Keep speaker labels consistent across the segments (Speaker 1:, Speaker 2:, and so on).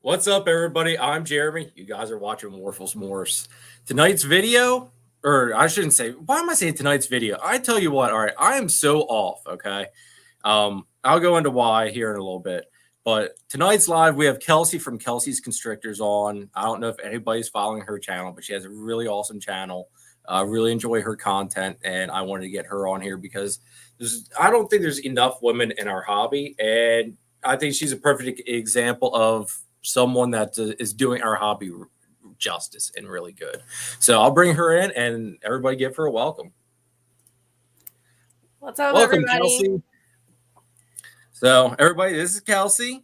Speaker 1: What's up, everybody? I'm Jeremy. You guys are watching Morphles Morphs. Tonight's video, or I shouldn't say, why am I saying tonight's video? I tell you what, all right, I am so off, okay? I'll go into why here in a little bit. But tonight's live, we have Kelsey from Kelsey's Constrictors on. I don't know if anybody's following her channel, but she has a really awesome channel. I really enjoy her content, and I wanted to get her on here because I don't think there's enough women in our hobby, and I think she's a perfect example of someone that is doing our hobby justice and really good. So I'll bring her in and everybody give her a welcome.
Speaker 2: What's up,
Speaker 1: Welcome,
Speaker 2: everybody?
Speaker 1: Kelsey. So everybody, this is Kelsey.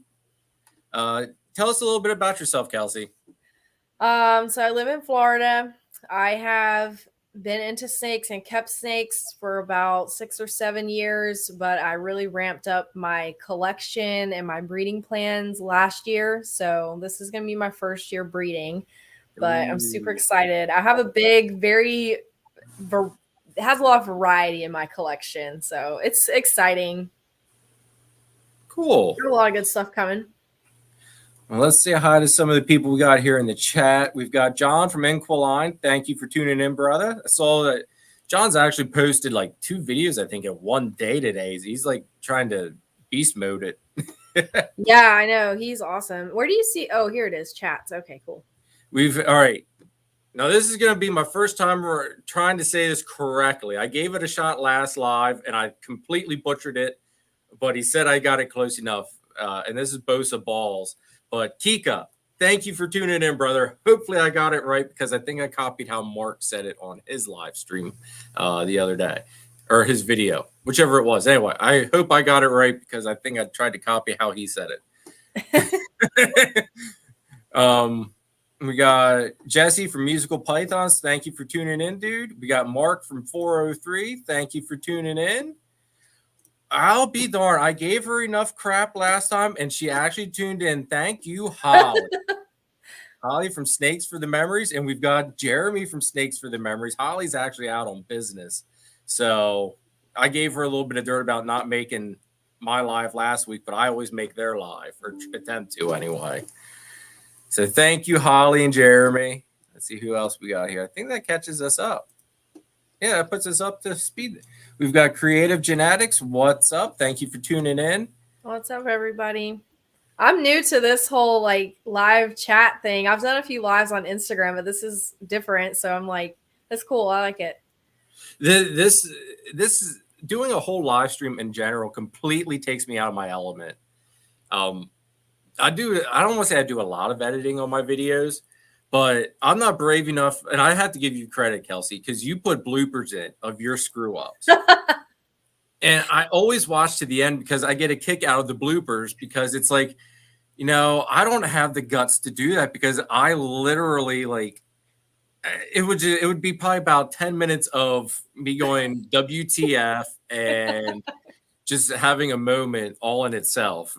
Speaker 1: Tell us a little bit about yourself, Kelsey.
Speaker 2: So I live in Florida. I have been into snakes and kept snakes for about 6 or 7 years, but I really ramped up my collection and my breeding plans last year. So this is going to be my first year breeding, but I'm super excited. I have a big, it has a lot of variety in my collection. So it's exciting.
Speaker 1: Cool.
Speaker 2: Got a lot of good stuff coming.
Speaker 1: Well, let's say hi to some of the people we got here in the chat. We've got John from Inquiline. Thank you for tuning in, brother. I saw that John's actually posted like 2 videos, I think, in one day today. He's like trying to beast mode it.
Speaker 2: Yeah, I know. He's awesome. Where do you see? Oh, here it is. Chats. Okay, cool.
Speaker 1: All right. Now, this is going to be my first time trying to say this correctly. I gave it a shot last live, and I completely butchered it, but he said I got it close enough. And this is Bosa Balls. But Kika, thank you for tuning in, brother. Hopefully I got it right because I think I copied how Mark said it on his live stream the other day, or his video, whichever it was. Anyway, I hope I got it right because I think I tried to copy how he said it. We got Jesse from Musical Pythons. Thank you for tuning in, dude. We got Mark from 403. Thank you for tuning in. I'll be darned. I gave her enough crap last time, and she actually tuned in. Thank you, Holly. Holly from Snakes for the Memories, and we've got Jeremy from Snakes for the Memories. Holly's actually out on business. So I gave her a little bit of dirt about not making my live last week, but I always make their live, or attempt to anyway. So thank you, Holly and Jeremy. Let's see who else we got here. I think that catches us up. Yeah, that puts us up to speed. We've got Creative Genetics. What's up? Thank you for tuning in.
Speaker 2: What's up, everybody? I'm new to this whole like live chat thing. I've done a few lives on Instagram, but this is different. So I'm like, that's cool. I like it.
Speaker 1: This is doing a whole live stream in general completely takes me out of my element. I don't want to say I do a lot of editing on my videos, but I'm not brave enough, and I have to give you credit, Kelsey, because you put bloopers in of your screw ups. And I always watch to the end because I get a kick out of the bloopers because it's like, I don't have the guts to do that because I literally like it would be probably about 10 minutes of me going WTF and just having a moment all in itself.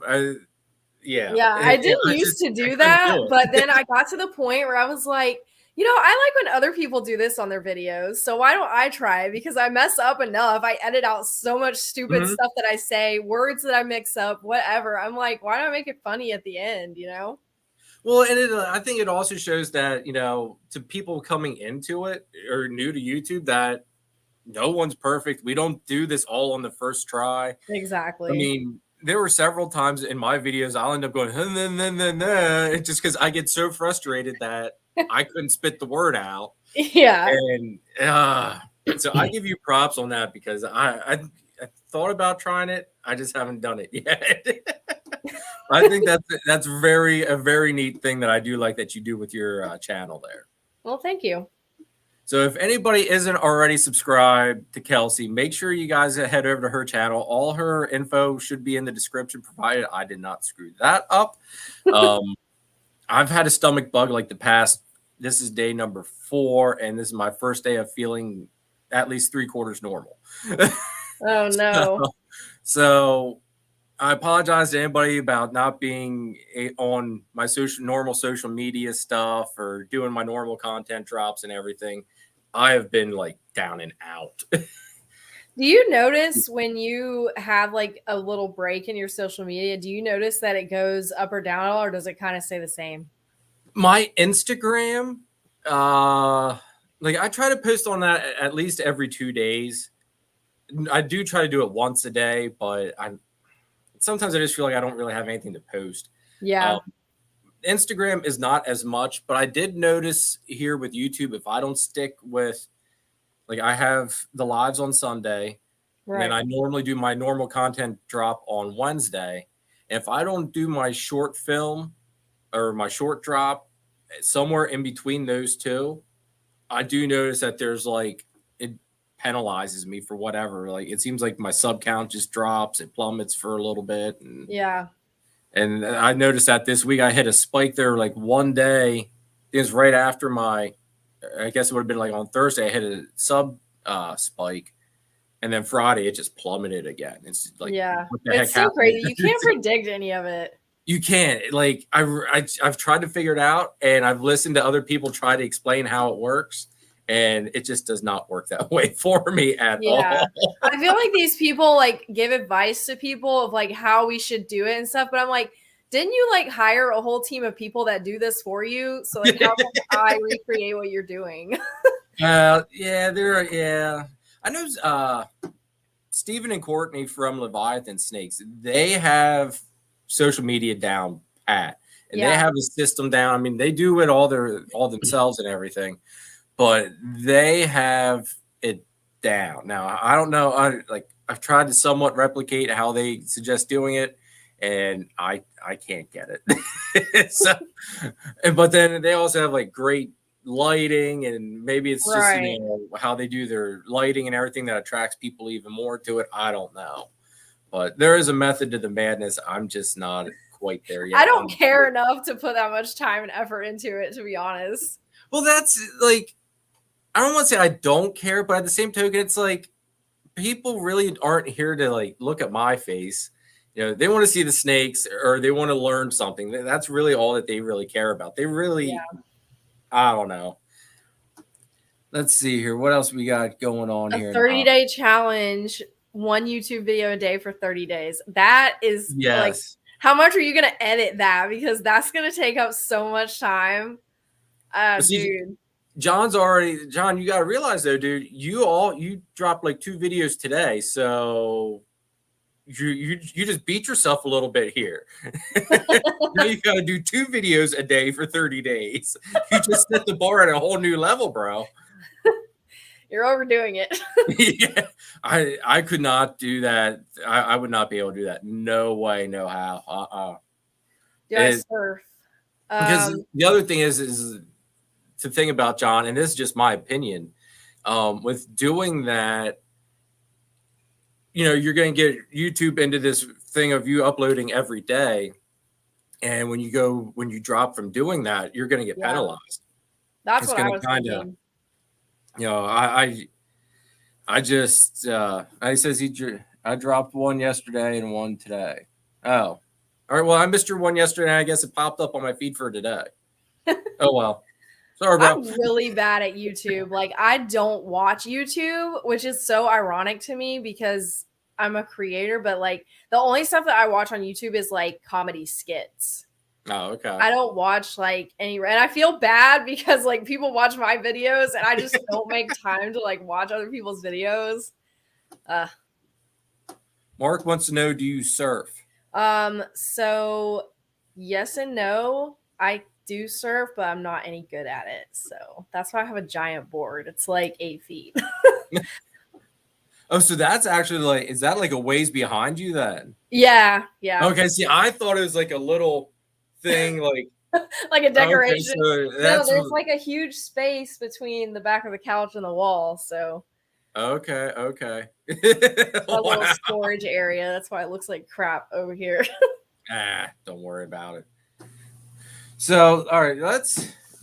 Speaker 1: Yeah,
Speaker 2: I didn't used to do that, but then I got to the point where I was like, I like when other people do this on their videos. So why don't I try? Because I mess up enough. I edit out so much stupid stuff that I say, words that I mix up, whatever. I'm like, why don't I make it funny at the end,
Speaker 1: Well, and I think it also shows that, to people coming into it or new to YouTube that no one's perfect. We don't do this all on the first try.
Speaker 2: Exactly.
Speaker 1: I mean, there were several times in my videos I'll end up going, it's just because I get so frustrated that I couldn't spit the word out.
Speaker 2: Yeah.
Speaker 1: And so I give you props on that because I thought about trying it. I just haven't done it yet. I think that's a very neat thing that I do like that you do with your channel there.
Speaker 2: Well, thank you.
Speaker 1: So if anybody isn't already subscribed to Kelsey, make sure you guys head over to her channel. All her info should be in the description, provided I did not screw that up. I've had a stomach bug like this is day number 4, and this is my first day of feeling at least 3/4 normal.
Speaker 2: Oh, no.
Speaker 1: So I apologize to anybody about not being on my normal social media stuff or doing my normal content drops and everything. I have been like down and out.
Speaker 2: Do you notice when you have like a little break in your social media, do you notice that it goes up or down at all, or does it kind of stay the same?
Speaker 1: My Instagram, like I try to post on that at least every 2 days. I do try to do it once a day, but sometimes I just feel like I don't really have anything to post.
Speaker 2: Yeah.
Speaker 1: Instagram is not as much, but I did notice here with YouTube, if I don't stick with, like, I have the lives on Sunday, and then
Speaker 2: Right.
Speaker 1: I normally do my normal content drop on Wednesday. And if I don't do my short film or my short drop somewhere in between those two, I do notice that there's like, it penalizes me for whatever. Like, it seems like my sub count just drops, it plummets for a little bit.
Speaker 2: Yeah.
Speaker 1: And I noticed that this week I hit a spike there like one day. It was right after I guess it would have been like on Thursday, I hit a sub spike. And then Friday, it just plummeted again. It's like,
Speaker 2: Yeah.
Speaker 1: what the heck
Speaker 2: It's so
Speaker 1: happened?
Speaker 2: crazy. You can't predict any of it.
Speaker 1: You can't. Like, I've tried to figure it out, and I've listened to other people try to explain how it works, and it just does not work that way for me at
Speaker 2: Yeah.
Speaker 1: all.
Speaker 2: I feel like these people like give advice to people of like how we should do it and stuff, but I'm like, didn't you like hire a whole team of people that do this for you? So like how can I recreate what you're doing?
Speaker 1: Yeah, yeah. I know Stephen and Courtney from Leviathan Snakes, they have social media down pat, and they have a system down. I mean, they do it all themselves and everything, but they have it down. Now, I don't know. I've tried to somewhat replicate how they suggest doing it, and I can't get it. So, but then they also have like great lighting, and maybe it's just how they do their lighting and everything that attracts people even more to it. I don't know, but there is a method to the madness. I'm just not quite there yet.
Speaker 2: I don't care enough to put that much time and effort into it, to be honest.
Speaker 1: Well, that's like, I don't want to say I don't care, but at the same token, it's like people really aren't here to like look at my face. You know, they want to see the snakes or they want to learn something. That's really all that they really care about. They really, I don't know. Let's see here. What else we got going on here?
Speaker 2: A 30-day challenge, one YouTube video a day for 30 days. That is like, how much are you going to edit that? Because that's going to take up so much time. Dude.
Speaker 1: John, you got to realize though, dude, you dropped like 2 videos today. So you just beat yourself a little bit here. Now you got to do 2 videos a day for 30 days. You just set the bar at a whole new level, bro.
Speaker 2: You're overdoing it.
Speaker 1: Yeah, I could not do that. I would not be able to do that. No way, no how.
Speaker 2: Do I surf?
Speaker 1: Because the other thing is to think about, John, and this is just my opinion. With doing that, you know, you're going to get YouTube into this thing of you uploading every day, and when you drop from doing that, you're going to get penalized.
Speaker 2: That's what I was thinking.
Speaker 1: You know, I says I dropped one yesterday and one today. Oh, all right. Well, I missed your one yesterday. And I guess it popped up on my feed for today. Oh well, sorry, bro.
Speaker 2: I'm really bad at YouTube. Like, I don't watch YouTube, which is so ironic to me because I'm a creator. But like, the only stuff that I watch on YouTube is like comedy skits.
Speaker 1: Oh, okay.
Speaker 2: I don't watch like any, and I feel bad because like people watch my videos and I just don't make time to like watch other people's videos.
Speaker 1: Mark wants to know, do you surf?
Speaker 2: So yes and no. I do surf, but I'm not any good at it. So that's why I have a giant board. It's like 8 feet.
Speaker 1: Oh, so that's actually like, is that like a ways behind you then?
Speaker 2: Yeah.
Speaker 1: Okay, see, I thought it was like a little thing like
Speaker 2: like a decoration.
Speaker 1: Okay, so
Speaker 2: no, there's like a huge space between the back of the couch and the wall. So
Speaker 1: okay.
Speaker 2: A little storage area. That's why it looks like crap over here.
Speaker 1: Don't worry about it. So, all right,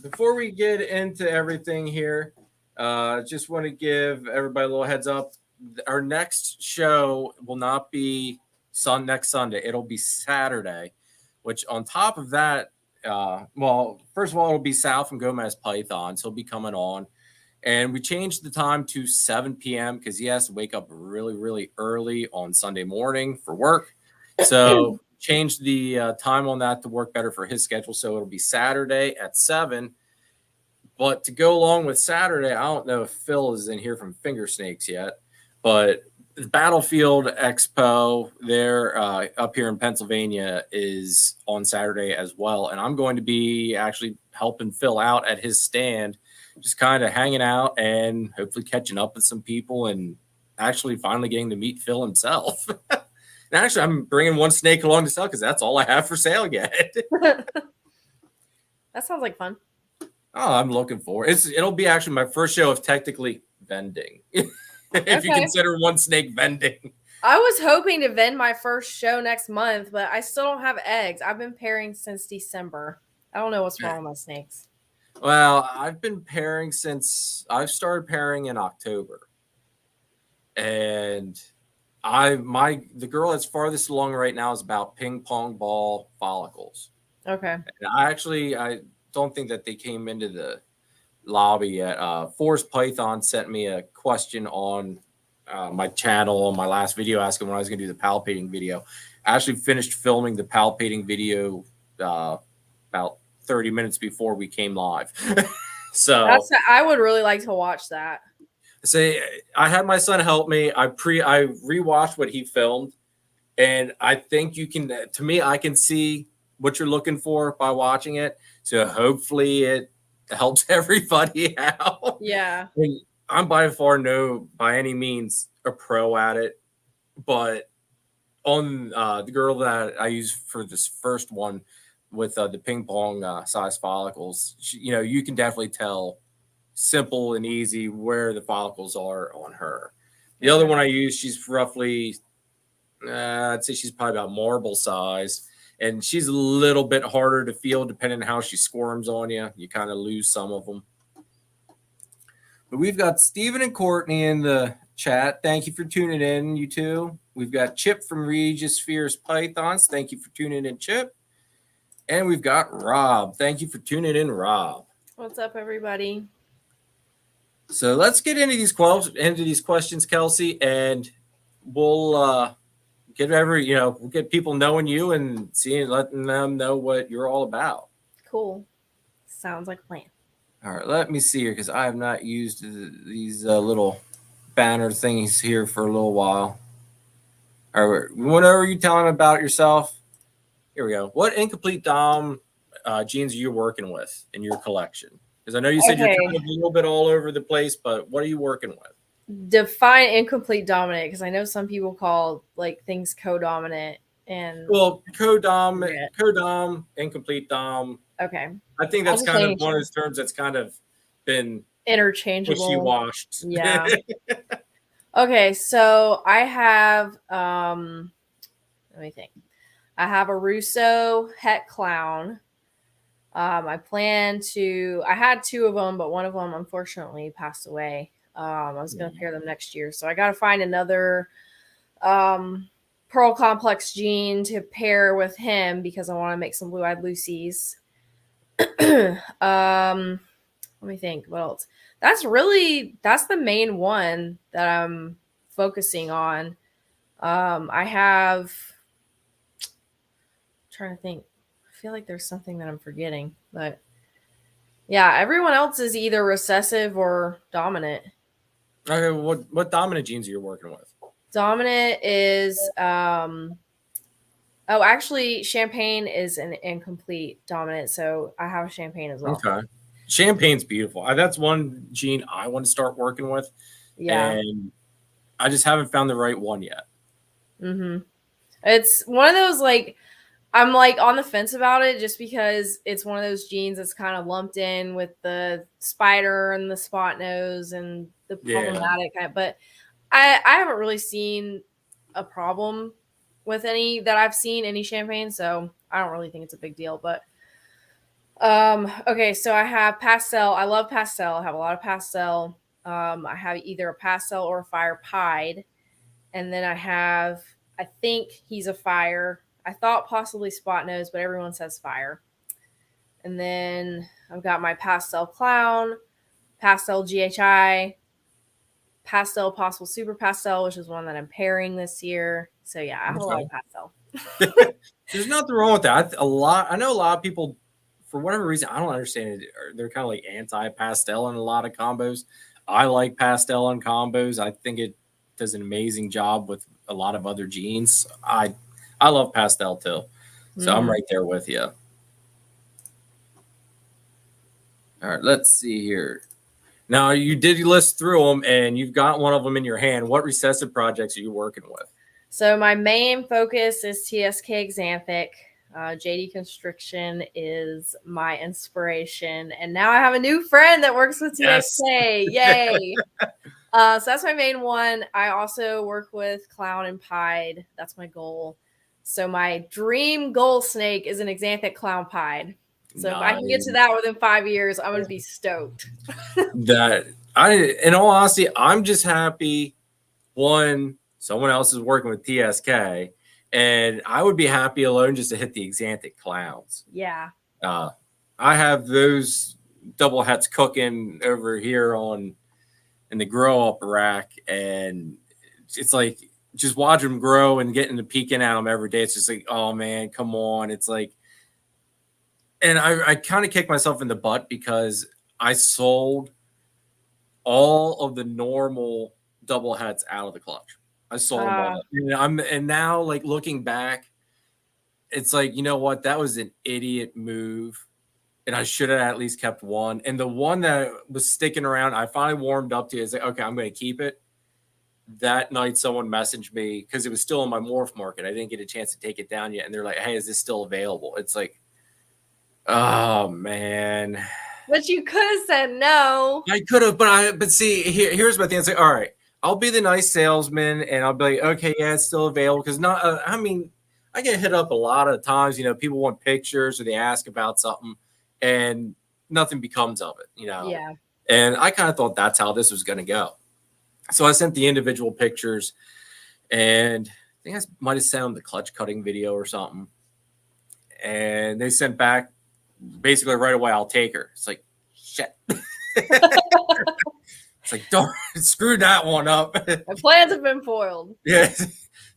Speaker 1: before we get into everything here, just want to give everybody a little heads up. Our next show will not be next Sunday. It'll be Saturday, which on top of that, well, first of all, it'll be Sal from Gomez Python. So he'll be coming on. And we changed the time to 7 p.m. because he has to wake up really, really early on Sunday morning for work. So changed the time on that to work better for his schedule. So it'll be Saturday at 7. But to go along with Saturday, I don't know if Phil is in here from Finger Snakes yet, but the Battlefield Expo there up here in Pennsylvania is on Saturday as well. And I'm going to be actually helping Phil out at his stand, just kind of hanging out and hopefully catching up with some people and actually finally getting to meet Phil himself. And actually, I'm bringing one snake along to sell because that's all I have for sale yet.
Speaker 2: That sounds like fun.
Speaker 1: Oh, I'm looking forward. It'll be actually my first show of technically vending. If you consider one snake vending.
Speaker 2: I was hoping to vend my first show next month, but I still don't have eggs. I've been pairing since December. I don't know what's wrong with my snakes.
Speaker 1: Well, I've been pairing since I've started pairing in October. And the girl that's farthest along right now is about ping pong ball follicles.
Speaker 2: Okay.
Speaker 1: And I don't think that they came into the lobby yet. Forrest Python sent me a question on my channel on my last video asking when I was going to do the palpating video. I actually finished filming the palpating video about 30 minutes before we came live. So
Speaker 2: I would really like to watch that.
Speaker 1: Say I had my son help me. I rewatched what he filmed, and I think you can. To me, I can see what you're looking for by watching it. So hopefully it helps everybody out.
Speaker 2: Yeah.
Speaker 1: I mean, I'm by far by any means a pro at it, but on the girl that I used for this first one with the ping pong size follicles, you can definitely tell simple and easy where the follicles are on her. The other one I use, she's roughly, I'd say she's probably about marble size, and she's a little bit harder to feel depending on how she squirms on you. You kind of lose some of them. But we've got Stephen and Courtney in the chat. Thank you for tuning in, you two. We've got Chip from Regis Fierce Pythons. Thank you for tuning in, Chip. And we've got Rob. Thank you for tuning in, Rob.
Speaker 2: What's up, everybody?
Speaker 1: So let's get into these questions, Kelsey, and we'll we'll get people knowing you and letting them know what you're all about.
Speaker 2: Cool. Sounds like a plan.
Speaker 1: All right, let me see here because I have not used these little banner things here for a little while. All right, whenever you telling about yourself, here we go. What incomplete dom genes are you working with in your collection? Because I know you said you're kind of a little bit all over the place, but what are you working with?
Speaker 2: Define incomplete dominant, because I know some people call like things co-dominant and
Speaker 1: co-dom, incomplete dom.
Speaker 2: Okay.
Speaker 1: I think that's kind of one of those terms that's kind of been
Speaker 2: interchangeable.
Speaker 1: Wishy-washed.
Speaker 2: Yeah. Okay, so I have let me think. I have a Russo Het Clown. I had two of them, but one of them unfortunately passed away. I was going to pair them next year. So I got to find another Pearl Complex gene to pair with him because I want to make some Blue-Eyed Lucies. Let me think. What else? That's the main one that I'm focusing on. I'm trying to think. I feel like there's something that I'm forgetting, but yeah, everyone else is either recessive or dominant.
Speaker 1: Okay, what dominant genes are you working with?
Speaker 2: Dominant is actually Champagne is an incomplete dominant, so I have Champagne as well.
Speaker 1: Okay. Champagne's beautiful. That's one gene I want to start working with. Yeah. And I just haven't found the right one yet.
Speaker 2: Mm-hmm. It's one of those, like, I'm like on the fence about it just because it's one of those genes that's kind of lumped in with the spider and the spot nose and the problematic kind of, but I haven't really seen a problem with any that I've seen any Champagne, so I don't really think it's a big deal. But okay, so I have Pastel. I love Pastel. I have a lot of Pastel. I have either a Pastel or a Fire Pied, and then I think he's a Fire. I thought possibly Spot Nose, but everyone says Fire. And then I've got my Pastel Clown. Pastel GHI, Pastel Possible Super Pastel, which is one that I'm pairing this year. So yeah, I have a lot of pastel.
Speaker 1: There's nothing wrong with that. I know a lot of people, for whatever reason, I don't understand it. They're kind of like anti-pastel in a lot of combos. I like pastel in combos. I think it does an amazing job with a lot of other genes. I love pastel too. So I'm right there with you. All right, let's see here. Now, you did list through them, and you've got one of them in your hand. What recessive projects are you working with?
Speaker 2: So my main focus is TSK Xanthic. JD Constriction is my inspiration. And now I have a new friend that works with TSK. Yes. Yay. So that's my main one. I also work with Clown and Pied. That's my goal. So my dream goal snake is an Xanthic Clown Pied. So if I can get to that within 5 years, I'm going to be stoked.
Speaker 1: In all honesty, I'm just happy. One, someone else is working with TSK, and I would be happy alone just to hit the Xanthic clowns.
Speaker 2: Yeah.
Speaker 1: I have those double hats cooking over here in the grow up rack, and it's like just watch them grow and getting to peeking at them every day. It's just like, oh man, come on. It's like, and I kind of kicked myself in the butt because I sold all of the normal double hats out of the clutch. I sold them all. And now, like, looking back, it's like, you know what? That was an idiot move. And I should have at least kept one. And the one that was sticking around, I finally warmed up to it. It's like, okay, I'm going to keep it. That night, someone messaged me because it was still in my morph market. I didn't get a chance to take it down yet. And they're like, hey, is this still available? It's like, oh, man.
Speaker 2: But you could have said no.
Speaker 1: I could have, but see, here's my thing. It's like, all right, I'll be the nice salesman, and I'll be like, okay, yeah, it's still available. Because I get hit up a lot of times. People want pictures or they ask about something, and nothing becomes of it.
Speaker 2: Yeah.
Speaker 1: And I kind of thought that's how this was going to go. So I sent the individual pictures, and I think I might have sent them the clutch cutting video or something, and they sent back. Basically, right away, I'll take her. It's like, shit. It's like, darn, screwed that one up.
Speaker 2: My plans have been foiled.
Speaker 1: Yeah.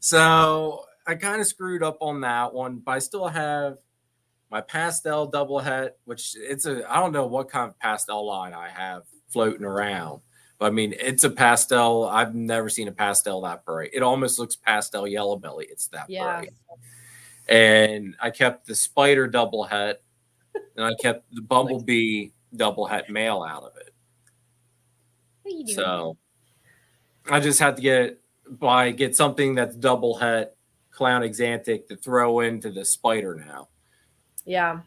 Speaker 1: So I kind of screwed up on that one, but I still have my pastel double het, which I don't know what kind of pastel line I have floating around. But I mean, it's a pastel. I've never seen a pastel that bright. It almost looks pastel yellow belly. It's that bright. And I kept the spider double het. And I kept the bumblebee double het male out of it. So I just had to get something that's double het clown Xanthic to throw into the spider now.
Speaker 2: Yeah.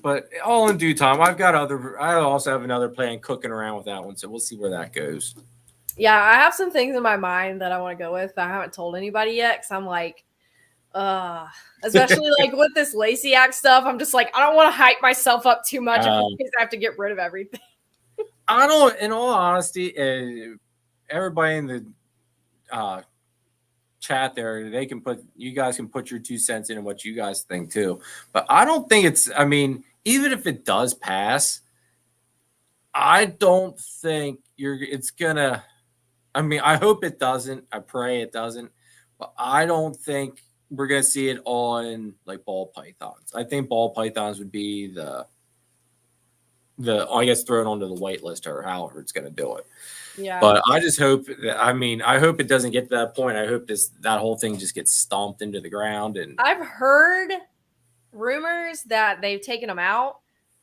Speaker 1: But all in due time. I also have another plan cooking around with that one, so we'll see where that goes.
Speaker 2: Yeah, I have some things in my mind that I want to go with, but I haven't told anybody yet because I'm like, especially like with this Lacey-act stuff, I'm just like, I don't want to hype myself up too much because I have to get rid of everything.
Speaker 1: In all honesty, everybody in the chat there, you guys can put your 2 cents in what you guys think too. But I don't think even if it does pass, I don't think it's gonna, I hope it doesn't. I pray it doesn't, but I don't think we're going to see it on like ball pythons. I think ball pythons would be the I guess thrown onto the white list or however it's going to do it.
Speaker 2: Yeah.
Speaker 1: But I just hope I hope it doesn't get to that point. I hope that whole thing just gets stomped into the ground. And
Speaker 2: I've heard rumors that they've taken them out,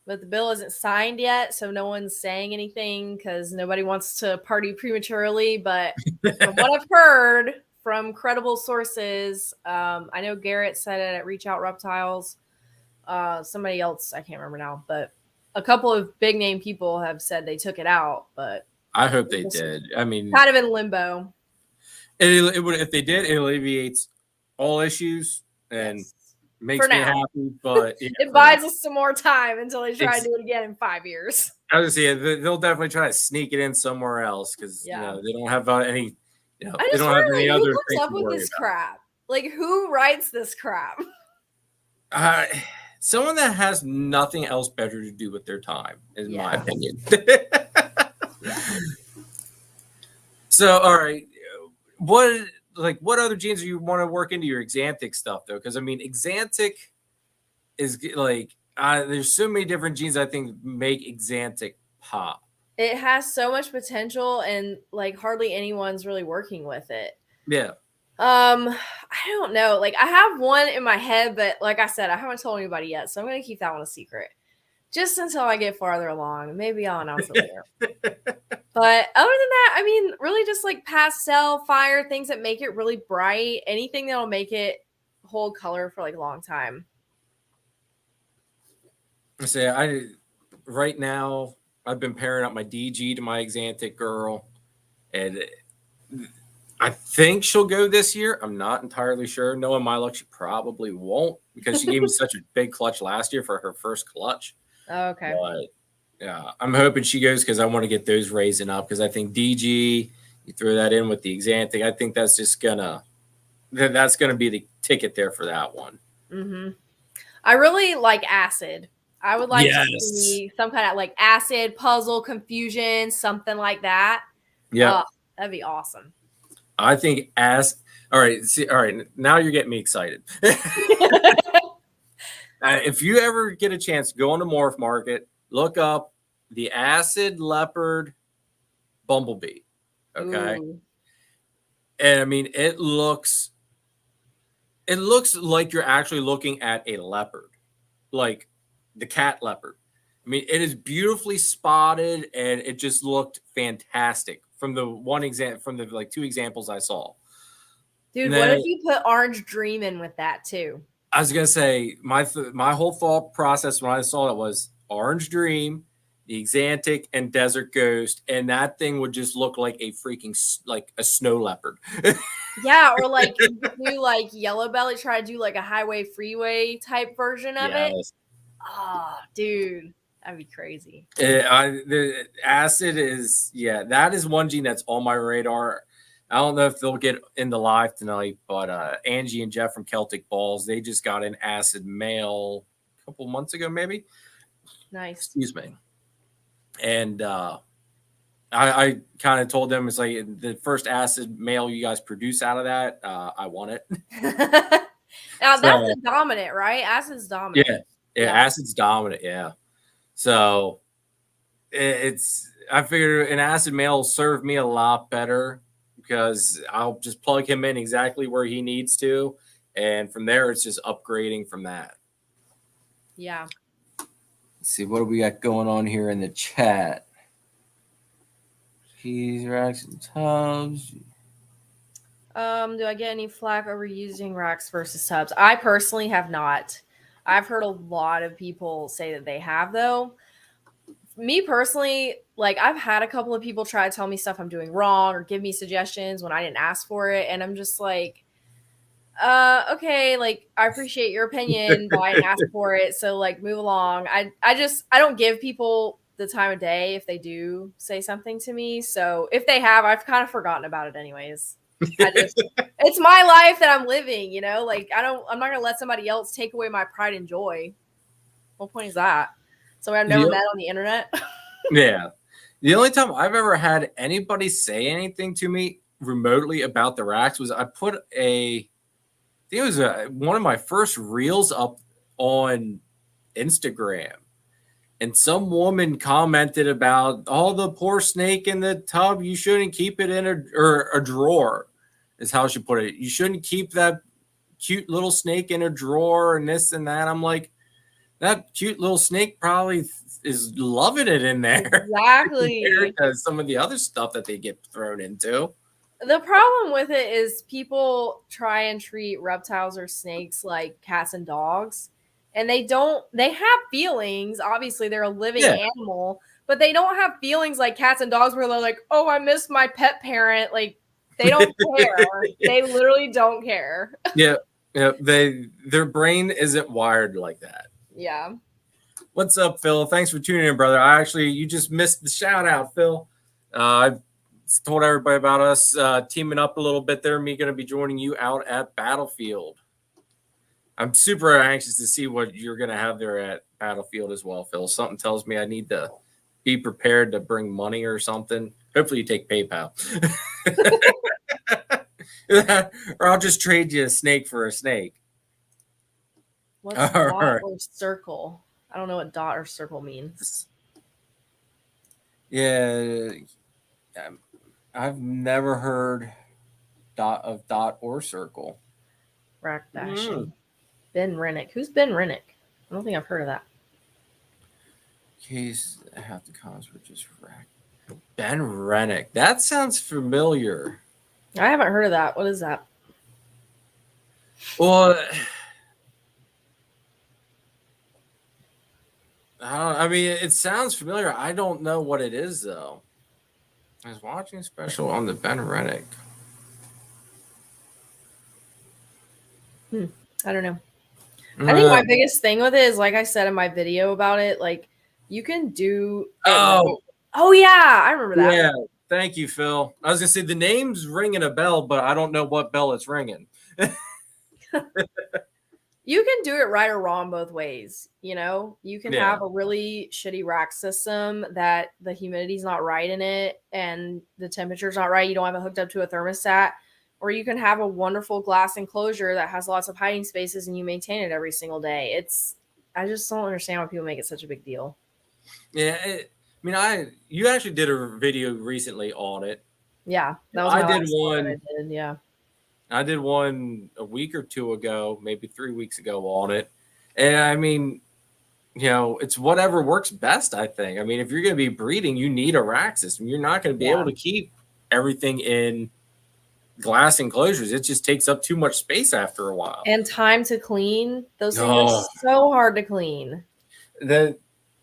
Speaker 2: but the bill isn't signed yet. So no one's saying anything because nobody wants to party prematurely. But from what I've heard, from credible sources, I know Garrett said it at Reach Out Reptiles. Somebody else, I can't remember now, but a couple of big name people have said they took it out. But
Speaker 1: I hope they did.
Speaker 2: Kind of in limbo.
Speaker 1: It would, if they did, it alleviates all issues and makes me happy. But
Speaker 2: it buys us some more time until they try to do it again in 5 years.
Speaker 1: I was gonna say they'll definitely try to sneak it in somewhere else because they don't have any.
Speaker 2: I just wonder, who comes up with this crap? Like, who writes this crap?
Speaker 1: someone that has nothing else better to do with their time, in my opinion. So, all right, what other genes do you want to work into your Xanthic stuff though? Because I mean, Xanthic is like there's so many different genes I think make Xanthic pop.
Speaker 2: It has so much potential, and like hardly anyone's really working with it.
Speaker 1: Yeah.
Speaker 2: I don't know. Like I have one in my head, but like I said, I haven't told anybody yet, so I'm gonna keep that one a secret. Just until I get farther along. Maybe I'll announce it later. But other than that, I mean, really just like pastel, fire, things that make it really bright, anything that'll make it hold color for like a long time.
Speaker 1: So right now I've been pairing up my DG to my Xanthic girl, and I think she'll go this year. I'm not entirely sure. Knowing my luck, she probably won't because she gave me such a big clutch last year for her first clutch.
Speaker 2: Oh, okay.
Speaker 1: But yeah, I'm hoping she goes because I want to get those raising up because I think DG, you throw that in with the Xanthic, I think that's just gonna be the ticket there for that one.
Speaker 2: Mm-hmm. I really like acid. I would like to see some kind of like acid puzzle confusion, something like that.
Speaker 1: Yeah,
Speaker 2: that'd be awesome.
Speaker 1: I think all right. Now you're getting me excited. If you ever get a chance, go on the Morph Market, look up the Acid Leopard Bumblebee. Okay. Ooh. And I mean, it looks like you're actually looking at a leopard, like the cat leopard. I mean, it is beautifully spotted and it just looked fantastic from the like 2 examples I saw.
Speaker 2: Dude, what if you put Orange Dream in with that too?
Speaker 1: I was gonna say my whole thought process when I saw it was Orange Dream, the Xanthic, and Desert Ghost, and that thing would just look like a freaking like a snow leopard.
Speaker 2: Yeah, or like you could do like Yellow Belly, try to do like a highway freeway type version of it. Oh, dude, that'd be crazy.
Speaker 1: The acid is that is one gene that's on my radar. I don't know if they'll get in the live tonight, but Angie and Jeff from Celtic Balls, they just got an acid male a couple months ago, maybe.
Speaker 2: Nice.
Speaker 1: Excuse me. And I kind of told them it's like the first acid male you guys produce out of that. I want it.
Speaker 2: Now that's dominant, right? Acid's dominant.
Speaker 1: Yeah, acid's dominant. Yeah. So I figured an acid male will serve me a lot better because I'll just plug him in exactly where he needs to. And from there, it's just upgrading from that.
Speaker 2: Yeah.
Speaker 1: Let's see, what do we got going on here in the chat? Keys, racks, and tubs.
Speaker 2: Do I get any flack over using racks versus tubs? I personally have not. I've heard a lot of people say that they have, though. Me personally, like I've had a couple of people try to tell me stuff I'm doing wrong or give me suggestions when I didn't ask for it, and I'm just like, okay, like I appreciate your opinion, but I didn't ask for it, so like move along. I don't give people the time of day if they do say something to me. So if they have, I've kind of forgotten about it anyways. It's my life that I'm living, you know, like I'm not gonna let somebody else take away my pride and joy. What point is that? So I've never met on the internet.
Speaker 1: Yeah. The only time I've ever had anybody say anything to me remotely about the racks was I put I think it was one of my first reels up on Instagram. And some woman commented about, the poor snake in the tub. You shouldn't keep it in a drawer, is how she put it. You shouldn't keep that cute little snake in a drawer and this and that. I'm like, that cute little snake probably is loving it in there.
Speaker 2: Exactly.
Speaker 1: Compared to some of the other stuff that they get thrown into.
Speaker 2: The problem with it is people try and treat reptiles or snakes like cats and dogs. And they have feelings. Obviously, they're a living animal, but they don't have feelings like cats and dogs where they're like, oh, I miss my pet parent. Like, they don't care. They literally don't care.
Speaker 1: Yeah. Their brain isn't wired like that.
Speaker 2: Yeah.
Speaker 1: What's up, Phil? Thanks for tuning in, brother. You just missed the shout out, Phil. I've told everybody about us teaming up a little bit there. Me going to be joining you out at Battlefield. I'm super anxious to see what you're going to have there at Battlefield as well, Phil. Something tells me I need to be prepared to bring money or something. Hopefully you take PayPal. Or I'll just trade you a snake for a snake.
Speaker 2: What's
Speaker 1: All
Speaker 2: dot
Speaker 1: right.
Speaker 2: or circle? I don't know what dot or circle means.
Speaker 1: Yeah, I've never heard dot or circle.
Speaker 2: Rack bashing. Ben Renick. Who's Ben Renick? I don't think I've heard of that.
Speaker 1: Case half the comments were just rack. Ben Renick. That sounds familiar.
Speaker 2: I haven't heard of that. What is that?
Speaker 1: Well, I mean, it sounds familiar. I don't know what it is though. I was watching a special on the Ben Renick.
Speaker 2: I don't know. I think my biggest thing with it is, like I said in my video about it, like you can do it. Oh yeah, I remember that.
Speaker 1: Yeah, thank you, Phil. I was gonna say the name's ringing a bell, but I don't know what bell it's ringing.
Speaker 2: You can do it right or wrong both ways. You know, you can
Speaker 1: Yeah.
Speaker 2: have a really shitty rack system that the humidity's not right in it and the temperature's not right. You don't have it hooked up to a thermostat. Or you can have a wonderful glass enclosure that has lots of hiding spaces and you maintain it every single day. I just don't understand why people make it such a big deal.
Speaker 1: Yeah, you actually did a video recently on it.
Speaker 2: Yeah, that was
Speaker 1: I did one.
Speaker 2: Yeah.
Speaker 1: I did one a week or two ago, maybe 3 weeks ago on it. And I mean, it's whatever works best, I think. I mean, if you're going to be breeding, you need a rack system. You're not going to be able to keep everything in glass enclosures. It just takes up too much space after a while.
Speaker 2: And time to clean. Those things are so hard to clean.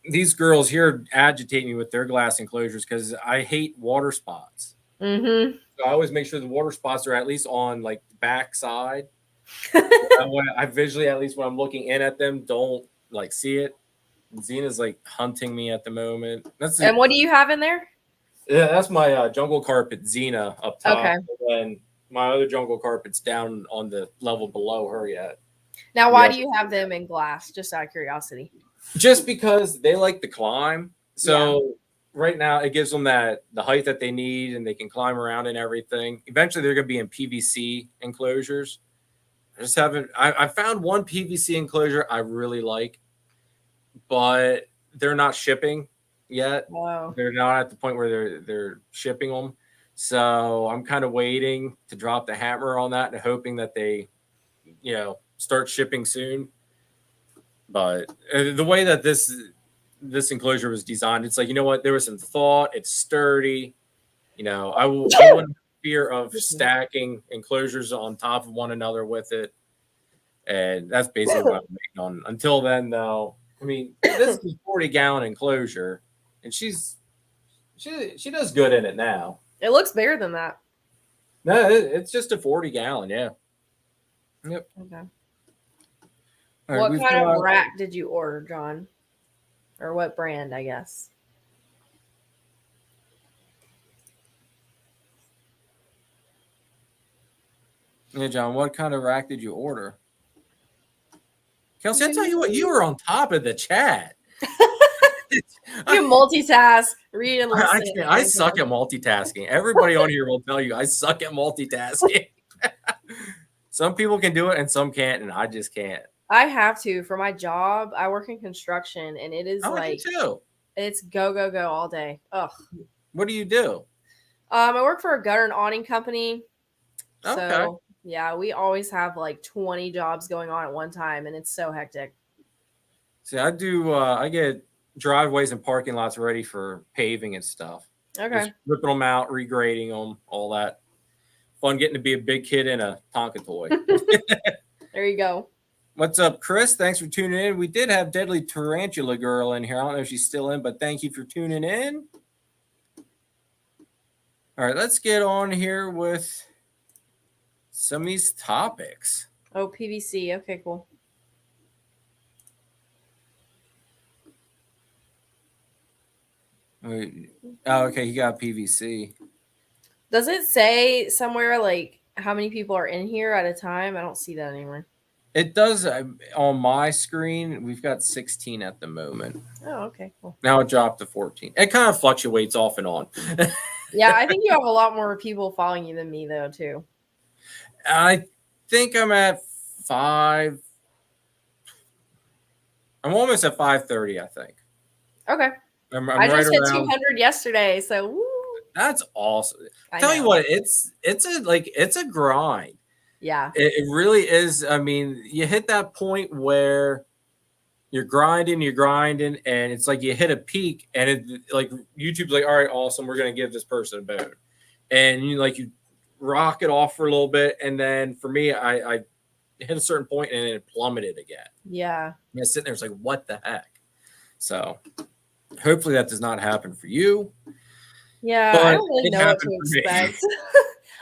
Speaker 1: These girls here agitate me with their glass enclosures because I hate water spots.
Speaker 2: Mm-hmm.
Speaker 1: So I always make sure the water spots are at least on like the back side. I visually, at least when I'm looking in at them, don't like see it. Zena's like hunting me at the moment.
Speaker 2: And what do you have in there?
Speaker 1: Yeah, that's my jungle carpet, Xena, up top.
Speaker 2: Okay.
Speaker 1: And my other jungle carpet's down on the level below her yet.
Speaker 2: Now, why do you have them in glass? Just out of curiosity.
Speaker 1: Just because they like to climb. So right now it gives them the height that they need and they can climb around and everything. Eventually they're going to be in PVC enclosures. I found one PVC enclosure I really like, but they're not shipping yet.
Speaker 2: Wow.
Speaker 1: They're not at the point where they're shipping them. So I'm kind of waiting to drop the hammer on that and hoping that they, start shipping soon. But the way that this enclosure was designed, it's like, you know what? There was some thought. It's sturdy. I wouldn't fear of stacking enclosures on top of one another with it. And that's basically what I'm making on. Until then, though, I mean, this is a 40-gallon enclosure, and she does good in it now.
Speaker 2: It looks bigger than that.
Speaker 1: No, it's just a 40-gallon, yeah. Yep.
Speaker 2: Okay.
Speaker 1: Right,
Speaker 2: what kind of rack did you order, John? Or what brand, I guess?
Speaker 1: Yeah, John, what kind of rack did you order? Kelsey, I tell you what, you were on top of the chat.
Speaker 2: You multitask, read and listen.
Speaker 1: I suck at multitasking. Everybody on here will tell you I suck at multitasking. Some people can do it and some can't, and I just can't.
Speaker 2: I have to for my job. I work in construction, and it is it's go all day. Ugh.
Speaker 1: What do you do?
Speaker 2: I work for a gutter and awning company.
Speaker 1: Okay.
Speaker 2: So yeah, we always have like 20 jobs going on at one time, and it's so hectic.
Speaker 1: See, I do. I get driveways and parking lots ready for paving and stuff.
Speaker 2: Okay.
Speaker 1: Just ripping them out, regrading them, all that. Fun getting to be a big kid in a Tonka toy.
Speaker 2: There you go.
Speaker 1: What's up, Chris? Thanks for tuning in. We did have Deadly Tarantula Girl in here. I don't know if she's still in, but thank you for tuning in. All right, let's get on here with some of these topics.
Speaker 2: Oh, PVC. Okay, cool.
Speaker 1: Oh, okay, you got PVC.
Speaker 2: Does it say somewhere like how many people are in here at a time? I don't see that anywhere.
Speaker 1: It does on my screen. We've got 16 at the moment.
Speaker 2: Oh, okay, cool.
Speaker 1: Now it dropped to 14. It kind of fluctuates off and on.
Speaker 2: Yeah, I think you have a lot more people following you than me, though, too.
Speaker 1: I think I'm at 5. I'm almost at 530, I think.
Speaker 2: Okay.
Speaker 1: I'm
Speaker 2: I just
Speaker 1: right
Speaker 2: hit
Speaker 1: around.
Speaker 2: 200 yesterday, so woo.
Speaker 1: That's awesome.
Speaker 2: I
Speaker 1: Tell you
Speaker 2: know.
Speaker 1: what, it's a grind.
Speaker 2: Yeah.
Speaker 1: It really is. I mean, you hit that point where you're grinding, and it's like you hit a peak, and it like YouTube's like, all right, awesome, we're gonna give this person a bone, and you rock it off for a little bit, and then for me, I hit a certain point and it plummeted again.
Speaker 2: Yeah.
Speaker 1: And I was sitting there, it's like, what the heck? So hopefully that does not happen for you.
Speaker 2: Yeah,
Speaker 1: But
Speaker 2: I don't really
Speaker 1: it
Speaker 2: know what to
Speaker 1: happened for me.
Speaker 2: expect.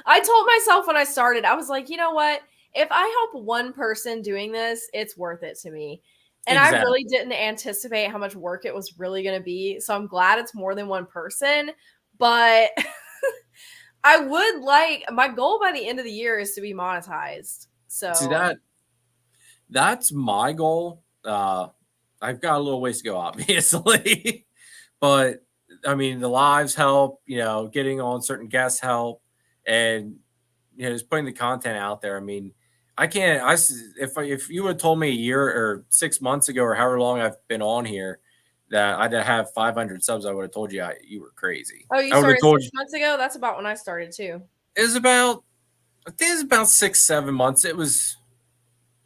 Speaker 2: I told myself when I started, I was like, you know what? If I help one person doing this, it's worth it to me. And I
Speaker 1: Exactly.
Speaker 2: really didn't anticipate how much work it was really going to be. So I'm glad it's more than one person. But I would like my goal by the end of the year is to be monetized. So
Speaker 1: See that's my goal. I've got a little ways to go, obviously, but I mean the lives help. Getting on certain guests help, and just putting the content out there. I mean, I can't. If you would have told me a year or 6 months ago or however long I've been on here that I'd have 500 subs, I would have told you you were crazy.
Speaker 2: Oh, you
Speaker 1: I would have
Speaker 2: started
Speaker 1: told
Speaker 2: 6 months ago? That's about when I started too.
Speaker 1: it was about. I think it was about 6-7 months. It was.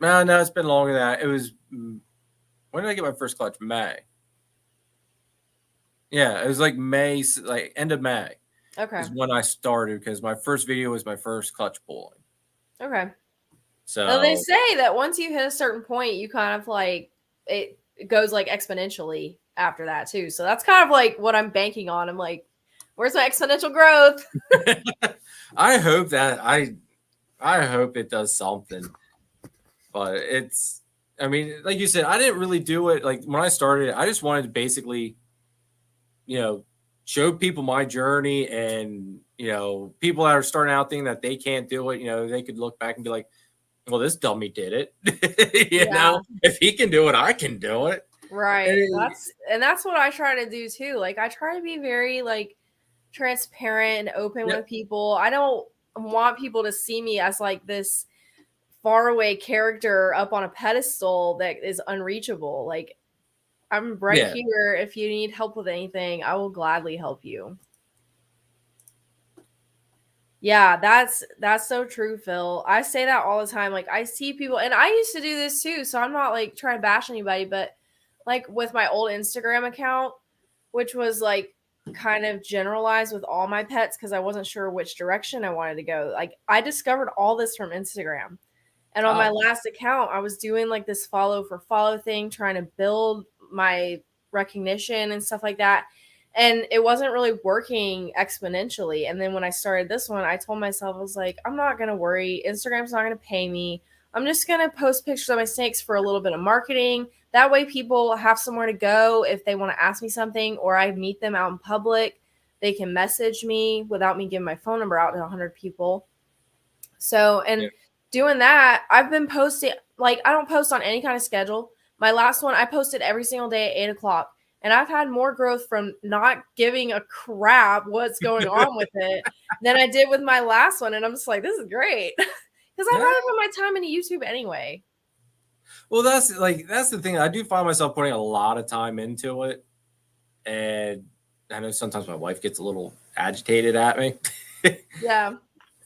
Speaker 1: No, it's been longer than that. It was. When did I get my first clutch? May. Yeah, it was like May, like end of May.
Speaker 2: Okay.
Speaker 1: Is when I started because my first video was my first clutch pulling.
Speaker 2: Okay.
Speaker 1: So
Speaker 2: Well, they say that once you hit a certain point, you kind of like it goes like exponentially after that too. So that's kind of like what I'm banking on. I'm like, where's my exponential growth?
Speaker 1: I hope that I hope it does something. But I mean, like you said, I didn't really do it. Like when I started, I just wanted to basically, show people my journey and, people that are starting out thinking that they can't do it, they could look back and be like, well, this dummy did it.
Speaker 2: Yeah.
Speaker 1: If he can do it, I can do it.
Speaker 2: Right. That's what I try to do too. Like I try to be very like transparent and open with people. I don't want people to see me as like this faraway character up on a pedestal that is unreachable. Like I'm right here. If you need help with anything, I will gladly help you. Yeah, that's so true, Phil. I say that all the time. Like I see people, and I used to do this too. So I'm not like trying to bash anybody, but like with my old Instagram account, which was like kind of generalized with all my pets because I wasn't sure which direction I wanted to go. Like I discovered all this from Instagram. And on my last account, I was doing like this follow for follow thing, trying to build my recognition and stuff like that. And it wasn't really working exponentially. And then when I started this one, I told myself, I was like, I'm not going to worry. Instagram's not going to pay me. I'm just going to post pictures of my snakes for a little bit of marketing. That way people have somewhere to go if they want to ask me something or I meet them out in public. They can message me without me giving my phone number out to 100 people. So, and doing that, I've been posting, like, I don't post on any kind of schedule. My last one, I posted every single day at 8 o'clock. And I've had more growth from not giving a crap what's going on with it than I did with my last one. And I'm just like, this is great. Because I'd rather put my time into YouTube anyway.
Speaker 1: Well, that's the thing. I do find myself putting a lot of time into it. And I know sometimes my wife gets a little agitated at me.
Speaker 2: Yeah.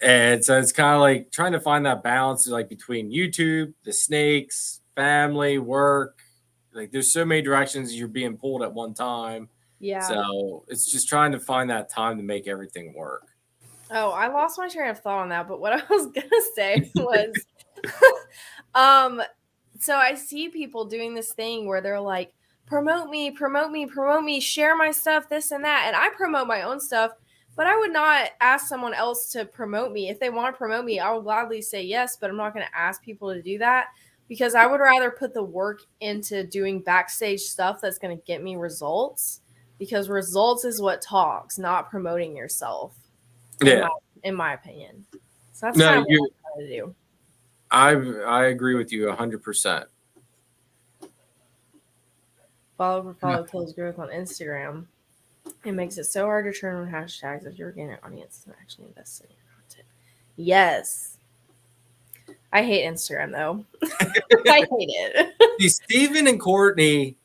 Speaker 1: And so it's kind of like trying to find that balance like between YouTube, the snakes, family, work. Like there's so many directions you're being pulled at one time.
Speaker 2: Yeah.
Speaker 1: So it's just trying to find that time to make everything work.
Speaker 2: Oh, I lost my train of thought on that. But what I was going to say was, so I see people doing this thing where they're like, promote me, share my stuff, this and that. And I promote my own stuff, but I would not ask someone else to promote me. If they want to promote me, I will gladly say yes, but I'm not going to ask people to do that because I would rather put the work into doing backstage stuff that's going to get me results because results is what talks, not promoting yourself. In my opinion. So that's kind of what I'm trying to do.
Speaker 1: I agree with you 100%.
Speaker 2: Follow kills growth on Instagram. It makes it so hard to turn on hashtags if your organic audience is actually invested in your content. Yes. I hate Instagram though. I hate it.
Speaker 1: See, Steven and Courtney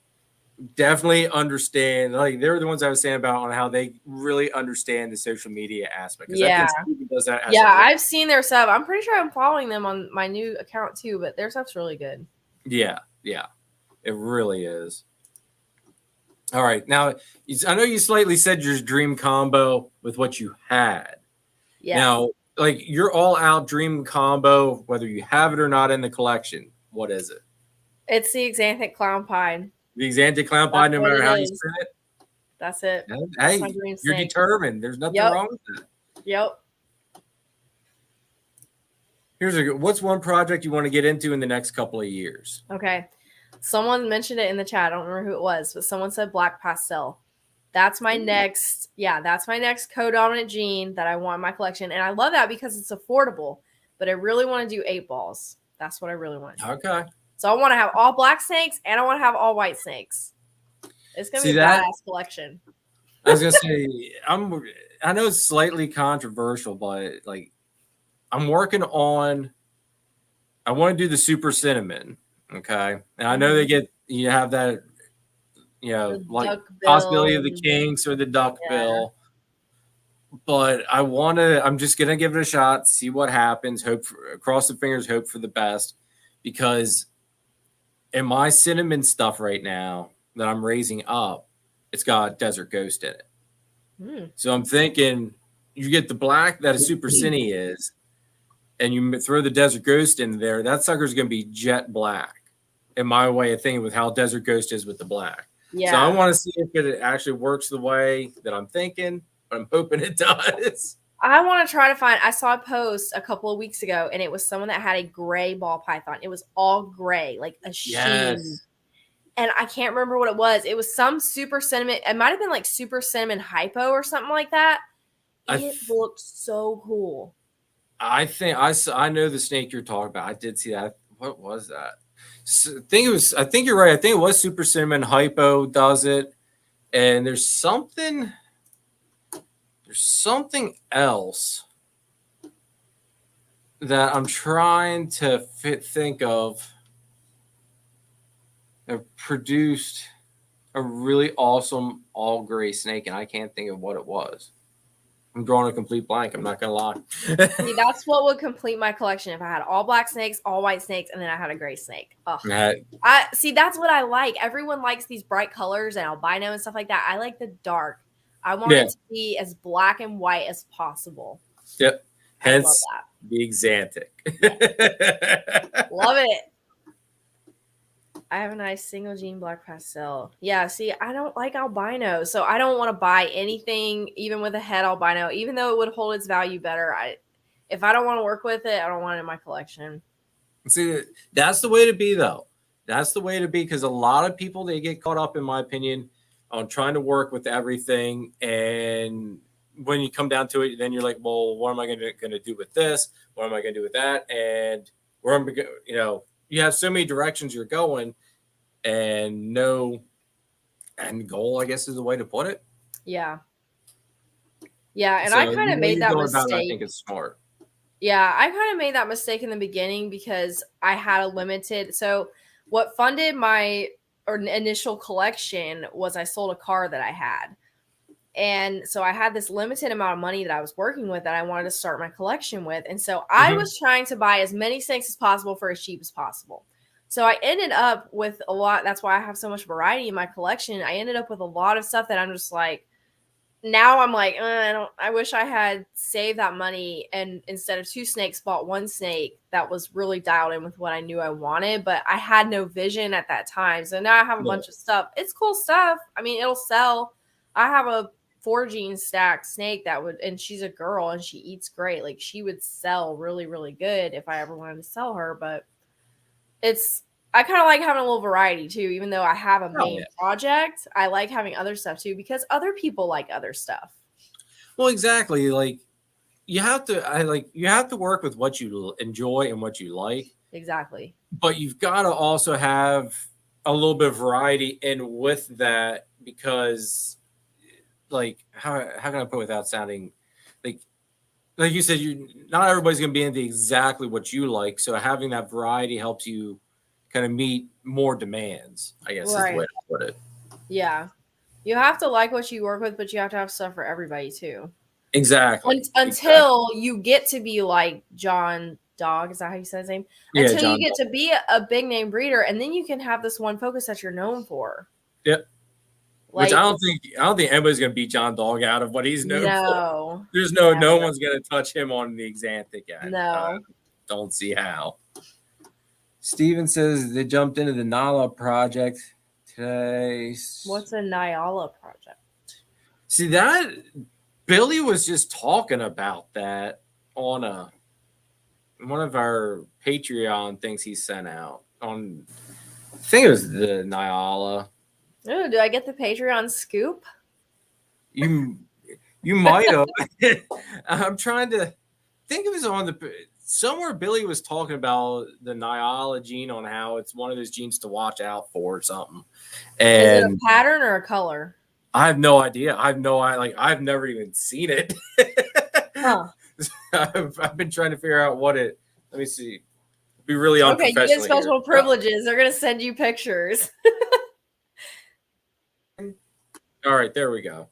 Speaker 1: definitely understand. Like they're the ones I was saying about on how they really understand the social media aspect. Because I think Steven does that.
Speaker 2: Yeah, I've seen their stuff. I'm pretty sure I'm following them on my new account too, but their stuff's really good.
Speaker 1: Yeah, it really is. All right, now I know you slightly said your dream combo with what you had.
Speaker 2: Yeah.
Speaker 1: Now, like your all-out dream combo, whether you have it or not in the collection, what is it?
Speaker 2: It's the Xanthic Clown Pine.
Speaker 1: The Xanthic Clown Pine, no matter how you spin it.
Speaker 2: That's it.
Speaker 1: Hey, you're determined. There's nothing wrong with that.
Speaker 2: Yep.
Speaker 1: What's one project you want to get into in the next couple of years?
Speaker 2: Okay. Someone mentioned it in the chat. I don't remember who it was, but someone said black pastel. That's my next, that's my next co-dominant gene that I want in my collection. And I love that because it's affordable, but I really want to do 8 balls. That's what I really want to do.
Speaker 1: Okay.
Speaker 2: So I want to have all black snakes and I want to have all white snakes. It's going to be a badass collection.
Speaker 1: I was going to say, I know it's slightly controversial, but like I'm working on, I want to do the super cinnamon. Okay. And I know you have that, like possibility of the kinks or the duck bill. But I'm just going to give it a shot, see what happens, cross the fingers, hope for the best. Because in my cinnamon stuff right now that I'm raising up, it's got Desert Ghost in it. So I'm thinking you get the black that a super cine is, and you throw the Desert Ghost in there, that sucker's going to be jet black. In my way of thinking with how Desert Ghost is with the black. Yeah. So I want to see if it actually works the way that I'm thinking, but I'm hoping it does.
Speaker 2: I want to try to find, I saw a post a couple of weeks ago and it was someone that had a gray ball python. It was all gray, like a sheen. Yes. And I can't remember what it was. It was some super cinnamon. It might've been like super cinnamon hypo or something like that. It looked so cool.
Speaker 1: I think I know the snake you're talking about. I did see that. What was that? I think you're right. I think it was super cinnamon hypo does it. And there's something else that I'm trying to think of that produced a really awesome all gray snake, and I can't think of what it was. I'm drawing a complete blank. I'm not gonna lie.
Speaker 2: See, that's what would complete my collection if I had all black snakes, all white snakes, and then I had a gray snake. I see. That's what I like. Everyone likes these bright colors and albino and stuff like that. I like the dark. I want it to be as black and white as possible.
Speaker 1: Yep. Hence the Xanthic.
Speaker 2: Love it. I have a nice single gene black pastel. Yeah, see, I don't like albino, so I don't want to buy anything, even with a head albino, even though it would hold its value better. If I don't want to work with it, I don't want it in my collection.
Speaker 1: See, that's the way to be, though. That's the way to be, because a lot of people, they get caught up, in my opinion, on trying to work with everything, and when you come down to it, then you're like, well, what am I going to do with this? What am I going to do with that? And where am I going to, you have so many directions you're going and no end goal, I guess is the way to put it.
Speaker 2: Yeah. Yeah. And so I kind of made that mistake.
Speaker 1: I think it's smart.
Speaker 2: Yeah. I kind of made that mistake in the beginning because I had a limited. So what funded my initial collection was I sold a car that I had. And so I had this limited amount of money that I was working with that I wanted to start my collection with. And so I was trying to buy as many snakes as possible for as cheap as possible. So I ended up with a lot. That's why I have so much variety in my collection. I ended up with a lot of stuff that I'm just like, now I'm like, I wish I had saved that money and instead of 2 snakes, bought 1 snake that was really dialed in with what I knew I wanted. But I had no vision at that time. So now I have a bunch of stuff. It's cool stuff. I mean, it'll sell. I have a 4 gene stacked snake that would, and she's a girl and she eats great. Like she would sell really, really good if I ever wanted to sell her. But I kind of like having a little variety too, even though I have a main project. I like having other stuff too, because other people like other stuff.
Speaker 1: Well, exactly. Like you have to work with what you enjoy and what you like.
Speaker 2: Exactly.
Speaker 1: But you've got to also have a little bit of variety in with that, because like how can I put it without sounding like you said, not everybody's going to be into exactly what you like. So having that variety helps you kind of meet more demands, I guess is the way
Speaker 2: Right.
Speaker 1: to put it.
Speaker 2: Yeah. You have to like what you work with, but you have to have stuff for everybody too.
Speaker 1: Exactly.
Speaker 2: Until you get to be like John Dog, is that how you say his name?
Speaker 1: Yeah,
Speaker 2: Until you
Speaker 1: John.
Speaker 2: get to be a big name breeder, and then you can have this one focus that you're known for.
Speaker 1: Yep. Which
Speaker 2: Like,
Speaker 1: I don't think anybody's going to beat John Dog out of what he's known for.
Speaker 2: no.
Speaker 1: There's no
Speaker 2: Never.
Speaker 1: one's going to touch him on the Xanthic end.
Speaker 2: No.
Speaker 1: Don't see how. Steven says they jumped into the Nala project today.
Speaker 2: What's a Nyala project?
Speaker 1: See, that Billy was just talking about that on one of our Patreon things he sent out on. I think it was the Nyala.
Speaker 2: Oh, do I get the Patreon scoop?
Speaker 1: You might have. I'm trying to think it was on the somewhere Billy was talking about the Nyala gene, on how it's one of those genes to watch out for or something. And
Speaker 2: is it a pattern or a color?
Speaker 1: I have no idea. I've never even seen it.
Speaker 2: Huh.
Speaker 1: I've been trying to figure out what it. Let me see. Be really
Speaker 2: Okay,
Speaker 1: unprofessional.
Speaker 2: you get special
Speaker 1: here.
Speaker 2: privileges. They're gonna send you pictures.
Speaker 1: All right, there we go.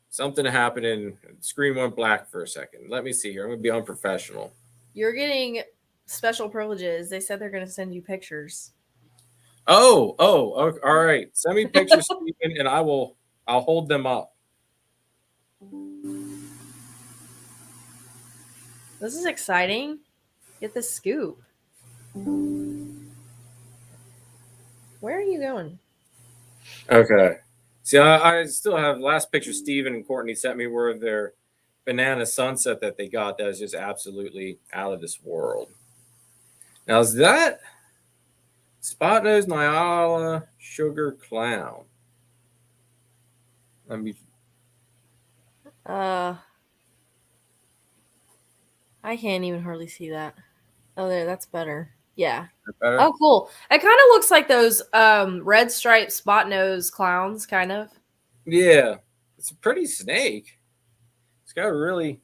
Speaker 1: Something happened and screen went black for a second. Let me see here. I'm gonna be unprofessional.
Speaker 2: You're getting special privileges. They said they're gonna send you pictures.
Speaker 1: Oh, okay, all right. Send me pictures, Stephen, and I'll hold them up.
Speaker 2: This is exciting. Get the scoop. Where are you going?
Speaker 1: Okay. See, I still have last picture Stephen and Courtney sent me were their banana sunset that they got that is just absolutely out of this world. Now, is that Spot Nose Nyala Sugar Clown? Let me.
Speaker 2: I can't even hardly see that. Oh, there, that's better. Yeah.
Speaker 1: Better?
Speaker 2: Oh, cool. It kind of looks like those red striped spot nose clowns, kind of.
Speaker 1: Yeah, it's a pretty snake. It's got a really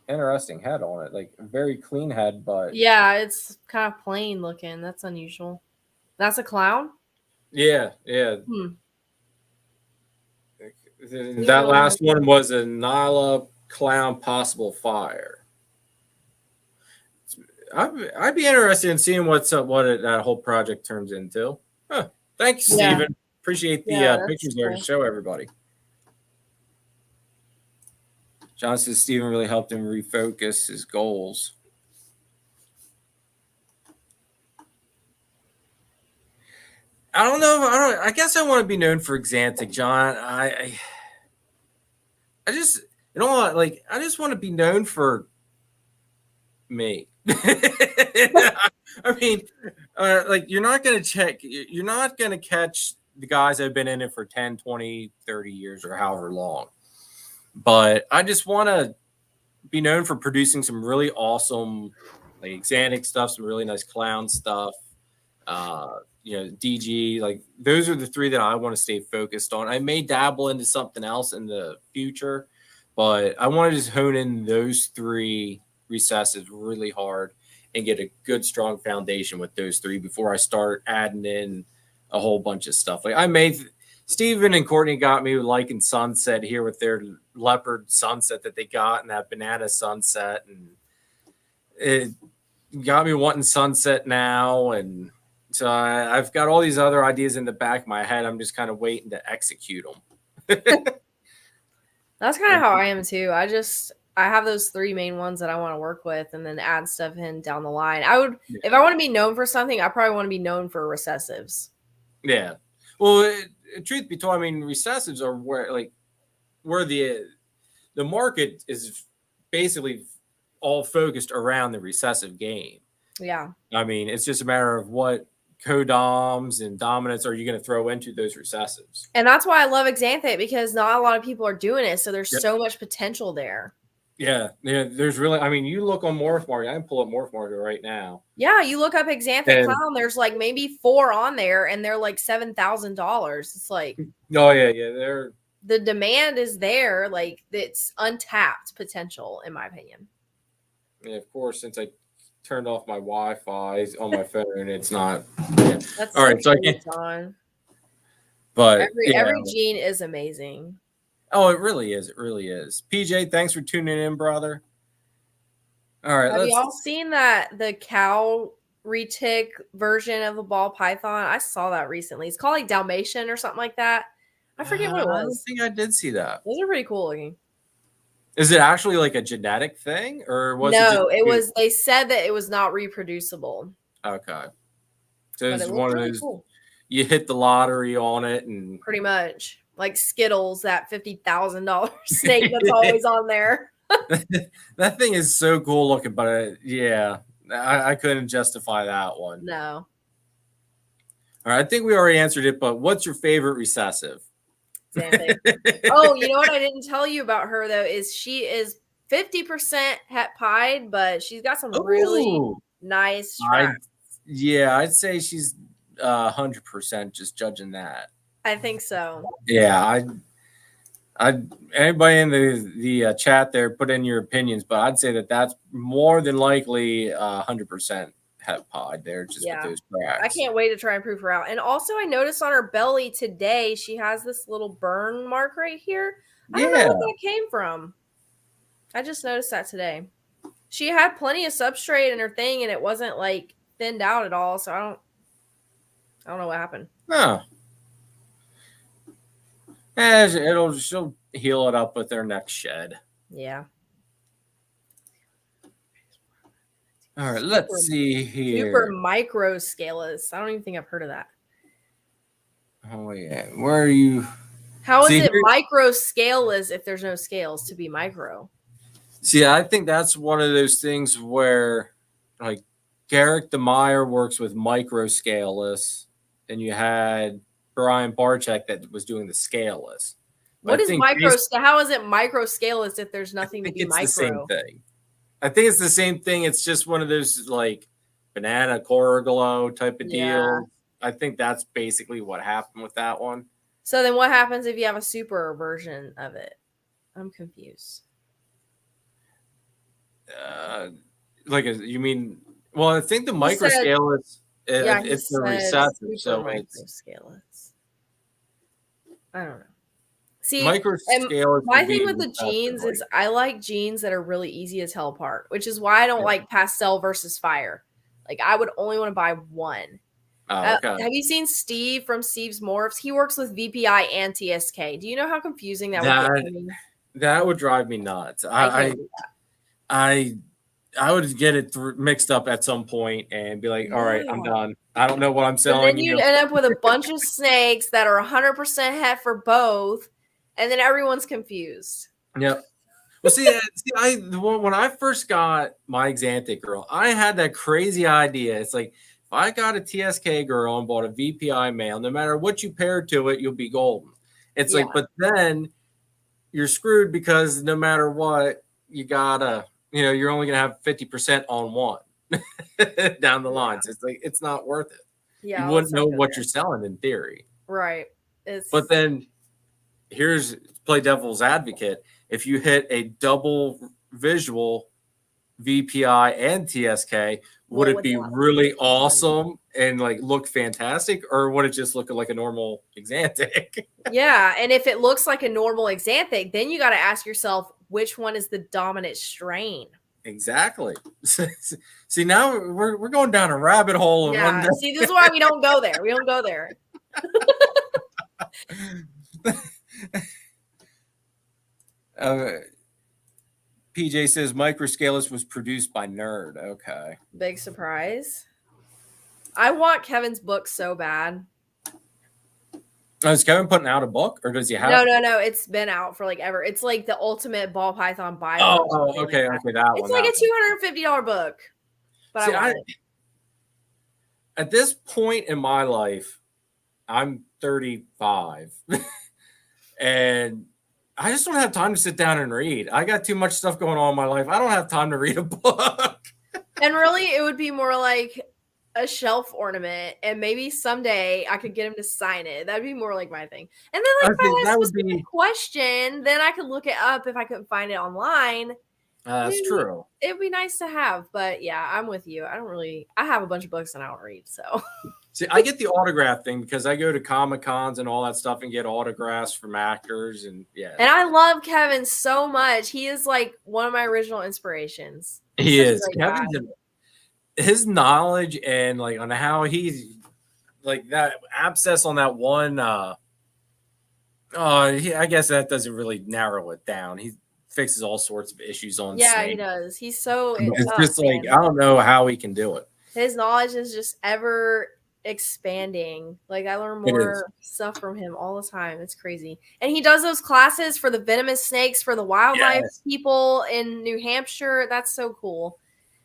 Speaker 1: interesting head on it, like a very clean head, but
Speaker 2: Yeah, it's kind of plain looking. That's unusual. That's a clown?
Speaker 1: yeah.
Speaker 2: Hmm.
Speaker 1: That last one was a Nyla Clown Possible Fire. I'd be interested in seeing that whole project turns into. Huh. Thanks,
Speaker 2: Yeah.
Speaker 1: Steven. Appreciate the
Speaker 2: Yeah,
Speaker 1: pictures there to show everybody. John says Steven really helped him refocus his goals. I don't know. I guess I want to be known for Xanthic, John. I just, I just want to be known for me. I mean, you're not going to catch the guys that have been in it for 10, 20, 30 years or however long. But I just want to be known for producing some really awesome, like Xanthic stuff, some really nice clown stuff. DG, like those are the three that I want to stay focused on. I may dabble into something else in the future, but I want to just hone in those three recessives really hard and get a good strong foundation with those three before I start adding in a whole bunch of stuff. Like Steven and Courtney got me liking Sunset here with their leopard sunset that they got and that banana sunset, and it got me wanting Sunset now. And so I've got all these other ideas in the back of my head. I'm just kind of waiting to execute them.
Speaker 2: That's kind of how I am too. I have those three main ones that I want to work with and then add stuff in down the line. If I want to be known for something, I probably want to be known for recessives.
Speaker 1: Yeah. Well, truth be told, I mean, recessives are where the market is basically all focused around the recessive game.
Speaker 2: Yeah.
Speaker 1: I mean, it's just a matter of what co-doms and dominants are you going to throw into those recessives.
Speaker 2: And that's why I love Xanthic, because not a lot of people are doing it. So there's so much potential there.
Speaker 1: Yeah, there's really, I mean, you look on Morph Market. I can pull up Morph Market right now.
Speaker 2: Yeah, you look up Xanthic
Speaker 1: And
Speaker 2: Clown, there's like maybe 4 on there and they're like $7,000. It's like,
Speaker 1: oh yeah, they're
Speaker 2: the demand is there, like it's untapped potential in my opinion.
Speaker 1: yeah, of course, since I turned off my Wi-Fi on my phone, it's not. Yeah.
Speaker 2: That's
Speaker 1: All
Speaker 2: so
Speaker 1: right, so I
Speaker 2: cool,
Speaker 1: can't.
Speaker 2: John.
Speaker 1: But yeah,
Speaker 2: Every gene is amazing.
Speaker 1: oh, it really is. It really is. PJ, thanks for tuning in, brother. All right,
Speaker 2: Have
Speaker 1: let's.
Speaker 2: y'all seen that the cow retic version of a ball python? I saw that recently. It's called like Dalmatian or something like that. I forget what it
Speaker 1: I don't
Speaker 2: was.
Speaker 1: think I did see that.
Speaker 2: Those are pretty cool looking.
Speaker 1: Is it actually like a genetic thing, or was it just?
Speaker 2: No, it was. They said that it was not reproducible,
Speaker 1: Okay. So
Speaker 2: but
Speaker 1: it's
Speaker 2: it looked
Speaker 1: one of
Speaker 2: really
Speaker 1: those.
Speaker 2: cool.
Speaker 1: You hit the lottery on it, and
Speaker 2: Pretty much like Skittles, that $50,000 snake that's always on there.
Speaker 1: that thing is so cool looking. But yeah, I couldn't justify that one.
Speaker 2: No,
Speaker 1: All right, I think we already answered it. But what's your favorite recessive?
Speaker 2: Xanthic. Oh, you know what I didn't tell you about her though is she is 50% Heppod, but she's got some really
Speaker 1: Ooh,
Speaker 2: nice tracks.
Speaker 1: I'd say she's 100% just judging that.
Speaker 2: I think so.
Speaker 1: Yeah, I anybody in the chat there put in your opinions, but I'd say that that's more than likely 100% Heppod there, just with
Speaker 2: Yeah.
Speaker 1: those
Speaker 2: I
Speaker 1: cracks.
Speaker 2: can't wait to try and proof her out. And also, I noticed on her belly today, she has this little burn mark right here. I don't know
Speaker 1: Yeah,
Speaker 2: what that came from. I just noticed that today. She had plenty of substrate in her thing, and it wasn't like thinned out at all. So I don't know what happened.
Speaker 1: no, she'll heal it up with their next shed.
Speaker 2: Yeah.
Speaker 1: All right, let's see here.
Speaker 2: Super Microscale. I don't even think I've heard of that.
Speaker 1: Oh yeah, where are you?
Speaker 2: How is it Microscale if there's no scales to be micro?
Speaker 1: See, I think that's one of those things where, like, Garrick DeMeyer works with Microscaleless, and you had Brian Barczyk that was doing the scaleless.
Speaker 2: What is micro? How is it Microscale if there's nothing to be micro?
Speaker 1: It's the same thing. I think it's the same thing. It's just one of those like banana Coraglow type of deal. I think that's basically what happened with that one.
Speaker 2: So then what happens if you have a super version of it? I'm confused.
Speaker 1: You mean? Well, I think the Microscale it's the recessive, so it's.
Speaker 2: I don't know. See,
Speaker 1: Microscale.
Speaker 2: My thing with the genes is I like genes that are really easy to tell apart, which is why I don't like Pastel versus Fire. Like I would only want to buy one.
Speaker 1: Oh, okay.
Speaker 2: Have you seen Steve from Steve's Morphs? He works with VPI and TSK. Do you know how confusing that would get me?
Speaker 1: That would drive me nuts. I would get it mixed up at some point and be like, all right, I'm done. I don't know what I'm selling.
Speaker 2: And then you'd end up with a bunch of snakes that are 100% het for both, and then everyone's confused.
Speaker 1: Yep. Well, when I first got my Xanthic girl, I had that crazy idea. It's like, if I got a TSK girl and bought a VPI male, no matter what you pair to it, you'll be golden. It's like, but then you're screwed because no matter what, you gotta, you're only gonna have 50% on one down the line. So it's like it's not worth it. Yeah, you wouldn't know what you're selling in theory,
Speaker 2: right?
Speaker 1: But then here's play devil's advocate. If you hit a double visual VPI and TSK, would it be really awesome and like look fantastic, or would it just look like a normal Xanthic?
Speaker 2: Yeah, and if it looks like a normal Xanthic, then you got to ask yourself which one is the dominant strain.
Speaker 1: Exactly. See, now we're going down a rabbit hole.
Speaker 2: Yeah. See, this is why we don't go there. We don't go there.
Speaker 1: PJ says Microscalus was produced by Nerd. Okay.
Speaker 2: Big surprise. I want Kevin's book so bad.
Speaker 1: Oh, is Kevin putting out a book, or does he have?
Speaker 2: No. It's been out for like ever. It's like the ultimate ball python Bible.
Speaker 1: Oh, okay,
Speaker 2: like
Speaker 1: that one.
Speaker 2: It's like a $250 book. But I want it.
Speaker 1: At this point in my life, I'm 35, and I just don't have time to sit down and read. I got too much stuff going on in my life. I don't have time to read a book.
Speaker 2: And really, it would be more like a shelf ornament, and maybe someday I could get him to sign it. That'd be more like my thing. And then, like,
Speaker 1: I think
Speaker 2: if I had
Speaker 1: that
Speaker 2: a
Speaker 1: would
Speaker 2: specific
Speaker 1: be.
Speaker 2: question, then I could look it up if I couldn't find it online.
Speaker 1: That's
Speaker 2: Maybe
Speaker 1: true.
Speaker 2: it'd be nice to have, but yeah, I'm with you. I have a bunch of books and I don't read, so.
Speaker 1: See, I get the autograph thing because I go to Comic Cons and all that stuff and get autographs from actors and yeah.
Speaker 2: And I love Kevin so much. He is like one of my original inspirations.
Speaker 1: He
Speaker 2: Such a
Speaker 1: is.
Speaker 2: great guy.
Speaker 1: His knowledge and like on how he's like that abscess on that one. I guess that doesn't really narrow it down. He fixes all sorts of issues on.
Speaker 2: Yeah,
Speaker 1: Snake.
Speaker 2: he does. He's so.
Speaker 1: It's just like I don't know how he can do it.
Speaker 2: His knowledge is just ever expanding. Like I learn more stuff from him all the time. It's crazy. And he does those classes for the venomous snakes for the wildlife people in New Hampshire. That's so cool.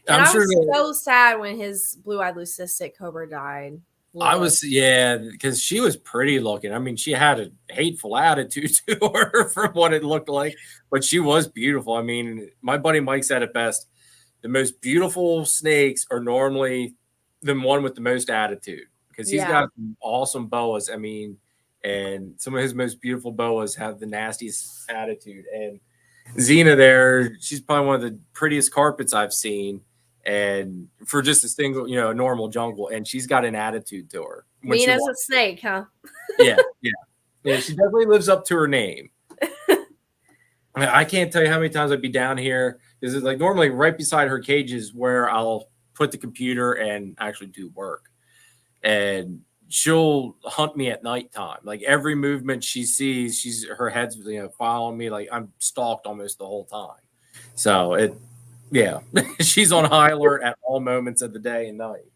Speaker 2: And I was so sad when his blue-eyed leucistic cobra died.
Speaker 1: I was, because she was pretty looking. I mean, she had a hateful attitude to her from what it looked like, but she was beautiful. I mean, my buddy Mike said it best. The most beautiful snakes are normally the one with the most attitude because he's got some awesome boas. I mean, and some of his most beautiful boas have the nastiest attitude. And Xena there, she's probably one of the prettiest carpets I've seen. And for just a single, normal jungle, and she's got an attitude to her.
Speaker 2: Mean as a snake, huh?
Speaker 1: Yeah. She definitely lives up to her name. I can't tell you how many times I'd be down here. Because it's like normally right beside her cages where I'll put the computer and actually do work. And she'll hunt me at nighttime. Like every movement she sees, her head's following me. Like I'm stalked almost the whole time. So she's on high alert at all moments of the day and night.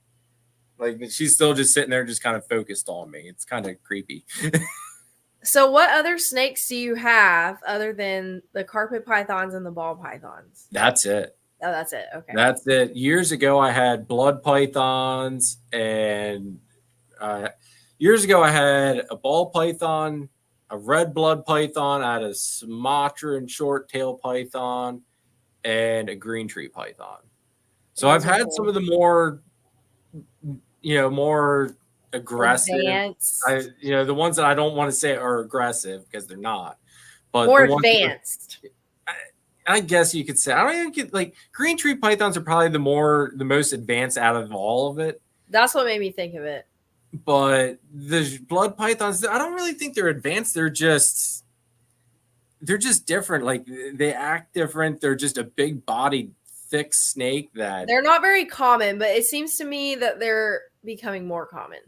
Speaker 1: Like she's still just sitting there, just kind of focused on me. It's kind of creepy.
Speaker 2: So what other snakes do you have other than the carpet pythons and the ball pythons?
Speaker 1: That's it.
Speaker 2: Oh, that's it. Okay.
Speaker 1: That's it. Years ago, I had blood pythons, and years ago, I had a ball python, a red blood python, I had a Sumatran short tail python, and a green tree python. So I've had some of the more, more aggressive. The ones that I don't want to say are aggressive because they're not. But
Speaker 2: more advanced.
Speaker 1: I guess you could say. I don't even get like green tree pythons are probably the most advanced out of all of it.
Speaker 2: That's what made me think of it.
Speaker 1: But the blood pythons, I don't really think they're advanced. They're just different. Like they act different. They're just a big bodied, thick snake that
Speaker 2: they're not very common, but it seems to me that they're becoming more common.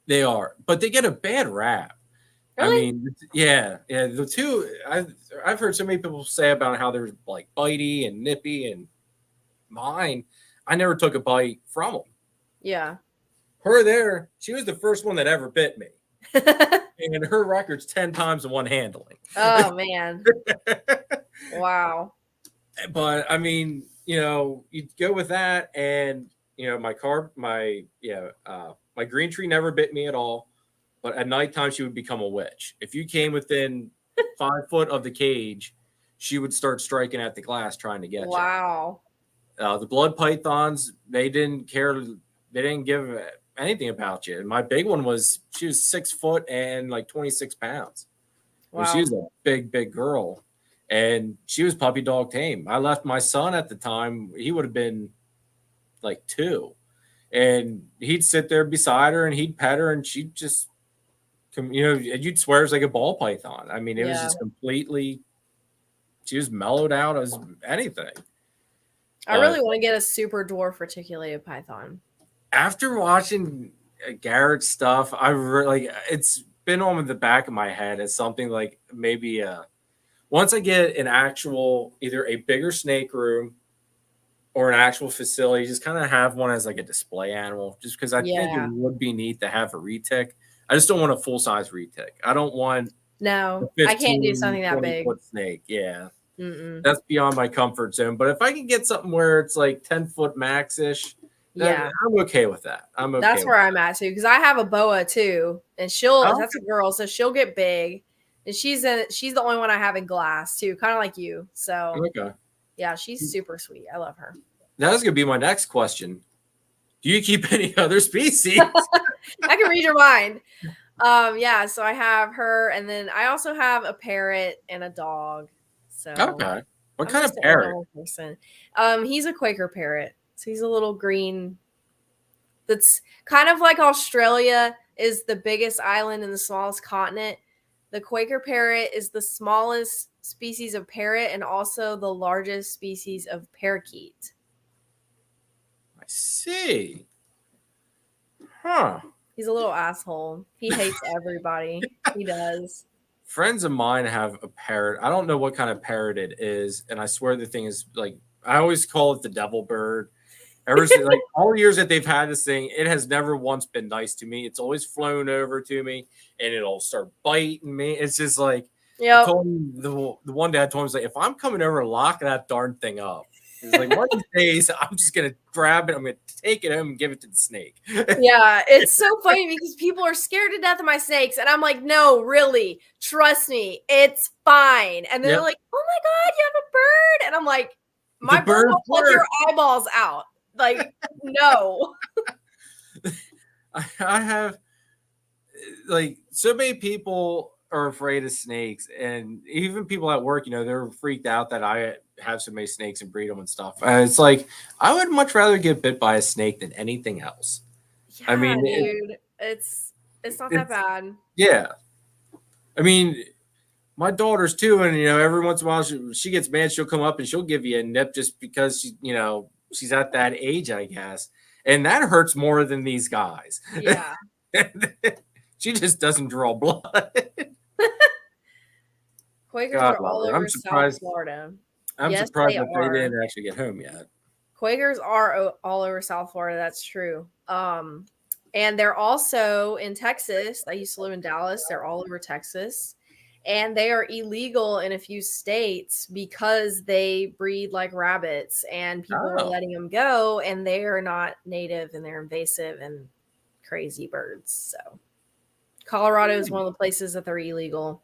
Speaker 1: They are, but they get a bad rap.
Speaker 2: Really?
Speaker 1: I mean, yeah. The two I've heard so many people say about how they're like bitey and nippy, and mine, I never took a bite from them.
Speaker 2: Yeah.
Speaker 1: Her there, she was the first one that ever bit me. And her record's 10 times the one handling.
Speaker 2: Oh man. Wow.
Speaker 1: But I mean, you go with that, and my green tree never bit me at all. But at nighttime, she would become a witch. If you came within 5 foot of the cage, she would start striking at the glass trying to get you.
Speaker 2: Wow.
Speaker 1: The blood pythons, they didn't care. They didn't give anything about you. And my big one she was 6 foot and like 26 pounds. Wow. She was a big, big girl. And she was puppy dog tame. I left my son at the time. He would have been like 2. And he'd sit there beside her and he'd pet her, and she'd just, you'd swear it's like a ball python. I mean, it was just completely, she was mellowed out as anything.
Speaker 2: I really want to get a super dwarf reticulated python.
Speaker 1: After watching Garrett's stuff, it's been on the back of my head as something like maybe once I get an actual, either a bigger snake room or an actual facility, just kind of have one as like a display animal, just because I think it would be neat to have a retic. I just don't want a full-size retic. I don't want
Speaker 2: I can't do something that big.
Speaker 1: Snake. Yeah. That's beyond my comfort zone. But if I can get something where it's like 10-foot max-ish, I'm okay with that.
Speaker 2: That's where I'm at too, because I have a boa too, and that's a girl, so she'll get big, And she's the only one I have in glass too, kind of like you. So
Speaker 1: Okay.
Speaker 2: yeah, she's super sweet. I love her.
Speaker 1: That was gonna be my next question. Do you keep any other species?
Speaker 2: I can read your mind. Yeah, so I have her, and then I also have a parrot and a dog. So
Speaker 1: Okay. What
Speaker 2: I'm
Speaker 1: kind of
Speaker 2: just an
Speaker 1: parrot?
Speaker 2: animal person. He's a Quaker parrot. So he's a little green. That's kind of like Australia is the biggest island and the smallest continent. The Quaker parrot is the smallest species of parrot and also the largest species of parakeet.
Speaker 1: I see. Huh.
Speaker 2: He's a little asshole. He hates everybody. He does.
Speaker 1: Friends of mine have a parrot. I don't know what kind of parrot it is, and I swear the thing is like I always call it the devil bird. Ever since like all the years that they've had this thing, it has never once been nice to me. It's always flown over to me, and it'll start biting me. It's just like I
Speaker 2: Yep.
Speaker 1: told him the one dad told me, like, if I'm coming over, lock that darn thing up. It's like one of these days I'm just gonna grab it, I'm gonna take it home and give it to the snake.
Speaker 2: Yeah, it's so funny because people are scared to death of my snakes, and I'm like, no, really, trust me, it's fine. And they're
Speaker 1: Yep.
Speaker 2: like, oh my god, you have a bird, and I'm like, my
Speaker 1: The
Speaker 2: bird
Speaker 1: bird
Speaker 2: will pluck
Speaker 1: flirt.
Speaker 2: your eyeballs out. Like, no.
Speaker 1: I have like so many people are afraid of snakes, and even people at work, they're freaked out that I have so many snakes and breed them and stuff. It's like I would much rather get bit by a snake than anything else.
Speaker 2: Yeah,
Speaker 1: I mean,
Speaker 2: dude, it's not that bad.
Speaker 1: Yeah. I mean, my daughters too, and every once in a while she gets mad, she'll come up and she'll give you a nip just because she's at that age, I guess, and that hurts more than these guys.
Speaker 2: Yeah.
Speaker 1: She just doesn't draw blood.
Speaker 2: Quakers
Speaker 1: God
Speaker 2: are
Speaker 1: love
Speaker 2: all
Speaker 1: her.
Speaker 2: over
Speaker 1: I'm
Speaker 2: South
Speaker 1: surprised.
Speaker 2: Florida.
Speaker 1: I'm
Speaker 2: Yes,
Speaker 1: surprised
Speaker 2: they
Speaker 1: that they
Speaker 2: are.
Speaker 1: didn't actually get home yet.
Speaker 2: Quakers are all over South Florida. That's true. And they're also in Texas. I used to live in Dallas. They're all over Texas. And they are illegal in a few states because they breed like rabbits and people were
Speaker 1: Oh.
Speaker 2: letting them go, and they are not native and they're invasive and crazy birds. So Colorado is one of the places that they're illegal.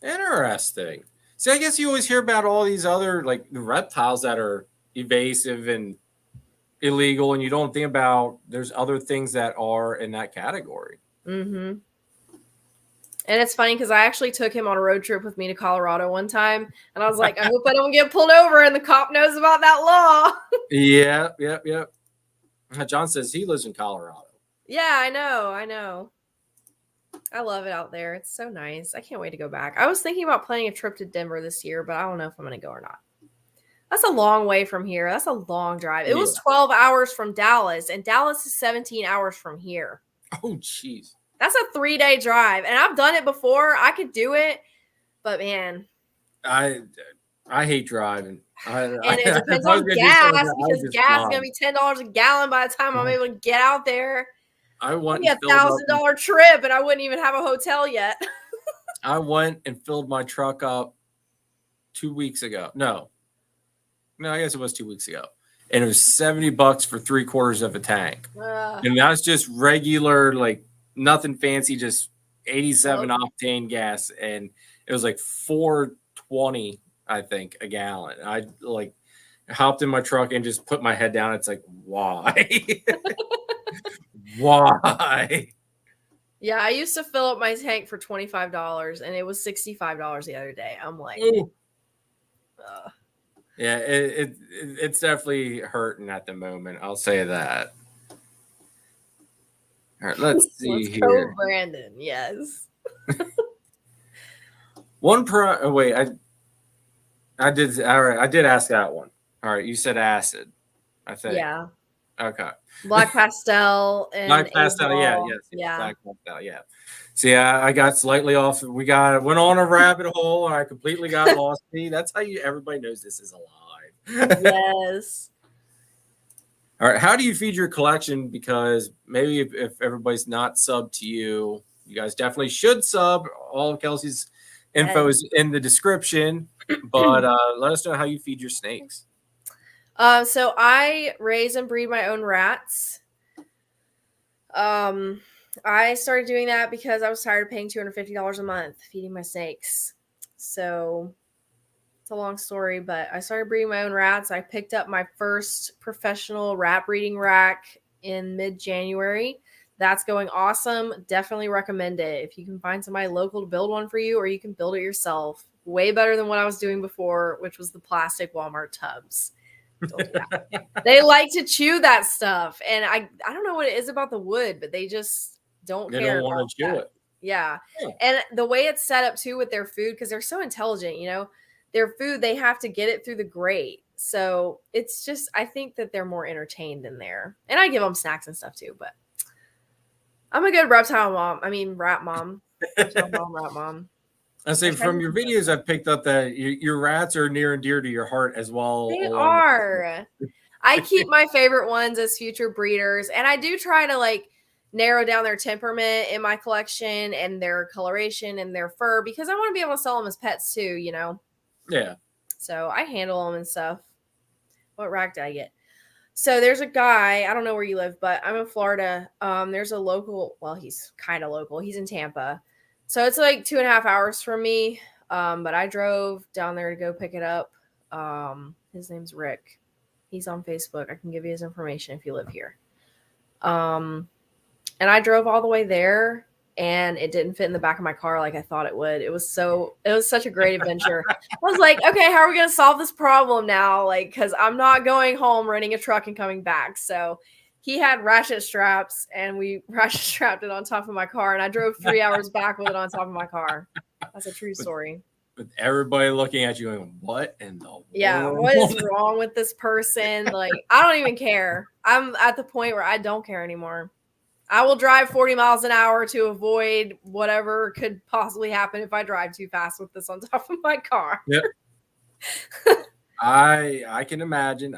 Speaker 1: Interesting. See, I guess you always hear about all these other like the reptiles that are evasive and illegal, and you don't think about there's other things that are in that category.
Speaker 2: Mm-hmm. And it's funny because I actually took him on a road trip with me to Colorado one time, and I was like, I hope I don't get pulled over and the cop knows about that law.
Speaker 1: Yeah. John says he lives in Colorado.
Speaker 2: Yeah, I know. I love it out there. It's so nice. I can't wait to go back. I was thinking about planning a trip to Denver this year, but I don't know if I'm going to go or not. That's a long way from here. That's a long drive. It was 12 hours from Dallas, and Dallas is 17 hours from here.
Speaker 1: Oh, jeez.
Speaker 2: That's a 3-day drive, and I've done it before. I could do it, but man,
Speaker 1: I hate driving.
Speaker 2: And it depends on gas because gas is gonna be $10 a gallon by the time I'm able to get out there.
Speaker 1: I went
Speaker 2: It'd be $1,000 trip, and I wouldn't even have a hotel yet.
Speaker 1: I went and filled my truck up 2 weeks ago. No, I guess it was 2 weeks ago, and it was $70 for 3/4 of a tank, and that's just regular, like nothing fancy, just 87 octane gas, and it was like $4.20, I think, a gallon. I like hopped in my truck and just put my head down. It's like, why? Why?
Speaker 2: Yeah, I used to fill up my tank for $25, and it was $65 the other day. I'm like,
Speaker 1: yeah, it's definitely hurting at the moment. I'll say that. All right, let's see here.
Speaker 2: Brandon, yes.
Speaker 1: Wait, I did. All right, I did ask that one. All right, you said acid, I think.
Speaker 2: Yeah.
Speaker 1: Okay.
Speaker 2: Black pastel and
Speaker 1: Black pastel, yeah. Black pastel, yeah. See, I got slightly off. Went on a rabbit hole, and I completely got lost. See, that's how everybody knows this is alive.
Speaker 2: Yes.
Speaker 1: All right, how do you feed your collection? Because maybe if everybody's not subbed to you, you guys definitely should sub. All of Kelsey's info is in the description, but let us know how you feed your snakes.
Speaker 2: So I raise and breed my own rats. I started doing that because I was tired of paying $250 a month feeding my snakes. So it's a long story, but I started breeding my own rats. I picked up my first professional rat breeding rack in mid-January. That's going awesome. Definitely recommend it. If you can find somebody local to build one for you, or you can build it yourself. Way better than what I was doing before, which was the plastic Walmart tubs. Don't do that. They like to chew that stuff. And I don't know what it is about the wood, but they just don't
Speaker 1: They
Speaker 2: care.
Speaker 1: don't want to chew it.
Speaker 2: Yeah.
Speaker 1: Yeah.
Speaker 2: And the way it's set up too with their food, because they're so intelligent, their food, they have to get it through the grate. So it's just, I think that they're more entertained in there. And I give them snacks and stuff too, but I'm a good reptile mom. I mean, rat mom. Reptile mom, rat mom.
Speaker 1: I say from your videos, I've picked up that your rats are near and dear to your heart as well.
Speaker 2: They are. I keep my favorite ones as future breeders, and I do try to narrow down their temperament in my collection and their coloration and their fur, because I want to be able to sell them as pets too,
Speaker 1: Yeah.
Speaker 2: So I handle them and stuff. What rack did I get? So there's a guy, I don't know where you live, but I'm in Florida. There's a local, well, he's kind of local. He's in Tampa. So it's like 2.5 hours from me. But I drove down there to go pick it up. His name's Rick. He's on Facebook. I can give you his information if you live here. And I drove all the way there, and it didn't fit in the back of my car like I thought it would. It was such a great adventure. I was like, okay, how are we going to solve this problem now? Because I'm not going home, renting a truck, and coming back. So he had ratchet straps, and we ratchet strapped it on top of my car, and I drove 3 hours back with it on top of my car. That's a true story.
Speaker 1: With everybody looking at you going, what in the world?
Speaker 2: Yeah, what is wrong with this person? I don't even care. I'm at the point where I don't care anymore. I will drive 40 miles an hour to avoid whatever could possibly happen if I drive too fast with this on top of my car.
Speaker 1: Yep. I can imagine.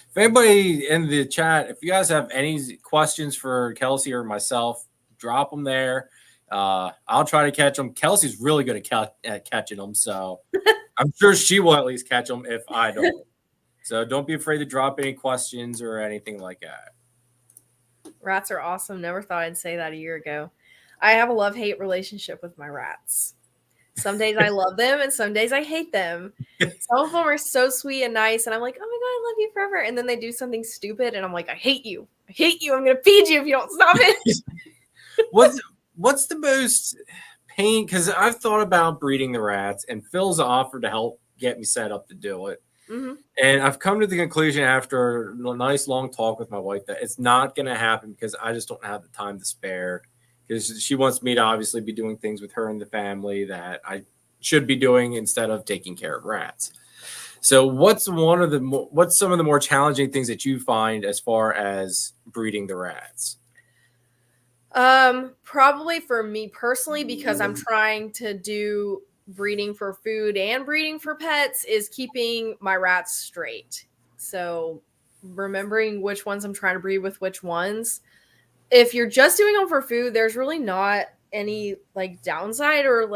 Speaker 1: If anybody in the chat, if you guys have any questions for Kelsey or myself, drop them there. I'll try to catch them. Kelsey's really good at catching them, so I'm sure she will at least catch them if I don't. So don't be afraid to drop any questions or anything like that.
Speaker 2: Rats are awesome. Never thought I'd say that a year ago. I have a love-hate relationship with my rats. Some days I love them, and some days I hate them. Some of them are so sweet and nice, and I'm like, oh my God, I love you forever. And then they do something stupid, and I'm like, I hate you. I hate you. I'm going to feed you if you don't stop it.
Speaker 1: What's the most pain? Because I've thought about breeding the rats, and Phil's offered to help get me set up to do it.
Speaker 2: Mm-hmm.
Speaker 1: And I've come to the conclusion after a nice long talk with my wife that it's not going to happen because I just don't have the time to spare. Because she wants me to obviously be doing things with her and the family that I should be doing instead of taking care of rats. So what's some of the more challenging things that you find as far as breeding the rats?
Speaker 2: Probably for me personally, because I'm trying to do breeding for food and breeding for pets, is keeping my rats straight. So remembering which ones I'm trying to breed with which ones. If you're just doing them for food, there's really not any downside or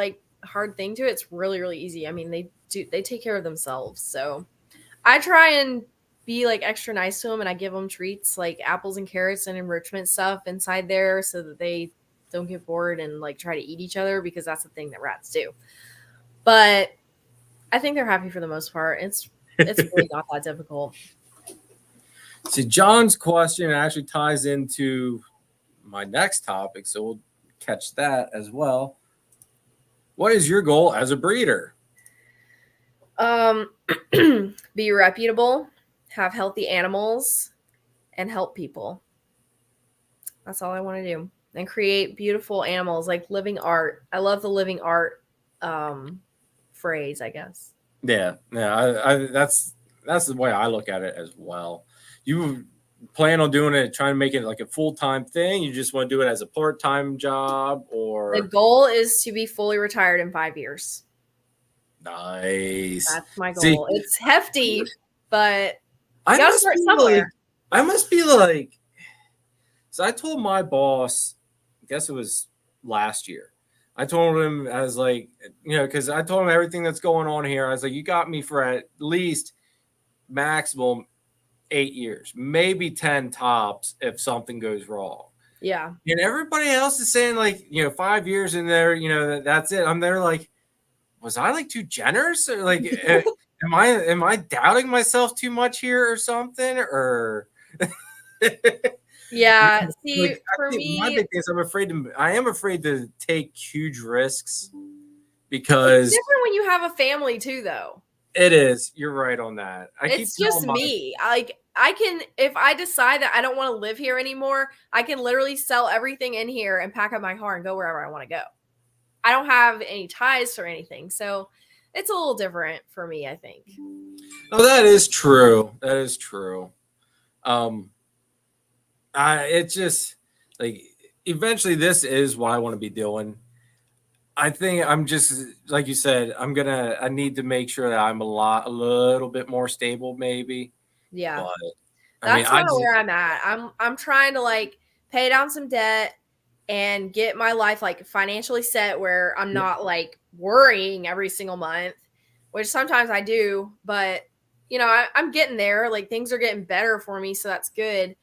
Speaker 2: hard thing to it. It's really, really easy. I mean, they take care of themselves. So I try and be extra nice to them, and I give them treats like apples and carrots and enrichment stuff inside there so that they don't get bored and try to eat each other, because that's the thing that rats do. But I think they're happy for the most part. It's really not that difficult.
Speaker 1: See, John's question actually ties into my next topic, so we'll catch that as well. What is your goal as a breeder?
Speaker 2: Be reputable, have healthy animals, and help people. That's all I want to do. And create beautiful animals, like living art. I love the living art phrase, I guess.
Speaker 1: Yeah, that's the way I look at it as well. You plan on doing it, trying to make it like a full-time thing? You just want to do it as a part-time job? Or
Speaker 2: the goal is to be fully retired in 5 years.
Speaker 1: Nice.
Speaker 2: That's my goal. See, it's hefty, but
Speaker 1: I gotta start somewhere. I must be so I told my boss, I guess it was last year, I told him, I was because I told him everything that's going on here. I was like, you got me for at least maximum 8 years, maybe 10 tops if something goes wrong.
Speaker 2: Yeah.
Speaker 1: And everybody else is saying like, 5 years in there, that's it. I'm there like, was I like too generous? Or like, am I doubting myself too much here or something? Or
Speaker 2: Yeah. See,
Speaker 1: like, I
Speaker 2: for
Speaker 1: think my
Speaker 2: me,
Speaker 1: big thing is I am afraid to take huge risks
Speaker 2: it's
Speaker 1: because
Speaker 2: different when you have a family too, though.
Speaker 1: it is. You're right on that. I keep
Speaker 2: It's just
Speaker 1: telling my
Speaker 2: me. I can, if I decide that I don't want to live here anymore, I can literally sell everything in here and pack up my car and go wherever I want to go. I don't have any ties or anything, so it's a little different for me, I think.
Speaker 1: Oh, that is true. That is true. Um, it's just like eventually this is what I want to be doing. I think I'm just like you said. I need to make sure that I'm a little bit more stable, maybe.
Speaker 2: Yeah.
Speaker 1: But I mean,
Speaker 2: That's
Speaker 1: I
Speaker 2: kind of
Speaker 1: just
Speaker 2: where I'm at. I'm trying to like pay down some debt and get my life like financially set where I'm not like worrying every single month, which sometimes I do, but I'm getting there. Like things are getting better for me, so that's good.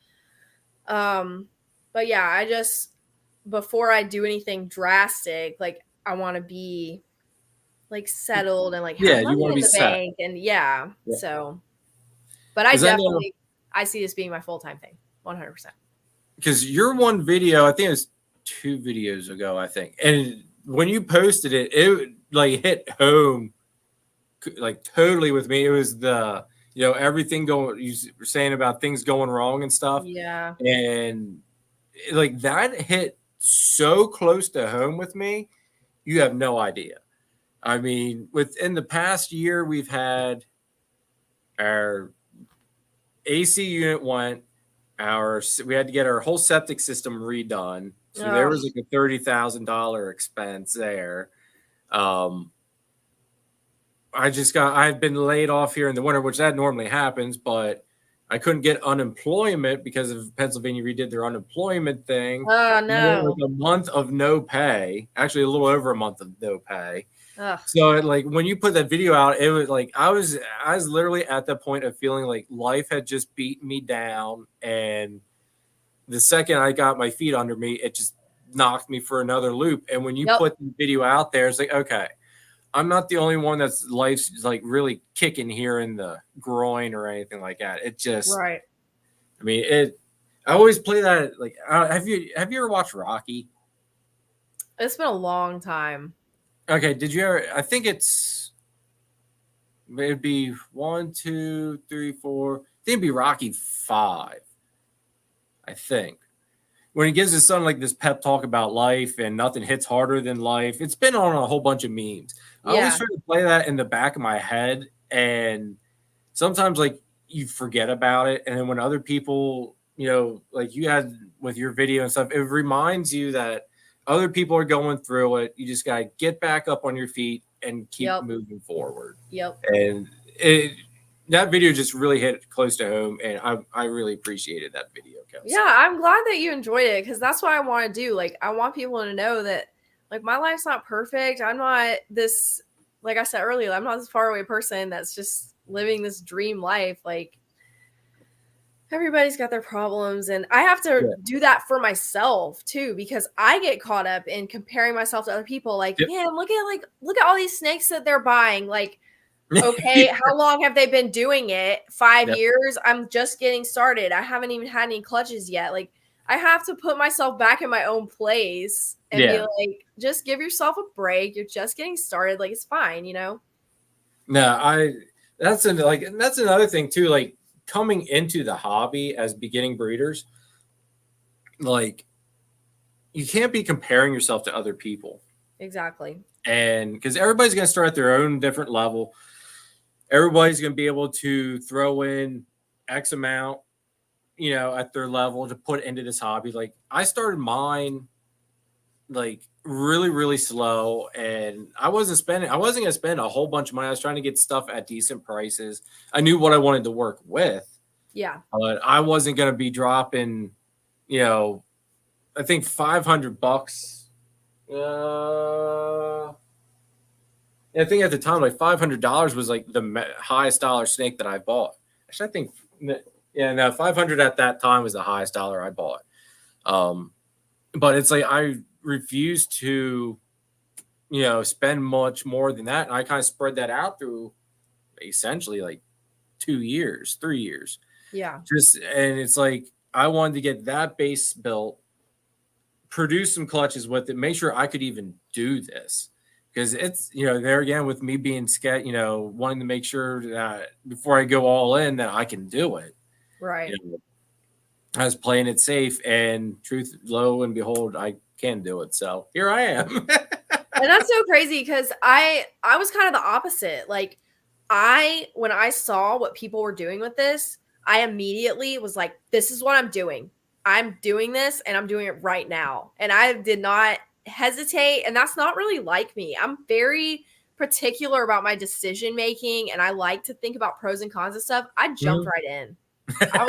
Speaker 2: But yeah, I just before I do anything drastic, like I want to be like settled and like have
Speaker 1: yeah, you
Speaker 2: money
Speaker 1: want to
Speaker 2: in
Speaker 1: be
Speaker 2: the
Speaker 1: set.
Speaker 2: bank and yeah.
Speaker 1: Yeah.
Speaker 2: So, but I
Speaker 1: Because I know
Speaker 2: definitely I see this being my full-time thing. 100%.
Speaker 1: because your one video, I think it was 2 videos ago, I think, and when you posted it, it like hit home like totally with me. It was the everything going you were saying about things going wrong and stuff,
Speaker 2: Yeah.
Speaker 1: and like that hit so close to home with me. You have no idea. I mean, within the past year, we've had our AC unit went. We had to get our whole septic system redone, so there
Speaker 2: Oh,
Speaker 1: was like a $30,000 expense there. Um, I've been laid off here in the winter, which that normally happens, but I couldn't get unemployment because of Pennsylvania redid their unemployment thing.
Speaker 2: oh
Speaker 1: I went
Speaker 2: no.
Speaker 1: like a month of no pay, actually a little over a month of no pay.
Speaker 2: Ugh.
Speaker 1: So like when you put that video out, it was like I was literally at the point of feeling like life had just beaten me down, and the second I got my feet under me, it just knocked me for another loop. And when you
Speaker 2: Yep.
Speaker 1: put the video out there, it's like, okay, I'm not the only one that's life's like really kicking here in the groin or anything like that. It just,
Speaker 2: Right.
Speaker 1: I mean, it. I always play that. Like, have you ever watched Rocky?
Speaker 2: It's been a long time.
Speaker 1: Okay, did you ever? I think it'd be 1, 2, 3, 4. I think it'd be Rocky 5. I think when he gives his son like this pep talk about life and nothing hits harder than life. It's been on a whole bunch of memes. I always
Speaker 2: Yeah.
Speaker 1: try to play that in the back of my head, and sometimes like you forget about it, and then when other people, like you had with your video and stuff, it reminds you that other people are going through it. You just gotta get back up on your feet and keep
Speaker 2: Yep.
Speaker 1: moving forward.
Speaker 2: Yep.
Speaker 1: And that video just really hit close to home, and I really appreciated that video, Kelsey.
Speaker 2: Yeah, I'm glad that you enjoyed it because that's what I want to do. Like, I want people to know that, like, my life's not perfect. I'm not this, like I said earlier, I'm not this far away person that's just living this dream life. Like, everybody's got their problems, and I have to
Speaker 1: Yeah.
Speaker 2: do that for myself too because I get caught up in comparing myself to other people. Like,
Speaker 1: Yep.
Speaker 2: man, look at all these snakes that they're buying. Like, okay, how long have they been doing it? 5
Speaker 1: Yep.
Speaker 2: years? I'm just getting started. I haven't even had any clutches yet. Like, I have to put myself back in my own place and be
Speaker 1: Yeah.
Speaker 2: like, just give yourself a break. You're just getting started. Like, it's fine,
Speaker 1: No, that's another thing too. Like coming into the hobby as beginning breeders, like you can't be comparing yourself to other people,
Speaker 2: Exactly.
Speaker 1: and because everybody's going to start at their own different level. Everybody's going to be able to throw in X amount, at their level to put into this hobby. Like I started mine like really, really slow, and I wasn't going to spend a whole bunch of money. I was trying to get stuff at decent prices. I knew what I wanted to work with,
Speaker 2: Yeah.
Speaker 1: but I wasn't going to be dropping, I think $500. I think at the time, like $500 was like the highest dollar snake that I bought. Actually, I think Yeah, no, 500 at that time was the highest dollar I bought. But it's like I refuse to, spend much more than that. And I kind of spread that out through essentially like 2 years, 3 years.
Speaker 2: Yeah.
Speaker 1: And it's like I wanted to get that base built, produce some clutches with it, make sure I could even do this. Because it's, there again with me being scared, wanting to make sure that before I go all in that I can do it.
Speaker 2: Right.
Speaker 1: I was playing it safe, and truth, lo and behold, I can do it. So here I am.
Speaker 2: And that's so crazy because I was kind of the opposite. Like when I saw what people were doing with this, I immediately was like, this is what I'm doing. I'm doing this and I'm doing it right now. And I did not hesitate. And that's not really like me. I'm very particular about my decision making and I like to think about pros and cons and stuff. I jumped right in. I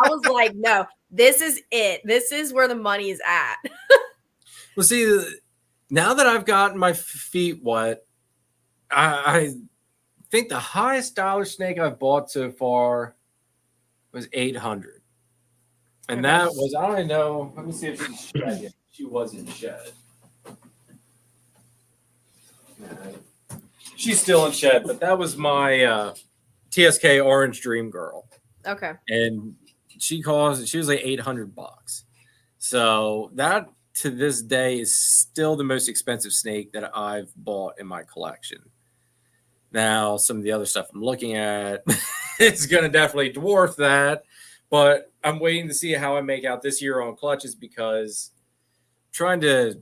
Speaker 2: was like, no, this is it. This is where the money is at.
Speaker 1: Well, see, now that I've gotten my feet wet, I think the highest dollar snake I've bought so far was 800. And that was, I don't know. Let me see if she's shed yet. She wasn't shed. She's still in shed, but that was my TSK Orange Dream Girl.
Speaker 2: Okay.
Speaker 1: And she was like $800. So that to this day is still the most expensive snake that I've bought in my collection. Now, some of the other stuff I'm looking at is going to definitely dwarf that, but I'm waiting to see how I make out this year on clutches because I'm trying to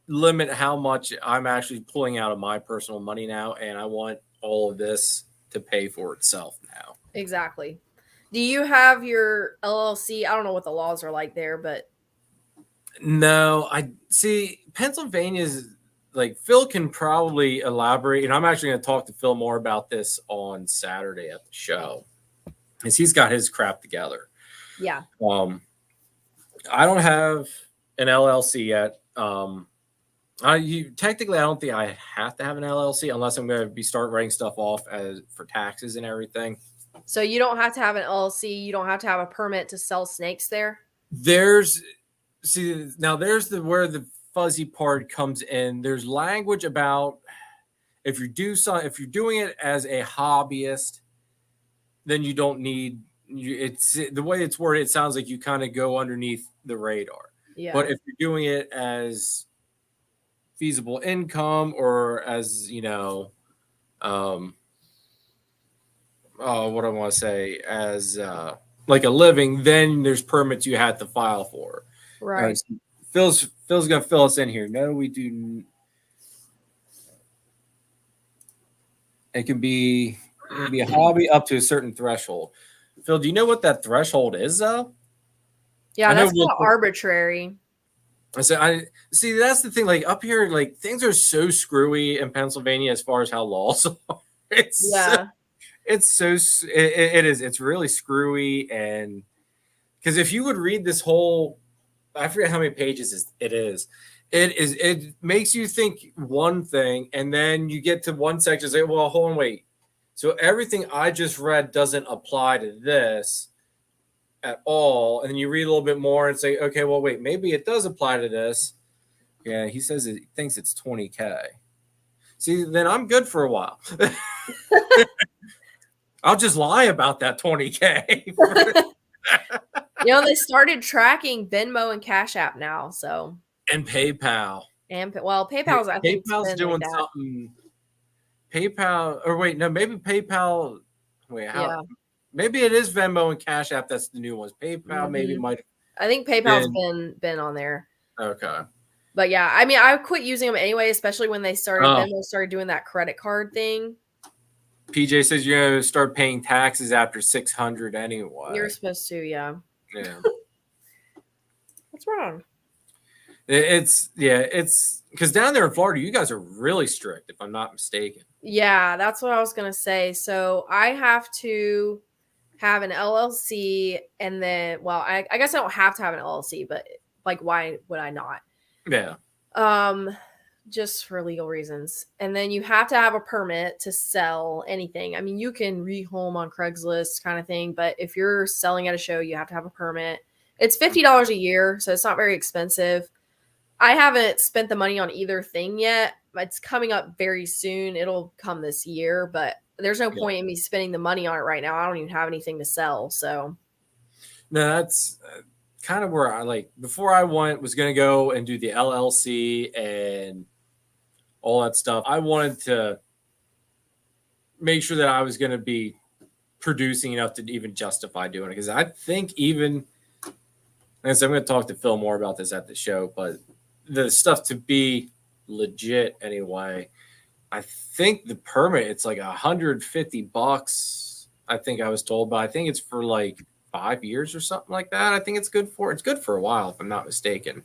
Speaker 1: limit how much I'm actually pulling out of my personal money now, and I want all of this to pay for itself now.
Speaker 2: Exactly. Do you have your LLC? I don't know what the laws are like there, but
Speaker 1: no, I see Pennsylvania's like Phil can probably elaborate, and I'm actually going to talk to Phil more about this on Saturday at the show, because he's got his crap together.
Speaker 2: Yeah.
Speaker 1: I don't have an LLC yet. Technically, I don't think I have to have an LLC unless I'm going to start writing stuff off as for taxes and everything.
Speaker 2: So you don't have to have an LLC. You don't have to have a permit to sell snakes there.
Speaker 1: There's where the fuzzy part comes in. There's language about if you're doing it as a hobbyist, then you don't need. It's the way it's worded. It sounds like you kind of go underneath the radar.
Speaker 2: Yeah.
Speaker 1: But if you're doing it as feasible income or as what I want to say as like a living, then there's permits you have to file for.
Speaker 2: Right.
Speaker 1: Phil's gonna fill us in here. No, we do. It can be a hobby up to a certain threshold. Phil, do you know what that threshold is, though?
Speaker 2: Yeah, that's kind of arbitrary.
Speaker 1: So I see that's the thing. Like up here, like things are so screwy in Pennsylvania as far as how laws are. It is. It's really screwy, and because if you would read this whole, I forget how many pages it is. It makes you think one thing, and then you get to one section and say, well, hold on, wait. So everything I just read doesn't apply to this at all. And then you read a little bit more and say, okay, well, wait, maybe it does apply to this. Yeah, he says he thinks it's 20K. See, then I'm good for a while. I'll just lie about that 20K.
Speaker 2: They started tracking Venmo and Cash App now, so.
Speaker 1: And PayPal.
Speaker 2: PayPal's I think
Speaker 1: PayPal's doing like something. PayPal, or wait, no, maybe PayPal. Wait, how? Yeah. Maybe it is Venmo and Cash App. That's the new ones. PayPal maybe might.
Speaker 2: I think PayPal's been on there.
Speaker 1: Okay.
Speaker 2: But yeah, I mean, I quit using them anyway, especially when they Venmo started doing that credit card thing.
Speaker 1: PJ says you're going to start paying taxes after 600 anyway.
Speaker 2: You're supposed to, yeah.
Speaker 1: Yeah.
Speaker 2: What's wrong?
Speaker 1: It's because down there in Florida, you guys are really strict, if I'm not mistaken.
Speaker 2: Yeah, that's what I was going to say. So I have to have an LLC and then, well, I guess I don't have to have an LLC, but like, why would I not?
Speaker 1: Yeah.
Speaker 2: just for legal reasons. And then you have to have a permit to sell anything. I mean, you can rehome on Craigslist kind of thing, but if you're selling at a show, you have to have a permit. It's $50 a year, so it's not very expensive. I haven't spent the money on either thing yet. It's coming up very soon. It'll come this year, but there's no point in me spending the money on it right now. I don't even have anything to sell. So,
Speaker 1: no, that's kind of where I like before I was going to go and do the LLC and all that stuff. I wanted to make sure that I was going to be producing enough to even justify doing it. Because I think even, and so I'm going to talk to Phil more about this at the show, but the stuff to be legit anyway, I think the permit, it's like $150. I think I was told, but I think it's for like 5 years or something like that. I think it's good for a while, if I'm not mistaken.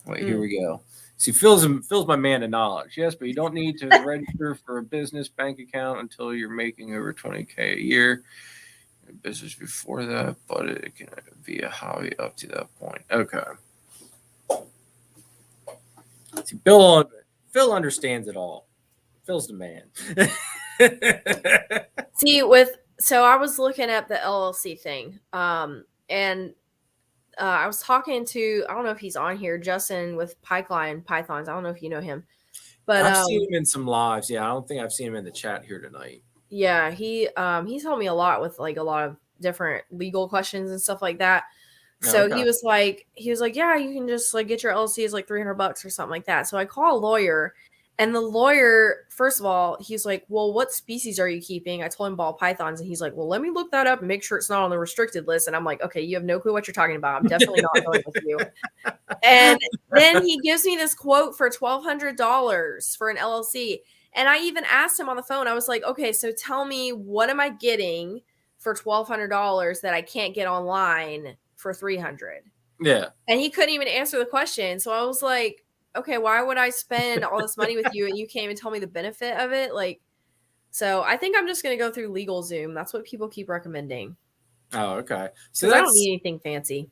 Speaker 1: Wait, here we go. See, Phil's my man of knowledge. Yes, but you don't need to register for a business bank account until you're making over $20K a year. Business before that, but it can be a hobby up to that point. Okay. See, Phil understands it all. Phil's the man.
Speaker 2: See, so I was looking at the LLC thing, and I was talking to, I don't know if he's on here, Justin with Pipeline Pythons. I don't know if you know him, but
Speaker 1: I've seen him in some lives. Yeah, I don't think I've seen him in the chat here tonight.
Speaker 2: Yeah, he's helped me a lot with like a lot of different legal questions and stuff like that. So
Speaker 1: Okay.
Speaker 2: he was like, yeah, you can just like get your LLC is like $300 or something like that. So I call a lawyer, and the lawyer, first of all, he's like, well, what species are you keeping? I told him ball pythons, and he's like, well, let me look that up and make sure it's not on the restricted list. And I'm like, okay, you have no clue what you're talking about. I'm definitely not going with you. And then he gives me this quote for $1,200 for an LLC. And I even asked him on the phone, I was like, okay, so tell me, what am I getting for $1,200 that I can't get online for $300?
Speaker 1: Yeah.
Speaker 2: And he couldn't even answer the question. So I was like, okay, why would I spend all this money with you and you can't even tell me the benefit of it? Like, so I think I'm just going to go through LegalZoom. That's what people keep recommending.
Speaker 1: Oh, okay.
Speaker 2: So I don't need anything fancy.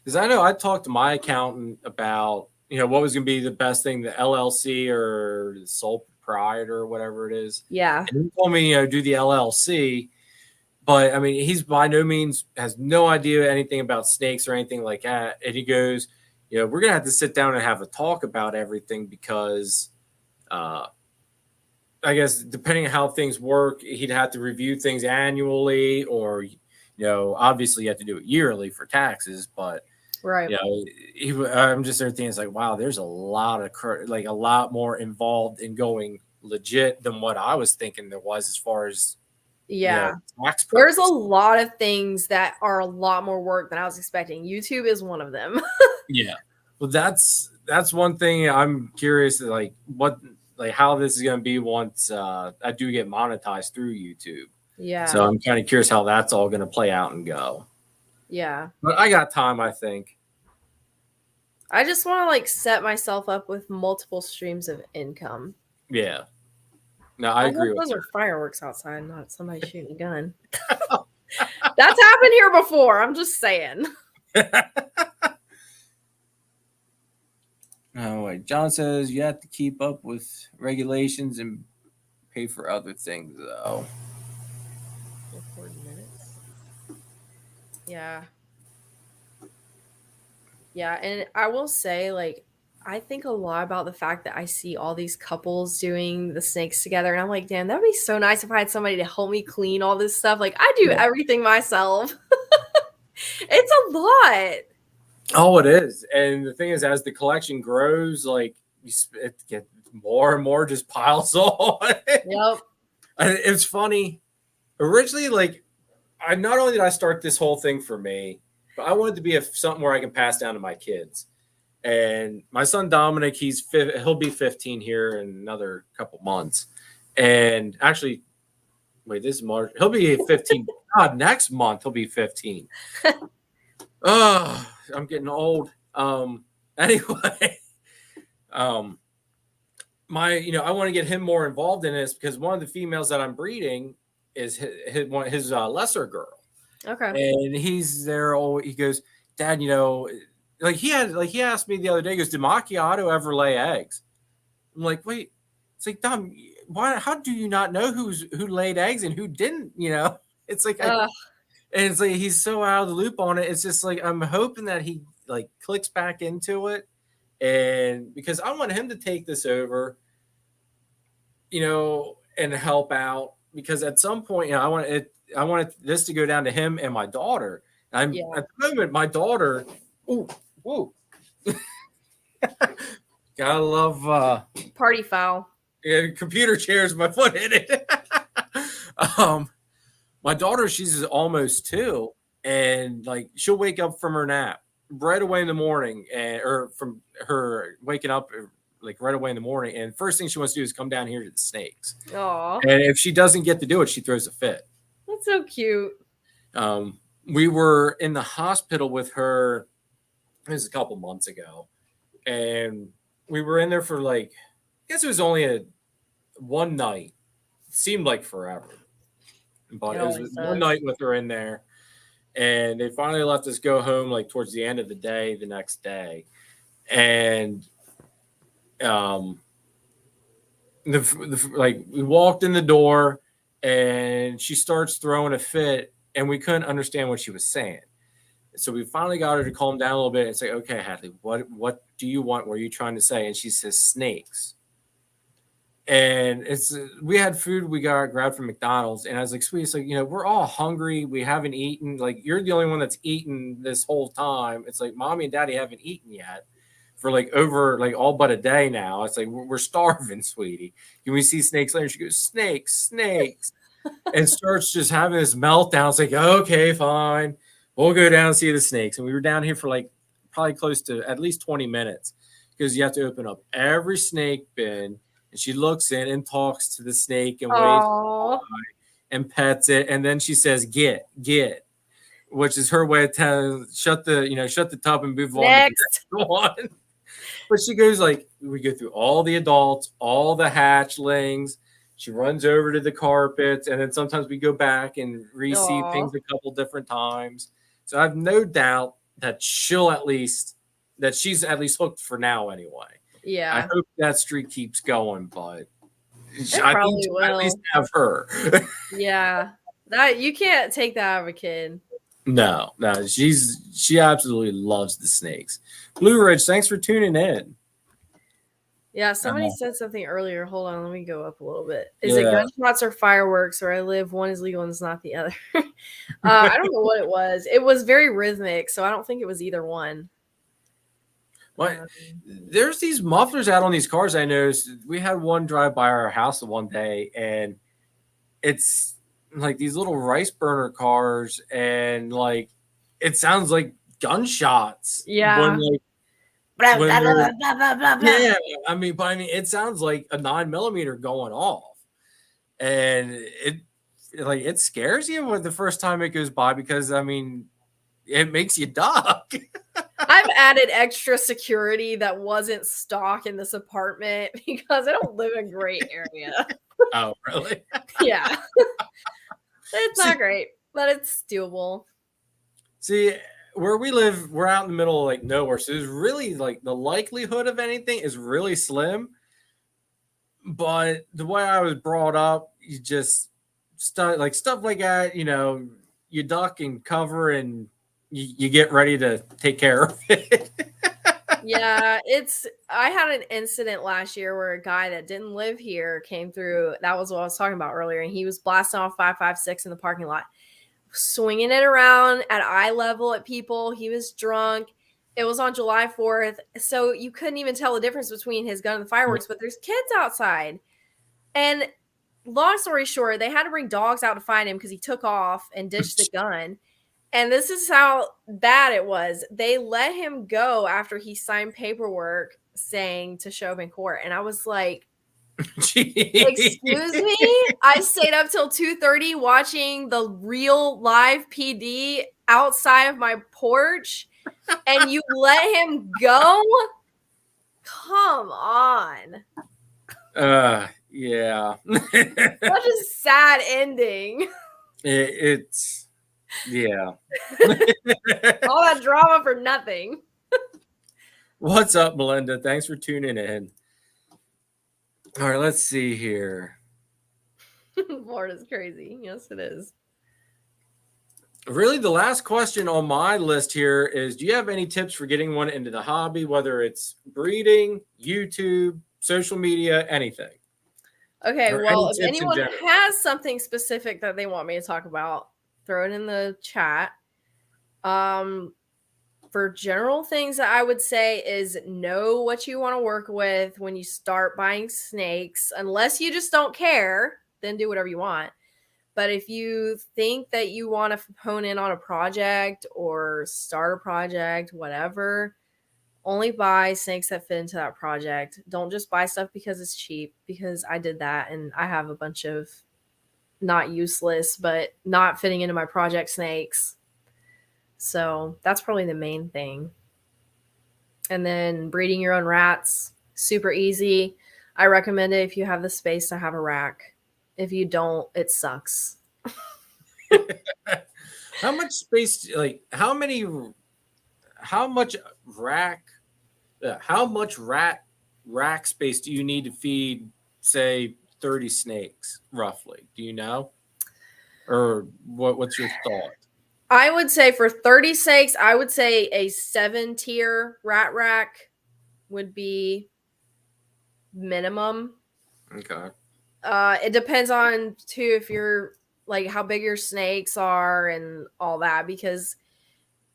Speaker 1: Because I know I talked to my accountant about, what was going to be the best thing, the LLC or the sole proprietor or whatever it is.
Speaker 2: Yeah.
Speaker 1: And he told me, do the LLC. But I mean, he's by no means has no idea anything about snakes or anything like that. And he goes, we're going to have to sit down and have a talk about everything because I guess depending on how things work, he'd have to review things annually or, obviously you have to do it yearly for taxes. But,
Speaker 2: right.
Speaker 1: I'm just there thinking, it's like, wow, there's a lot more involved in going legit than what I was thinking there was as far as,
Speaker 2: there's a lot of things that are a lot more work than I was expecting. YouTube is one of them.
Speaker 1: Yeah. Well, that's one thing I'm curious, how this is going to be once I do get monetized through YouTube.
Speaker 2: Yeah.
Speaker 1: So I'm kind of curious how that's all going to play out and go.
Speaker 2: Yeah.
Speaker 1: But I got time, I think.
Speaker 2: I just want to set myself up with multiple streams of income.
Speaker 1: Yeah. No, I agree with
Speaker 2: those are fireworks outside, not somebody shooting a gun. That's happened here before. I'm just saying.
Speaker 1: Oh, wait. John says you have to keep up with regulations and pay for other things, though.
Speaker 2: 40 minutes. Yeah. Yeah, and I will say, I think a lot about the fact that I see all these couples doing the snakes together, and I'm like, damn, that'd be so nice if I had somebody to help me clean all this stuff. I do everything myself. It's a lot.
Speaker 1: Oh, it is. And the thing is, as the collection grows, it gets more and more just piles on.
Speaker 2: Yep.
Speaker 1: It's funny. Originally, not only did I start this whole thing for me, but I wanted to be something where I can pass down to my kids. And my son Dominic, he'll be 15 here in another couple months. And actually, wait, this is March. He'll be 15. God, next month he'll be 15. Oh, I'm getting old. Anyway, I want to get him more involved in this because one of the females that I'm breeding is his lesser girl.
Speaker 2: Okay.
Speaker 1: And he's there. He goes, Dad, like he asked me the other day, he goes, did macchiato ever lay eggs? I'm like, wait, it's like, Dom, why, how do you not know who laid eggs and who didn't? You know, it's like, and it's like, he's so out of the loop on it. It's just like, I'm hoping that he like clicks back into it. And because I want him to take this over, you know, and help out, because at some point, you know, I wanted this to go down to him and my daughter. At the moment, my daughter, whoa. Gotta love
Speaker 2: party foul.
Speaker 1: Yeah, computer chairs, my foot hit it. My daughter, she's almost 2, and like she'll wake up from her nap right away in the morning, or from her waking up like right away in the morning, and first thing she wants to do is come down here to the snakes.
Speaker 2: Aww.
Speaker 1: And if she doesn't get to do it, she throws a fit.
Speaker 2: That's so cute.
Speaker 1: We were in the hospital with her, it was a couple months ago, and we were in there for like, I guess it was only one night. It seemed like forever, but it was one night with her in there, and they finally let us go home like towards the end of the day, the next day, and like we walked in the door, and she starts throwing a fit, and we couldn't understand what she was saying. So we finally got her to calm down a little bit and say, okay, Hadley, what do you want? What are you trying to say? And she says, snakes. And we had food we grabbed from McDonald's. And I was like, sweet, it's like, you know, we're all hungry. We haven't eaten. Like, you're the only one that's eaten this whole time. It's like mommy and daddy haven't eaten yet for like over like all but a day now. It's like, we're starving, sweetie. Can we see snakes later? She goes, snakes. And starts just having this meltdown. It's like, okay, fine. We'll go down and see the snakes. And we were down here for like probably close to at least 20 minutes, because you have to open up every snake bin. And she looks in and talks to the snake and waves and pets it. And then she says, get, which is her way of telling, shut the tub and move on to the next one. But she goes like, we go through all the adults, all the hatchlings. She runs over to the carpets, and then sometimes we go back and re-see things a couple different times. So I have no doubt that she's at least hooked for now anyway.
Speaker 2: Yeah.
Speaker 1: I hope that streak keeps going, but I think will at least have her.
Speaker 2: Yeah. That you can't take that out of a kid.
Speaker 1: No, she absolutely loves the snakes. Blue Ridge, thanks for tuning in.
Speaker 2: Yeah, somebody said something earlier. Hold on, let me go up a little bit. Is it gunshots or fireworks? Where I live, one is legal and it's not the other. I don't know what it was. It was very rhythmic, so I don't think it was either one.
Speaker 1: Well, there's these mufflers out on these cars. I noticed we had one drive by our house one day, and it's like these little rice burner cars, and like it sounds like gunshots.
Speaker 2: Yeah.
Speaker 1: Yeah, I mean, it sounds like a 9mm going off, and it scares you when the first time it goes by, because I mean, it makes you duck.
Speaker 2: I've added extra security that wasn't stock in this apartment because I don't live in a great area.
Speaker 1: Oh, really?
Speaker 2: Yeah, it's not great, but it's doable.
Speaker 1: See, where we live, we're out in the middle of like nowhere, so there's really like the likelihood of anything is really slim. But the way I was brought up, you just stuff like that, you know, you duck and cover, and you get ready to take care of it.
Speaker 2: Yeah, I had an incident last year where a guy that didn't live here came through. That was what I was talking about earlier, and he was blasting off 5.56 in the parking lot, swinging it around at eye level at people. He was drunk. It was on July 4th, so you couldn't even tell the difference between his gun and the fireworks, but there's kids outside. And long story short, they had to bring dogs out to find him because he took off and ditched the gun. And this is how bad it was. They let him go after he signed paperwork saying to show up in court. And I was like, excuse me? I stayed up till 2:30 watching the real live PD outside of my porch, and you let him go? Come on.
Speaker 1: Yeah.
Speaker 2: What a sad ending.
Speaker 1: It's yeah.
Speaker 2: All that drama for nothing.
Speaker 1: What's up, Melinda? Thanks for tuning in. All right, let's see here.
Speaker 2: Florida's crazy. Yes, it is.
Speaker 1: Really, the last question on my list here is, do you have any tips for getting one into the hobby, whether it's breeding, YouTube, social media, anything?
Speaker 2: Okay,
Speaker 1: Or
Speaker 2: well,
Speaker 1: any
Speaker 2: if
Speaker 1: tips in
Speaker 2: anyone
Speaker 1: general?
Speaker 2: has something specific that they want me to talk about, throw it in the chat. For general things that I would say is know what you want to work with when you start buying snakes. Unless you just don't care, then do whatever you want. But if you think that you want to hone in on a project or start a project, whatever, only buy snakes that fit into that project. Don't just buy stuff because it's cheap, because I did that and I have a bunch of not useless, but not fitting into my project snakes. So that's probably the main thing. And then breeding your own rats, super easy. I recommend it if you have the space to have a rack. If you don't, it sucks.
Speaker 1: How much space, like how much rack space do you need to feed, say, 30 snakes roughly? Do you know? Or what's your thought?
Speaker 2: I would say for 30 snakes, I would say a 7-tier rat rack would be minimum.
Speaker 1: Okay.
Speaker 2: It depends on too if you're like how big your snakes are and all that, because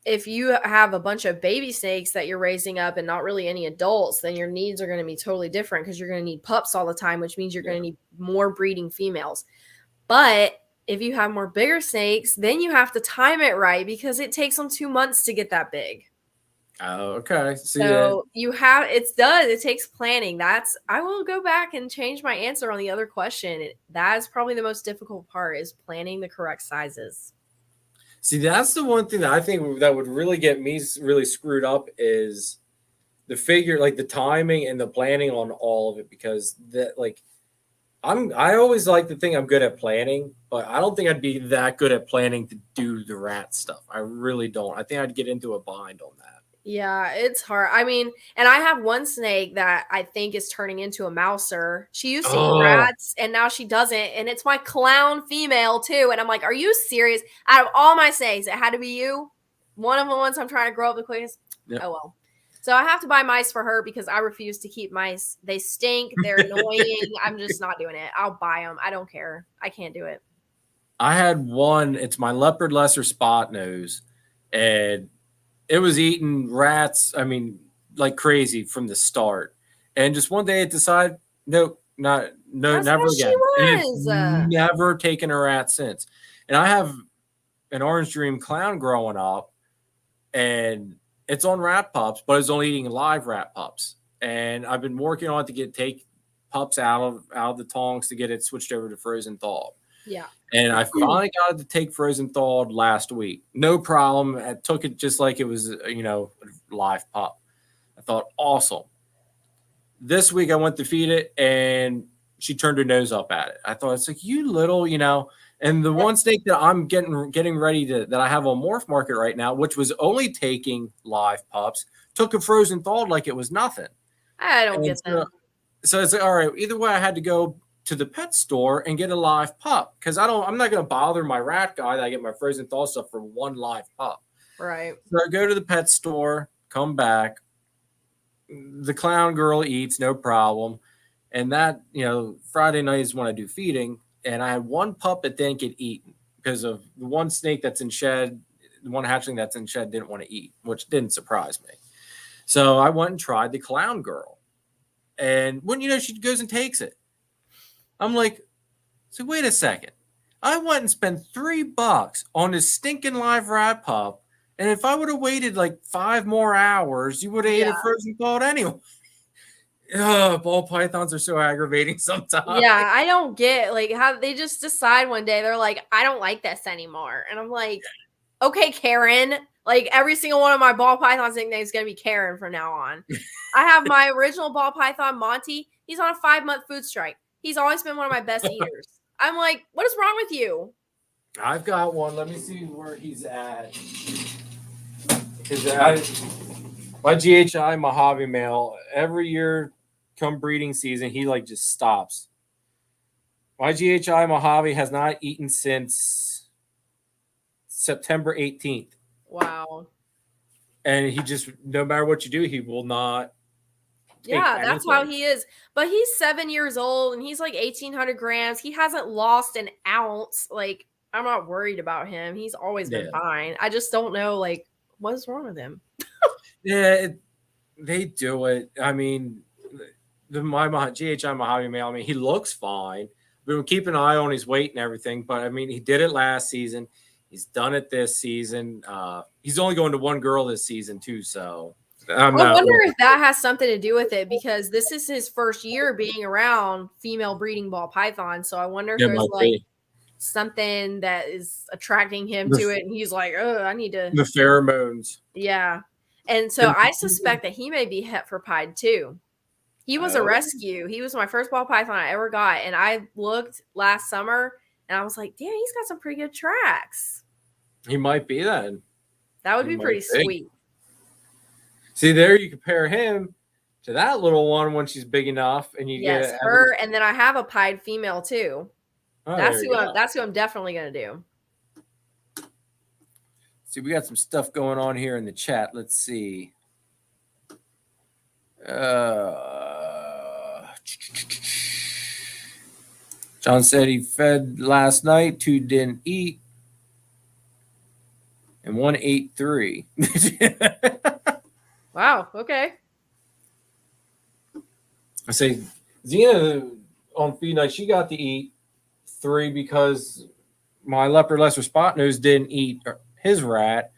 Speaker 2: if you have a bunch of baby snakes that you're raising up and not really any adults, then your needs are going to be totally different because you're going to need pups all the time, which means you're going to need more breeding females. But if you have more bigger snakes, then you have to time it right because it takes them 2 months to get that big.
Speaker 1: Oh, okay.
Speaker 2: So it takes planning. I will go back and change my answer on the other question. That is probably the most difficult part, is planning the correct sizes.
Speaker 1: See, that's the one thing that I think that would really get me really screwed up is the figure, like the timing and the planning on all of it, because I always like to think I'm good at planning, but I don't think I'd be that good at planning to do the rat stuff. I really don't. I think I'd get into a bind on that.
Speaker 2: Yeah, it's hard. I mean, and I have one snake that I think is turning into a mouser. She used to eat rats and now she doesn't. And it's my clown female too. And I'm like, are you serious? Out of all my snakes, it had to be you. One of the ones I'm trying to grow up the quickest. Yep. Oh, well. So I have to buy mice for her because I refuse to keep mice. They stink. They're annoying. I'm just not doing it. I'll buy them. I don't care. I can't do it.
Speaker 1: I had one. It's my leopard lesser spot nose. And it was eating rats, I mean, like crazy from the start. And just one day it decided, nope, never again. And it's never taken a rat since. And I have an Orange Dream clown growing up, and it's on rat pups, but it's only eating live rat pups. And I've been working on it to take pups out of the tongs to get it switched over to frozen thawed.
Speaker 2: Yeah.
Speaker 1: And I finally got it to take frozen thawed last week. No problem. I took it just like it was, a live pup. I thought, awesome. This week I went to feed it and she turned her nose up at it. I thought, it's like, you little, and the one snake that I'm getting ready that I have on Morph Market right now, which was only taking live pups, took a frozen thawed like it was nothing.
Speaker 2: I don't get them.
Speaker 1: So it's like, all right, either way I had to go to the pet store and get a live pup, because I'm not going to bother my rat guy that I get my frozen thaw stuff for one live pup.
Speaker 2: Right.
Speaker 1: So I go to the pet store, come back, the clown girl eats, no problem. And that, Friday night is when I do feeding, and I had one pup that didn't get eaten because of the one snake that's in shed, the one hatchling that's in shed didn't want to eat, which didn't surprise me. So I went and tried the clown girl. And when she goes and takes it. I'm like, so wait a second. I went and spent $3 on this stinking live rat pup. And if I would have waited like 5 more hours, you would have ate a frozen thawed anyway. Ball pythons are so aggravating sometimes.
Speaker 2: Yeah, I don't get how they just decide one day, they're like, I don't like this anymore. And I'm like, okay, Karen. Like every single one of my ball pythons nicknames is going to be Karen from now on. I have my original ball python, Monty. He's on a 5-month food strike. He's always been one of my best eaters. I'm like, what is wrong with you?
Speaker 1: I've got one. Let me see where he's at. Because My GHI Mojave male, every year come breeding season, he like just stops. My GHI Mojave has not eaten since September 18th.
Speaker 2: Wow.
Speaker 1: And he just, no matter what you do, he will not take
Speaker 2: Yeah, that's how
Speaker 1: anything.
Speaker 2: he is. But he's 7 years old and he's like 1,800 grams. He hasn't lost an ounce. Like, I'm not worried about him. He's always been
Speaker 1: Yeah.
Speaker 2: fine. I just don't know, like, what's wrong with him?
Speaker 1: Yeah, they do it. I mean, my GHI Mojave male, I mean, he looks fine. We keep an eye on his weight and everything, but I mean, he did it last season. He's done it this season. He's only going to one girl this season too, so
Speaker 2: I wonder if that has something to do with it, because this is his first year being around female breeding ball pythons. So I wonder if there's like something that is attracting him to it, and he's like, oh, I need to.
Speaker 1: The pheromones.
Speaker 2: Yeah. And so I suspect that he may be Heppod too. He was a rescue. He was my first ball python I ever got. And I looked last summer and I was like, damn, he's got some pretty good tracks.
Speaker 1: He might be then.
Speaker 2: That would be pretty sweet.
Speaker 1: See, there you compare him to that little one when she's big enough, and you get
Speaker 2: her. And then I have a pied female too.
Speaker 1: Oh,
Speaker 2: that's who I'm definitely gonna do.
Speaker 1: See, we got some stuff going on here in the chat. Let's see. John said he fed last night, 2 didn't eat, and 1 ate 3.
Speaker 2: Wow, okay.
Speaker 1: I say Xena on feed night, she got to eat 3 because my leopard lesser spot nose didn't eat his rat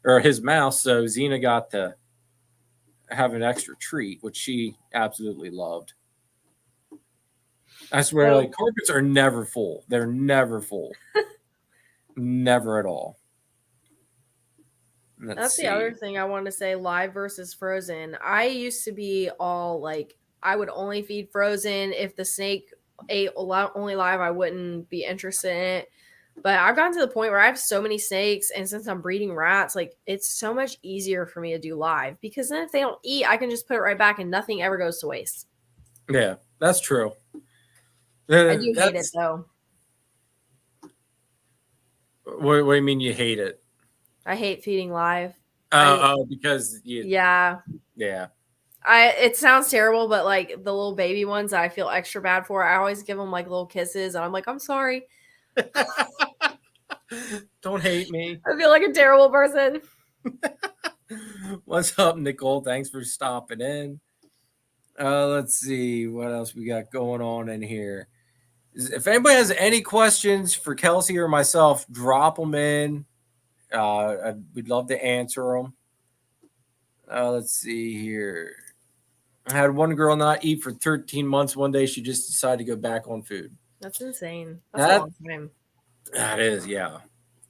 Speaker 1: or his mouse, so Xena got to have an extra treat, which she absolutely loved. I swear, like, carpets are never full. They're never full. Never at all.
Speaker 2: That's the other thing I want to say, live versus frozen. I used to be all like, I would only feed frozen. If the snake ate only live, I wouldn't be interested in it. But I've gotten to the point where I have so many snakes, and since I'm breeding rats, like, it's so much easier for me to do live, because then if they don't eat, I can just put it right back and nothing ever goes to waste.
Speaker 1: Yeah, that's true.
Speaker 2: I do hate it though.
Speaker 1: What do you mean you hate it?
Speaker 2: I hate feeding live.
Speaker 1: Because
Speaker 2: yeah. It sounds terrible, but like the little baby ones I feel extra bad for, I always give them like little kisses, and I'm like, I'm sorry.
Speaker 1: Don't hate me.
Speaker 2: I feel like a terrible person.
Speaker 1: What's up, Nicole? Thanks for stopping in. Let's see what else we got going on in here. If anybody has any questions for Kelsey or myself, drop them in. We'd love to answer them. Let's see here. I had one girl not eat for 13 months. One day she just decided to go back on food.
Speaker 2: That's insane. That's a long time. That
Speaker 1: is, yeah.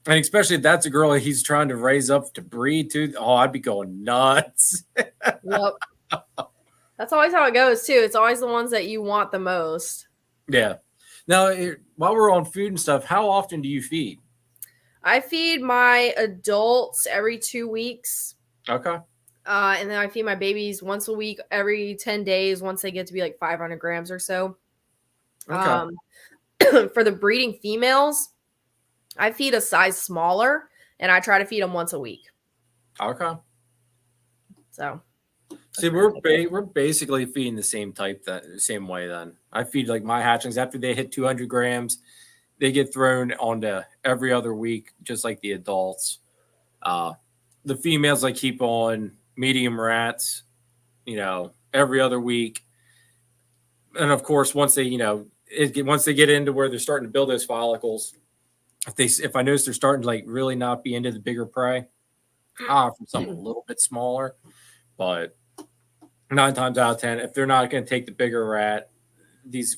Speaker 1: And especially if that's a girl that he's trying to raise up to breed too. Oh, I'd be going nuts.
Speaker 2: Yep. That's always how it goes too. It's always the ones that you want the most.
Speaker 1: Yeah. Now, while we're on food and stuff, how often do you feed?
Speaker 2: I feed my adults every 2 weeks.
Speaker 1: Okay.
Speaker 2: And then I feed my babies once a week, every 10 days, once they get to be like 500 grams or so. Okay. For the breeding females, I feed a size smaller, and I try to feed them once a week.
Speaker 1: Okay.
Speaker 2: So.
Speaker 1: See, we're basically feeding the same type, same way then. I feed like my hatchlings after they hit 200 grams, they get thrown onto every other week, just like the adults. The females I keep on medium rats, every other week. And of course, once they, once they get into where they're starting to build those follicles, if I notice they're starting to like really not be into the bigger prey, from something a little bit smaller. But 9 times out of 10, if they're not going to take the bigger rat,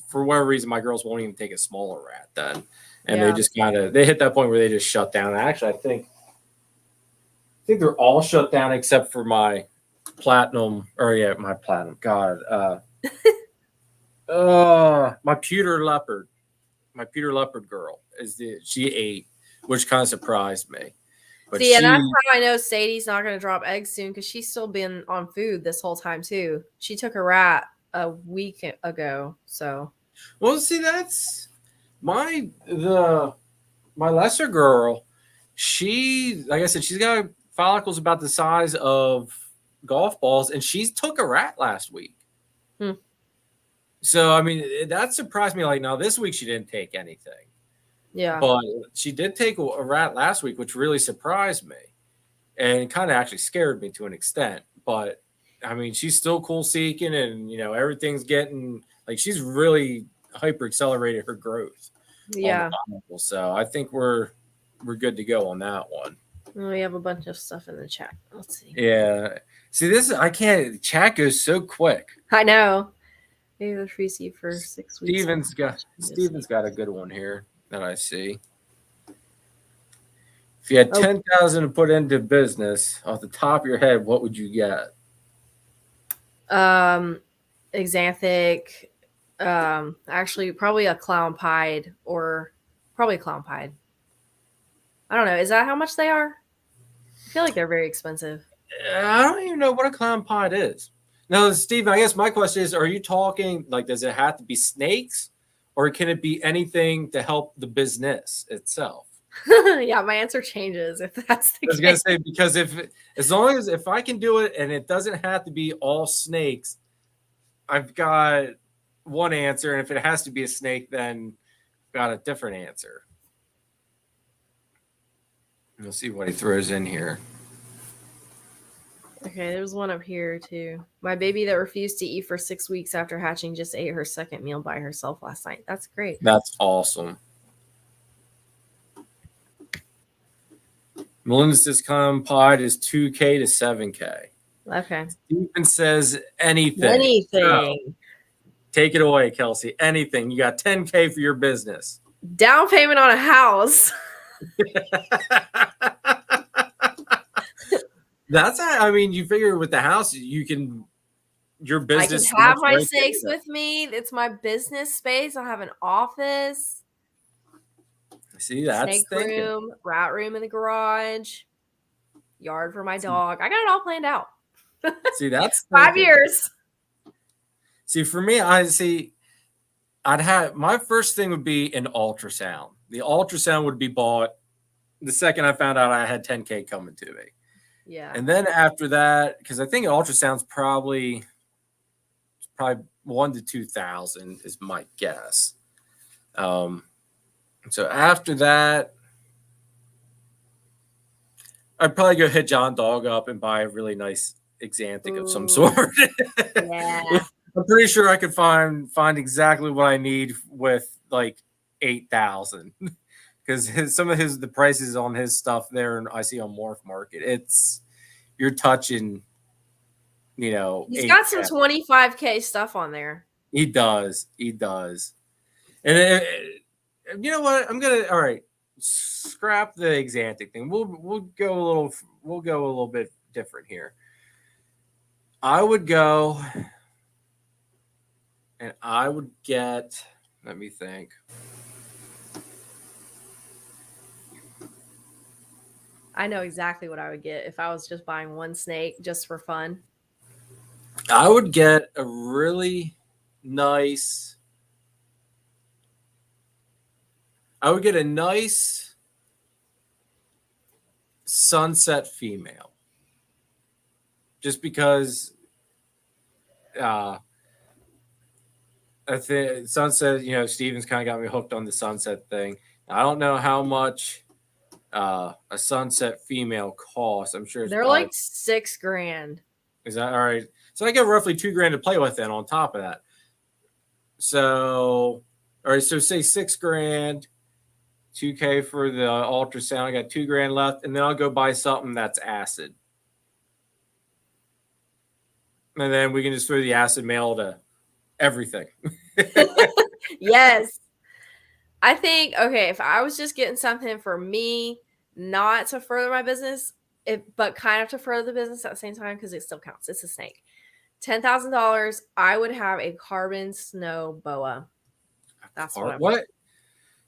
Speaker 1: for whatever reason, my girls won't even take a smaller rat then. And they just they hit that point where they just shut down. And actually, I think they're all shut down except for my platinum, my platinum. God. My pewter leopard. My pewter leopard girl she ate, which kind of surprised me. But
Speaker 2: See, and that's
Speaker 1: she,
Speaker 2: how I know Sadie's not going to drop eggs soon because she's still been on food this whole time too. She took a rat a week ago, so
Speaker 1: well, see, that's my lesser girl. She, like I said, she's got follicles about the size of golf balls, and she took a rat last week.
Speaker 2: Hmm.
Speaker 1: So, I mean, that surprised me. Like, now this week she didn't take anything,
Speaker 2: yeah,
Speaker 1: but she did take a rat last week, which really surprised me and kind of actually scared me to an extent. But I mean, she's still cool seeking, and everything's getting like she's really hyper accelerated her growth on the
Speaker 2: yeah.
Speaker 1: Bible. So I think we're good to go on that one.
Speaker 2: We have a bunch of stuff in the chat. Let's see.
Speaker 1: Yeah. See, I can't. Chat goes so quick.
Speaker 2: I know. Maybe the free seed for 6 weeks.
Speaker 1: Steven's got a good one here that I see. If you had 10,000 to put into business off the top of your head, what would you get?
Speaker 2: Xanthic. Actually, probably a clown pied or probably a clown pied. I don't know. Is that how much they are? I feel like they're very expensive.
Speaker 1: I don't even know what a clown pod is. Now, Steven, I guess my question is, are you talking like, does it have to be snakes or can it be anything to help the business itself?
Speaker 2: Yeah, my answer changes if that's the
Speaker 1: I was going to say, because if I can do it and it doesn't have to be all snakes, I've got one answer. And if it has to be a snake, then I've got a different answer. We'll see what he throws in here.
Speaker 2: Okay, there's one up here too. My baby that refused to eat for 6 weeks after hatching just ate her second meal by herself last night. That's great.
Speaker 1: That's awesome. Melinda says clown pod is 2K to 7K.
Speaker 2: Okay.
Speaker 1: Steven says anything.
Speaker 2: Anything.
Speaker 1: So, take it away, Kelsey. Anything. You got 10K for your business.
Speaker 2: Down payment on a house.
Speaker 1: That's, I mean, you figure with the house, your business.
Speaker 2: I can have my snakes with me. It's my business space. I'll have an office.
Speaker 1: See, that's
Speaker 2: snake room, rat room in the garage, yard for my dog. I got it all planned out.
Speaker 1: See, that's
Speaker 2: 5 years.
Speaker 1: See, for me, I'd have my first thing would be an ultrasound. The ultrasound would be bought the second I found out I had 10K coming to me.
Speaker 2: Yeah.
Speaker 1: And then after that, because I think an ultrasound's probably 1 to 2,000 is my guess. So after that, I'd probably go hit John Dog up and buy a really nice Xanthic of some sort.
Speaker 2: Yeah.
Speaker 1: I'm pretty sure I could find exactly what I need with like 8,000, because some of the prices on his stuff there, and I see on Morph Market, you're touching, he's
Speaker 2: got some 25K stuff on there.
Speaker 1: He does, and you know what? All right, scrap the Xanthic thing. We'll go a little bit different here. I would go. And I would get, let me think.
Speaker 2: I know exactly what I would get if I was just buying one snake just for fun.
Speaker 1: I would get a really nice, sunset female. Just because, I think sunset, Steven's kind of got me hooked on the sunset thing. I don't know how much a sunset female costs. I'm sure
Speaker 2: they're like $6,000.
Speaker 1: Is that all right? So I get roughly $2,000 to play with then on top of that. So, all right, so say $6,000, $2K for the ultrasound. I got $2,000 left, and then I'll go buy something that's acid. And then we can just throw the acid male to everything.
Speaker 2: Yes. I think, okay, if I was just getting something for me, not to further my business, but kind of to further the business at the same time, because it still counts. It's a snake. $10,000, I would have a carbon snow boa. That's what.
Speaker 1: What?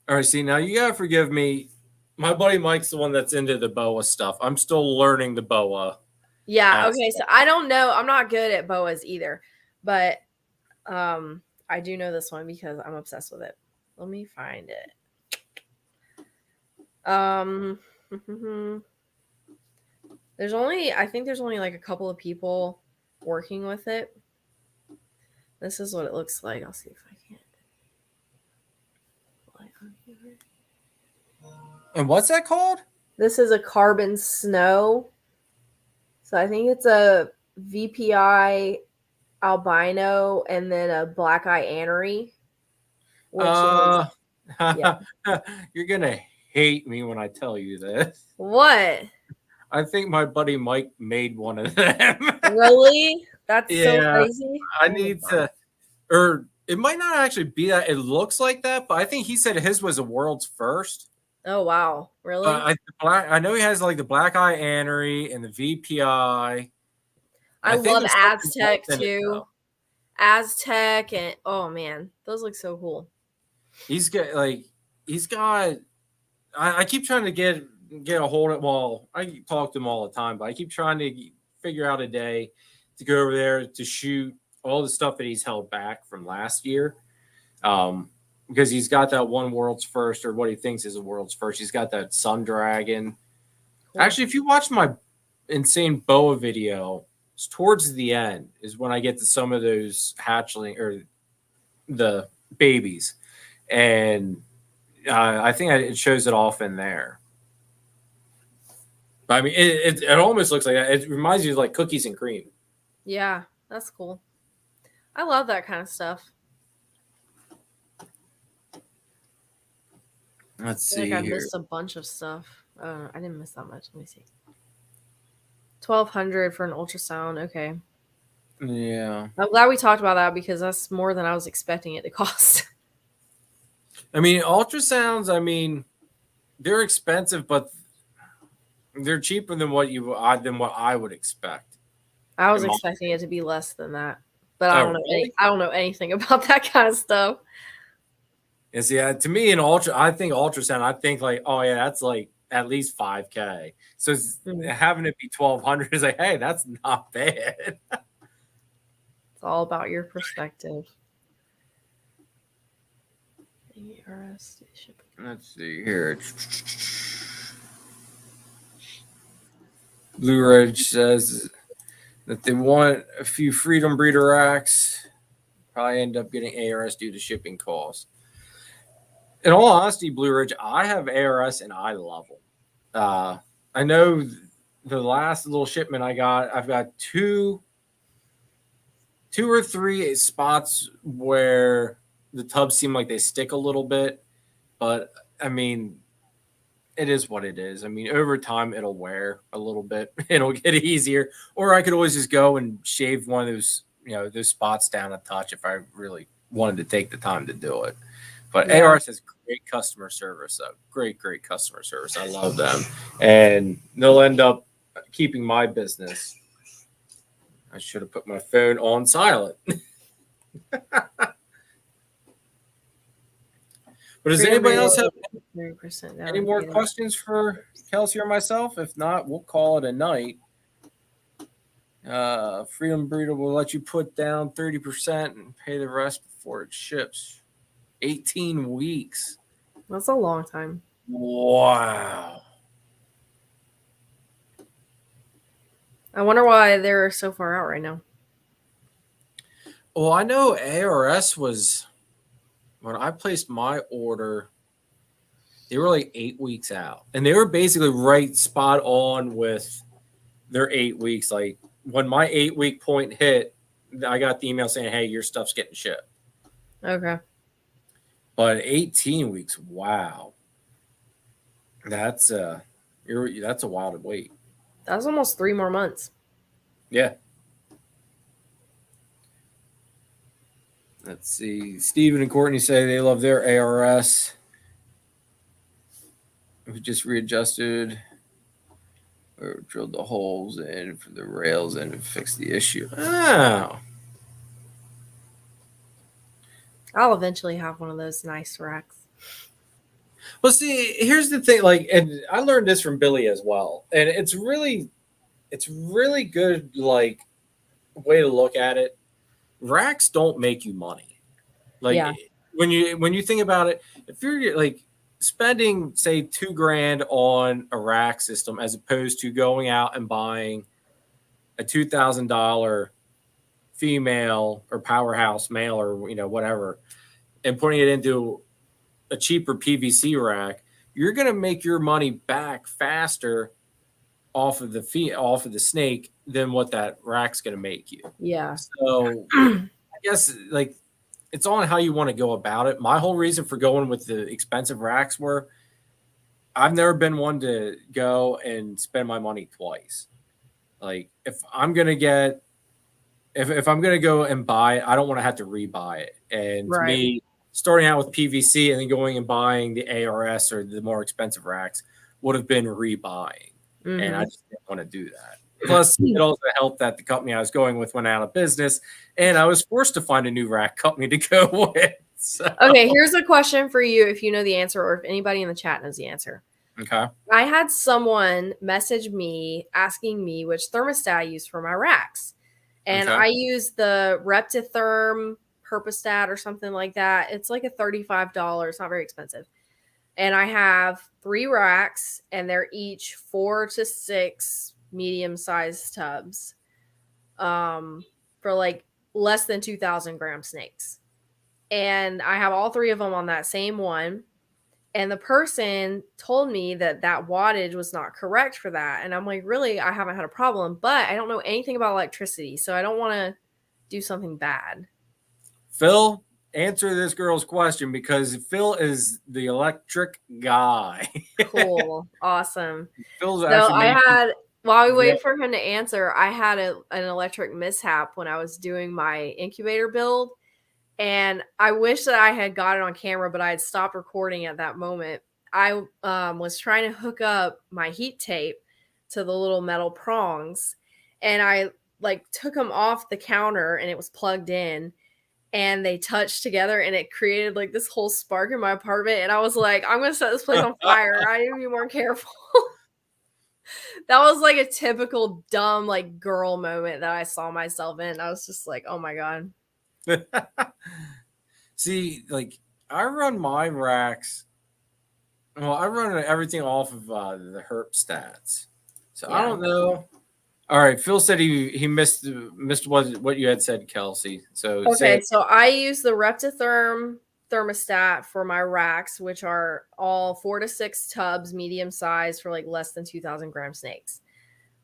Speaker 1: All right, see, now you got to forgive me. My buddy Mike's the one that's into the boa stuff. I'm still learning the boa.
Speaker 2: Yeah, okay, so I don't know. I'm not good at boas either, but I do know this one because I'm obsessed with it. Let me find it. I think there's only like a couple of people working with it. This is what it looks like. I'll see if I can.
Speaker 1: And what's that called?
Speaker 2: This is a carbon snow. So I think it's a VPI albino and then a black eye anery. Which is yeah.
Speaker 1: You're gonna hate me when I tell you this.
Speaker 2: What?
Speaker 1: I think my buddy Mike made one of them.
Speaker 2: Really? That's so
Speaker 1: Yeah,
Speaker 2: crazy.
Speaker 1: I need to, or it might not actually be that. It looks like that, but I think he said his was the world's first.
Speaker 2: Oh wow, really?
Speaker 1: I know he has like the black eye anery and the VPI.
Speaker 2: I
Speaker 1: think
Speaker 2: love
Speaker 1: there's something
Speaker 2: Aztec
Speaker 1: else in it,
Speaker 2: too.
Speaker 1: though.
Speaker 2: Aztec and oh man, those look so cool.
Speaker 1: He's got. I keep trying to get a hold of. Well, I talk to him all the time, but I keep trying to figure out a day to go over there to shoot all the stuff that he's held back from last year. Because he's got that one world's first, or what he thinks is a world's first. He's got that Sun Dragon. Cool. Actually, if you watch my insane boa video, it's towards the end is when I get to some of those hatchling or the babies, and I think it shows it off in there. But I mean, it almost looks like that. It reminds you of like cookies and cream.
Speaker 2: Yeah, that's cool. I love that kind of stuff.
Speaker 1: Let's see.
Speaker 2: I missed a bunch of stuff. I didn't miss that much. Let me see. 1,200 for an ultrasound. Okay.
Speaker 1: Yeah.
Speaker 2: I'm glad we talked about that because that's more than I was expecting it to cost.
Speaker 1: I mean, ultrasounds, they're expensive, but they're cheaper than what I would expect.
Speaker 2: I was expecting it to be less than that, but I don't know. I don't know anything about that kind of stuff.
Speaker 1: And see, to me, I think ultrasound. I think like, oh yeah, that's like at least $5,000. So having it be 1,200 is like, hey, that's not bad.
Speaker 2: It's all about your perspective.
Speaker 1: Let's see here. Blue Ridge says that they want a few Freedom Breeder racks. Probably end up getting ARS due to shipping costs. In all honesty, Blue Ridge, I have ARS and I love them. I know the last little shipment I got, I've got two or three spots where the tubs seem like they stick a little bit, but I mean, it is what it is. I mean, over time, it'll wear a little bit. It'll get easier. Or I could always just go and shave one of those, those spots down a touch if I really wanted to take the time to do it. But yeah. ARS has great customer service. Great customer service. I love them. And they'll end up keeping my business. I should have put my phone on silent. But does anybody else have any more questions for Kelsey or myself? If not, we'll call it a night. Freedom Breeder will let you put down 30% and pay the rest before it ships. 18 weeks.
Speaker 2: That's a long time.
Speaker 1: Wow.
Speaker 2: I wonder why they're so far out right now.
Speaker 1: Well, I know ARS was, when I placed my order, they were like 8 weeks out. And they were basically right spot on with their 8 weeks. Like when my 8-week point hit, I got the email saying, hey, your stuff's getting shipped.
Speaker 2: Okay.
Speaker 1: But 18 weeks, wow. That's a while to wait.
Speaker 2: That's almost 3 more months.
Speaker 1: Yeah. Let's see. Steven and Courtney say they love their ARS. We just readjusted or drilled the holes in for the rails and fixed the issue. Oh.
Speaker 2: I'll eventually have one of those nice racks.
Speaker 1: Well, see, here's the thing. Like, and I learned this from Billy as well, and it's really good. Like, way to look at it. Racks don't make you money. Like
Speaker 2: Yeah.
Speaker 1: when you think about it, if you're like spending say $2,000 on a rack system as opposed to going out and buying a $2,000 female or powerhouse male or whatever, and putting it into a cheaper PVC rack, you're going to make your money back faster off of the snake than what that rack's going to make you.
Speaker 2: Yeah.
Speaker 1: So I guess like it's on how you want to go about it. My whole reason for going with the expensive racks were I've never been one to go and spend my money twice. Like if I'm gonna get if I'm gonna go and buy it, I don't want to have to rebuy it. And to
Speaker 2: Right.
Speaker 1: me, starting out with PVC and then going and buying the ARS or the more expensive racks would have been rebuying. And I
Speaker 2: Mm-hmm.
Speaker 1: just didn't want to do that. Plus, it also helped that the company I was going with went out of business, and I was forced to find a new rack company to go with. So,
Speaker 2: Okay, here's a question for you if you know the answer or if anybody in the chat knows the answer.
Speaker 1: okay.
Speaker 2: I had someone message me asking me which thermostat I use for my racks. And
Speaker 1: Okay.
Speaker 2: I use the Reptitherm Herpostat or something like that. It's like a $35. It's not very expensive. And I have 3 racks, and they're each 4 to 6 medium-sized tubs for like less than 2,000 gram snakes. And I have all 3 of them on that same one. And the person told me that that wattage was not correct for that. And I'm like, really? I haven't had a problem, but I don't know anything about electricity. So I don't want to do something bad.
Speaker 1: Phil, answer this girl's question because Phil is the electric guy.
Speaker 2: Cool. Awesome.
Speaker 1: Phil's
Speaker 2: So
Speaker 1: actually
Speaker 2: I
Speaker 1: made
Speaker 2: had, while we
Speaker 1: yeah.
Speaker 2: wait for him to answer, I had an electric mishap when I was doing my incubator build. And I wish that I had got it on camera, but I had stopped recording at that moment. I was trying to hook up my heat tape to the little metal prongs, and I like took them off the counter, and it was plugged in, and they touched together, and it created like this whole spark in my apartment. And I was like, I'm gonna set this place on fire. I need to be more careful. That was like a typical dumb like girl moment that I saw myself in. I was just like, oh my god.
Speaker 1: See, like I run my racks. Well, I run everything off of the herp stats. So I
Speaker 2: Yeah.
Speaker 1: don't know. All right, Phil said he missed what you had said, Kelsey. So say
Speaker 2: Okay, so I use the Reptitherm thermostat for my racks, which are all 4 to 6 tubs, medium size for like less than 2,000 gram snakes.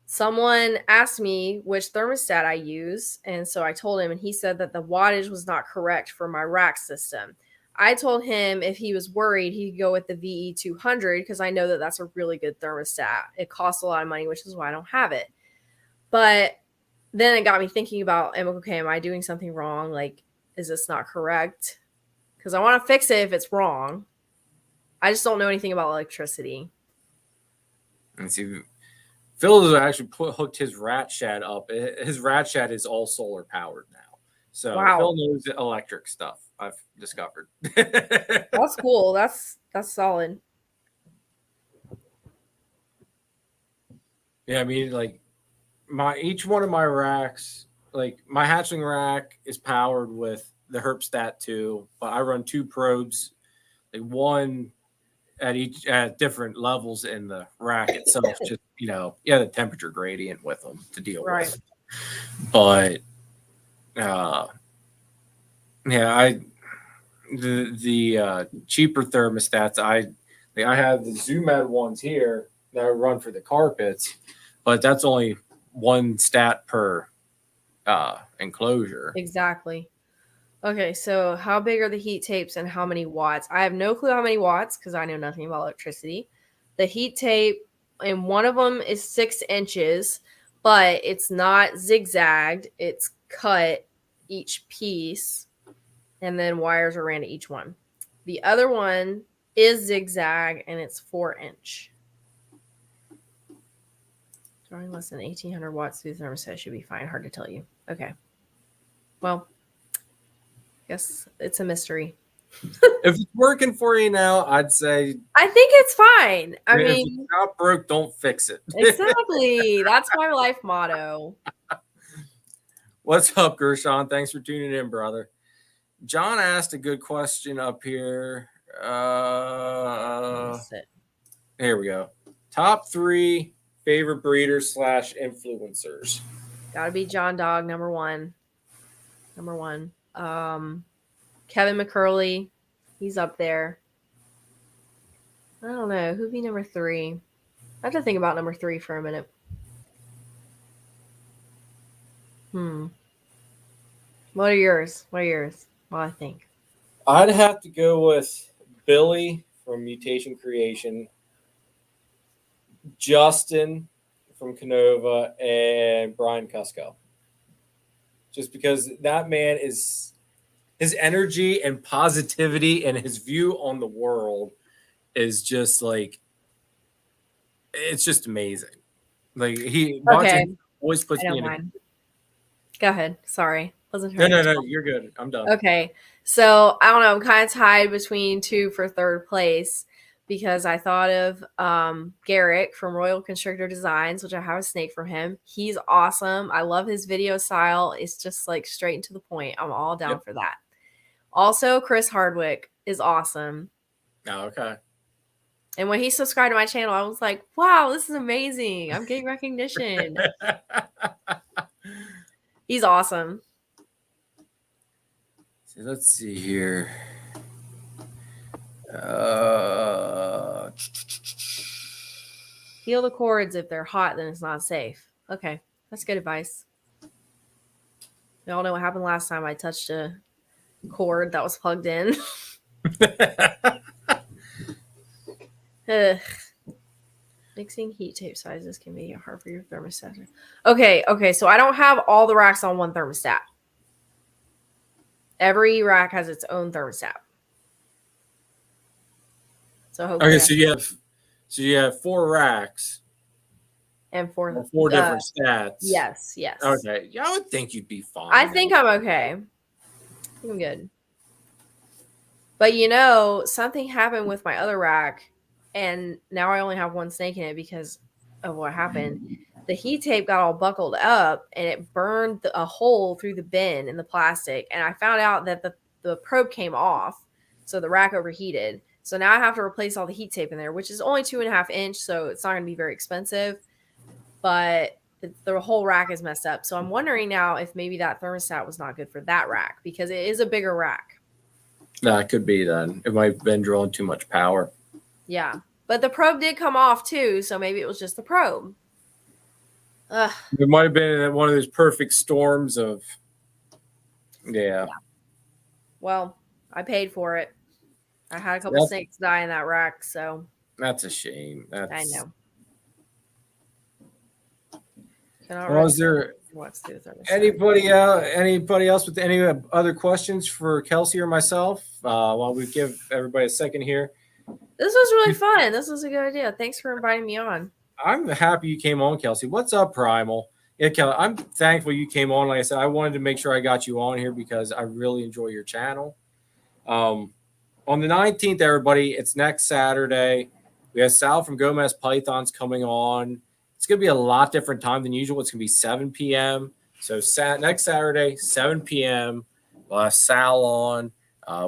Speaker 2: Someone asked me which thermostat I use, and so I told him, and he said that the wattage was not correct for my rack system. I told him if he was worried, he could go with the VE200 because I know that that's a really good thermostat. It costs a lot of money, which is why I don't have it. But then it got me thinking about, okay, am I doing something wrong? Like, is this not correct? Because I want to fix it if it's wrong. I just don't know anything about electricity.
Speaker 1: and see. Phil has actually hooked his rat shed up. His rat shed is all solar powered now. So
Speaker 2: Wow.
Speaker 1: Phil knows the electric stuff, I've discovered.
Speaker 2: That's cool. That's solid.
Speaker 1: Yeah, I mean, like each one of my racks, like my hatchling rack is powered with the Herpstat 2, but I run 2 probes, like one at different levels in the rack itself. Just the temperature gradient with them to deal
Speaker 2: Right.
Speaker 1: with. But yeah, the cheaper thermostats, I have the Zoomed ones here that I run for the carpets, but that's only 1 stat per enclosure.
Speaker 2: Exactly. Okay, so how big are the heat tapes and how many watts? I have no clue how many watts because I know nothing about electricity. The heat tape, and one of them is 6 inches, but it's not zigzagged. It's cut each piece, and then wires are ran to each one. The other one is zigzag, and it's 4-inch. Drawing less than 1,800 watts through the thermostat should be fine. Hard to tell you. Okay. Well, guess it's a mystery.
Speaker 1: If it's working for you now, I'd say.
Speaker 2: I think it's fine. I
Speaker 1: If
Speaker 2: mean,
Speaker 1: it's not broke, don't fix it.
Speaker 2: exactly. That's my life motto.
Speaker 1: What's up, Gershon? Thanks for tuning in, brother. John asked a good question up here. Here we go. Top 3 favorite breeders / influencers.
Speaker 2: Gotta be John Dog, number one. Kevin McCurley, he's up there. I don't know. Who'd be number 3? I have to think about number 3 for a minute. What are yours? Well, I think.
Speaker 1: I'd have to go with Billy from Mutation Creation, Justin from Canova, and Brian Cusco. Just because that man is, his energy and positivity and his view on the world is just like, it's just amazing. Like always puts me in a.
Speaker 2: Go ahead. Sorry. Wasn't
Speaker 1: No, you're good. I'm done.
Speaker 2: Okay. So I don't know. I'm kind of tied between 2 for 3rd place because I thought of Garrick from Royal Constrictor Designs, which I have a snake from him. He's awesome. I love his video style. It's just like straight and to the point. I'm all down for that. Also, Chris Hardwick is awesome.
Speaker 1: Oh, okay.
Speaker 2: And when he subscribed to my channel, I was like, wow, this is amazing. I'm getting recognition. He's awesome.
Speaker 1: So let's see here.
Speaker 2: Heal the cords. If they're hot, then it's not safe. Okay, that's good advice. We all know what happened last time I touched a cord that was plugged in. Mixing heat tape sizes can be hard for your thermostat. Okay, so I don't have all the racks on one thermostat. Every rack has its own thermostat. So hopefully
Speaker 1: okay, so you have 4 racks
Speaker 2: and 4
Speaker 1: different stats.
Speaker 2: Yes.
Speaker 1: Okay, yeah, I would think you'd be fine.
Speaker 2: I think I'm okay. I'm good. But something happened with my other rack, and now I only have one snake in it because of what happened. The heat tape got all buckled up, and it burned a hole through the bin in the plastic. And I found out that the probe came off, so the rack overheated. So now I have to replace all the heat tape in there, which is only 2.5 inch, so it's not going to be very expensive. But the whole rack is messed up. So I'm wondering now if maybe that thermostat was not good for that rack because it is a bigger rack.
Speaker 1: No, it could be then. It might have been drawing too much power.
Speaker 2: Yeah. But the probe did come off too, so maybe it was just the probe. Ugh.
Speaker 1: It might have been one of those perfect storms of. Yeah.
Speaker 2: Well, I paid for it. I had a couple snakes die in that rack, so.
Speaker 1: That's a shame.
Speaker 2: I know.
Speaker 1: Well, is there anybody else with any other questions for Kelsey or myself? While we give everybody a second here.
Speaker 2: This was really fun. This was a good idea. Thanks for inviting me on. I'm
Speaker 1: happy you came on, Kelsey. What's up, Primal? Yeah, Kelly, I'm thankful you came on. Like I said, I wanted to make sure I got you on here because I really enjoy your channel. On the 19th, everybody, it's next Saturday. We have Sal from Gomez Pythons coming on. It's going to be a lot different time than usual. It's going to be 7 p.m. So next Saturday, 7 p.m., we'll have Sal on.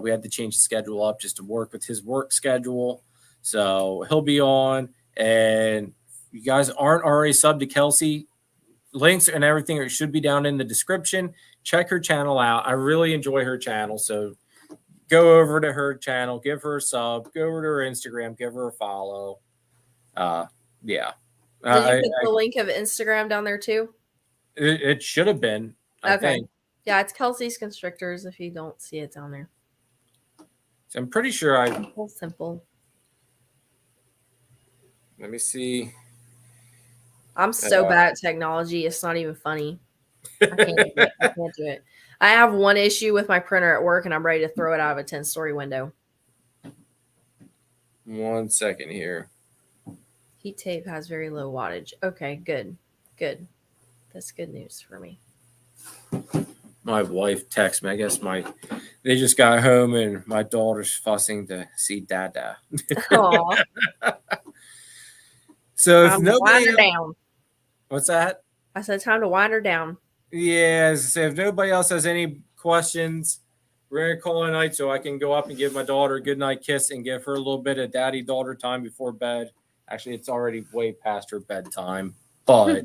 Speaker 1: We had to change the schedule up just to work with his work schedule. So he'll be on. And if you guys aren't already subbed to Kelsey, links and everything should be down in the description. Check her channel out. I really enjoy her channel. So go over to her channel, give her a sub, go over to her Instagram, give her a follow. Yeah.
Speaker 2: Did you put the link of Instagram down there too?
Speaker 1: It should have been. I think.
Speaker 2: Yeah, it's Kelsey's Constrictors if you don't see it down there.
Speaker 1: So I'm pretty sure
Speaker 2: Simple.
Speaker 1: Let me see.
Speaker 2: I'm so bad at technology. It's not even funny. I can't do it. I have one issue with my printer at work, and I'm ready to throw it out of a 10-story window.
Speaker 1: 1 second here.
Speaker 2: Heat tape has very low wattage. Okay, good. That's good news for me.
Speaker 1: My wife texts me. I guess they just got home and my daughter's fussing to see Dada.
Speaker 2: Aw,
Speaker 1: So if
Speaker 2: time to wind
Speaker 1: nobody
Speaker 2: her
Speaker 1: else,
Speaker 2: down.
Speaker 1: what's that?
Speaker 2: I said time to wind her down.
Speaker 1: Yeah, so if nobody else has any questions, we're gonna call it a night so I can go up and give my daughter a good night kiss and give her a little bit of daddy-daughter time before bed. Actually, it's already way past her bedtime, but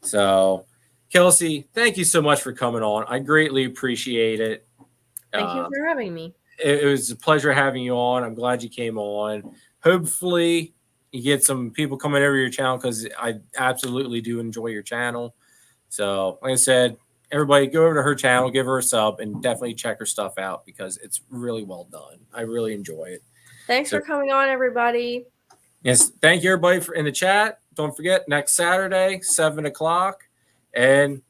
Speaker 1: so Kelsey, thank you so much for coming on. I greatly appreciate it.
Speaker 2: Thank you for having me.
Speaker 1: It was a pleasure having you on. I'm glad you came on. Hopefully, you get some people coming over your channel because I absolutely do enjoy your channel. So, like I said, everybody go over to her channel, give her a sub, and definitely check her stuff out because it's really well done. I really enjoy it.
Speaker 2: Thanks for coming on, everybody.
Speaker 1: Yes, thank you everybody for in the chat. Don't forget next Saturday, 7 o'clock, and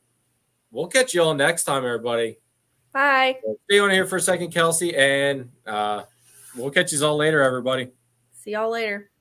Speaker 1: we'll catch you all next time, everybody.
Speaker 2: Bye.
Speaker 1: Stay on here for a second, Kelsey, and we'll catch you all later, everybody.
Speaker 2: See y'all later.